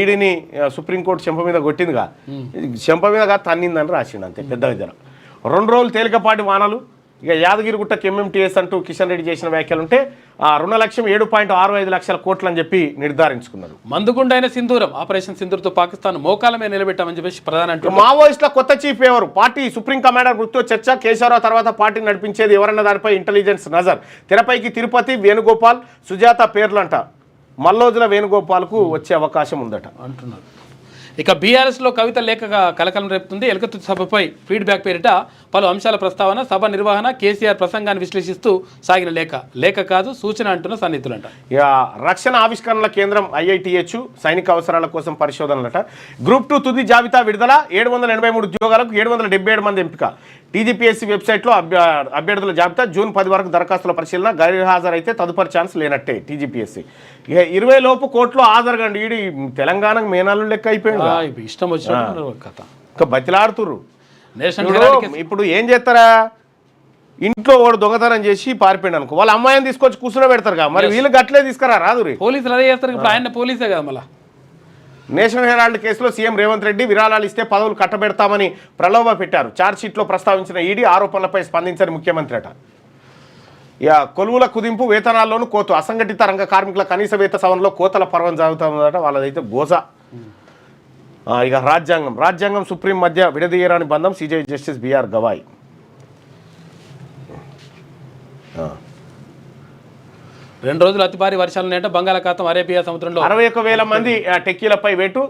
ఈడీని సుప్రీంకోర్టు చెంప మీద కొట్టిందిగా, చెంప మీద తన్నిందని రాసిండు అంతే. పెద్ద దగ్గర 2 రోజులు తేలికపాటి వానలు. ఇక యాదగిరిగుట్టకి ఎంఎంటీఎస్ అంటూ కిషన్ రెడ్డి చేసిన వ్యాఖ్యలుంటే రుణ లక్ష్యం 7.65 లక్షల కోట్లు అని చెప్పి నిర్ధారించుకున్నారు. మందుగుండైన సింధూరం, ఆపరేషన్ సింధూర్తో పాకిస్తాన్ మోకాలమే నిలబెట్టామని చెప్పేసి ప్రధాని అంటారు. మావోయిస్టుల కొత్త చీఫ్ ఎవరు? పార్టీ సుప్రీం కమాండర్ గుర్తు చర్చ. కేశవరావు తర్వాత పార్టీ నడిపించేది ఎవరన్న దానిపై ఇంటెలిజెన్స్ నజర్. తెరపైకి తిరుపతి, వేణుగోపాల్, సుజాత పేర్లంట. మల్లోజుల వేణుగోపాల్కు వచ్చే అవకాశం ఉందట అంటున్నారు. ఇక బీఆర్ఎస్లో కవిత లేఖగా కలకలం రేపుతుంది. ఎలకతుర్తి సభపై ఫీడ్బ్యాక్ పేరిట పలు అంశాల ప్రస్తావన, సభ నిర్వహణ, కేసీఆర్ ప్రసంగాన్ని విశ్లేషిస్తూ సాగిన లేఖ కాదు సూచన అంటున్న సన్నిహితులంట. ఇక రక్షణ ఆవిష్కరణల కేంద్రం ఐఐటిహెచ్ సైనిక అవసరాల కోసం పరిశోధనలట. గ్రూప్ 2 తుది జాబితా విడుదల. 783 ఉద్యోగాలకు 777 మంది ఎంపిక. టీజీపీఎస్సీ వెబ్సైట్లో అభ్యర్థుల జాబితా. జూన్ 10 వరకు దరఖాస్తుల పరిశీలన. గైర్హాజరైతే తదుపరి ఛాన్స్ లేనట్టే టీజీపీఎస్సీ. ఇక 20 లోపు కోర్టులో హాజరుగండి. ఈడి తెలంగాణకు మేనాలు లెక్క అయిపోయింది. ఇష్టం వచ్చినట్టు కథ ఇంకా బతిలాడుతుర్రు. ఇప్పుడు ఏం చేస్తారా, ఇంట్లో వాడు దొంగతనం చేసి పారిపోయాడు అనుకో, వాళ్ళ అమ్మాయిని తీసుకొచ్చి కూర్చుని పెడతారు కదా, మరి వీళ్ళు గట్లే తీసుకురా రాదు. పోలీసులు అదే చేస్తారు. ఇప్పుడు ఆయన పోలీసే కదా. మళ్ళీ నేషనల్ హెరాల్డ్ కేసులో సీఎం రేవంత్ రెడ్డి విరాళాలు ఇస్తే పదవులు కట్టబెడతామని ప్రలోభ పెట్టారు. ఛార్జ్షీట్లో ప్రస్తావించిన ఈడీ ఆరోపణలపై స్పందించని ముఖ్యమంత్రి అట. ఇక కొలువుల కుదింపు, వేతనాల్లోనూ కోతు. అసంఘటిత రంగ కార్మికుల కనీస వేతన సవరణలో కోతల పర్వం జరుగుతుందట. వాళ్ళదైతే గోజా. ఇక రాజ్యాంగం సుప్రీం మధ్య విడదీయరాని బంధం. CJI justice BR Gavai. 2 రోజులు అతి భారీ వర్షాలు నేట బంగాళాఖాతం, అరేబియా సముద్రంలో 61,000 మంది టెక్కీలపై వేటు.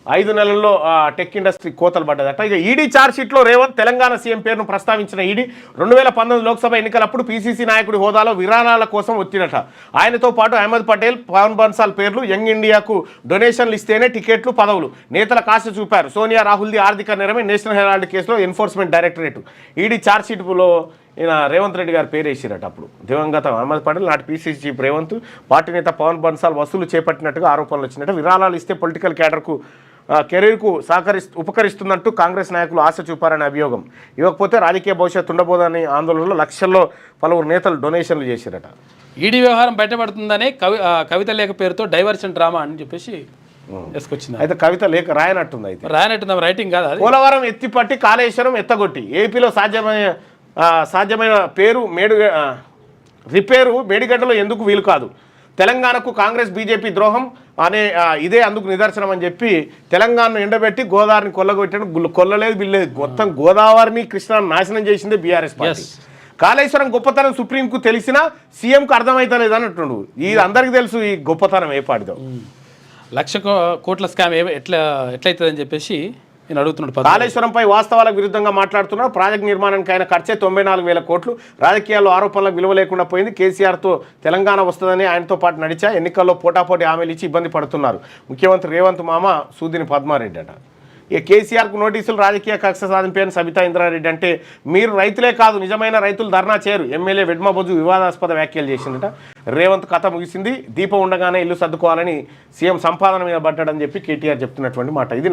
5 నెలల్లో టెక్ ఇండస్ట్రీ కోతలు పడ్డదట. ఇక ఈడీ ఛార్జ్షీట్లో రేవంత్ తెలంగాణ సీఎం పేరును ప్రస్తావించిన ఈడీ 2019 లోక్సభ ఎన్నికలప్పుడు పీసీసీ నాయకుడి హోదాలో విరాళాల కోసం వచ్చినట. ఆయనతో పాటు అహ్మద్ పటేల్, పవన్ బన్సాల్ పేర్లు. యంగ్ ఇండియాకు డొనేషన్లు ఇస్తేనే టికెట్లు, పదవులు. నేతల కాశ చూపారు. సోనియా రాహుల్ది ఆర్థిక నేరమే. నేషనల్ హెరాల్డ్ కేసులో ఎన్ఫోర్స్మెంట్ డైరెక్టరేట్ ఈడీ ఛార్జ్షీట్లో ఈయన రేవంత్ రెడ్డి గారు పేరు వేసిరట. అప్పుడు దివంగత అహ్మద్ పటేల్, నాటి పీసీసీ చీఫ్ రేవంత్, పార్టీ నేత పవన్ బన్సాల్ వసూలు చేపట్టినట్టుగా ఆరోపణలు వచ్చినట్టు. విరాళాలు ఇస్తే పొలిటికల్ క్యాడర్కు కెరీర్కు ఉపకరిస్తుందంటూ కాంగ్రెస్ నాయకులు ఆశ చూపారనే అభియోగం. ఇవ్వకపోతే రాజకీయ భవిష్యత్తు ఉండబోదని ఆందోళనలో లక్షల్లో పలువురు నేతలు డొనేషన్లు చేసిరట. ఈడీ వ్యవహారం బయటపడుతుందనే కవిత లేఖ పేరుతో డైవర్షన్ డ్రామా అని చెప్పేసి వేసుకొచ్చింది. అయితే కవిత లేఖ రాయనట్టుంది. అయితే రాయనట్టుందా? రైటింగ్ కాదు. పోలవరం ఎత్తిపట్టి కాళేశ్వరం ఎత్తగొట్టి. ఏపీలో సాధ్యమైన రిపేరు మేడిగడ్డలో ఎందుకు వీలు కాదు? తెలంగాణకు కాంగ్రెస్ బీజేపీ ద్రోహం అనే ఇదే అందుకు నిదర్శనం అని చెప్పి తెలంగాణను ఎండబెట్టి గోదావరిని కొల్లగొట్టాడు. కొల్లలేదు, బిల్లేదు. మొత్తం గోదావరిని, కృష్ణాను నాశనం చేసిందే బీఆర్ఎస్ పార్టీ. కాళేశ్వరం గొప్పతనం సుప్రీంకు తెలిసినా సీఎంకు అర్థమవుతలేదు అన్నట్టు. ఇది అందరికీ తెలుసు ఈ గొప్పతనం ఏ పాటిదో. 1,00,000 కోట్ల స్కామ్ ఎట్లయితుందని చెప్పేసి నేను అడుగుతున్నాడు. కాళేశ్వరంపై వాస్తవాలకు విరుద్ధంగా మాట్లాడుతున్నాడు. ప్రాజెక్టు నిర్మాణానికి ఆయన ఖర్చే 94,000 కోట్లు. రాజకీయాల్లో ఆరోపణలకు విలువ లేకుండా పోయింది. కేసీఆర్తో తెలంగాణ వస్తుందని ఆయనతో పాటు నడిచా. ఎన్నికల్లో పోటాపోటీ హామీలు ఇచ్చి ఇబ్బంది పడుతున్నారు. ముఖ్యమంత్రి రేవంత్ మామ సూదిని పద్మారెడ్డి అట. ఇక కేసీఆర్కు నోటీసులు రాజకీయ కక్ష సాధింపని సబితా ఇంద్రారెడ్డి అంటే మీరు రైతులే కాదు నిజమైన రైతులు ధర్నా చేయరు. ఎమ్మెల్యే వెడ్మబొజ్జు వివాదాస్పద వ్యాఖ్యలు చేసిందట. రేవంత్ కథ ముగిసింది, దీపం ఉండగానే ఇల్లు సర్దుకోవాలని సీఎం సంపాదన మీద పడ్డాడని చెప్పి కేటీఆర్ చెప్తున్నటువంటి మాట ఇది.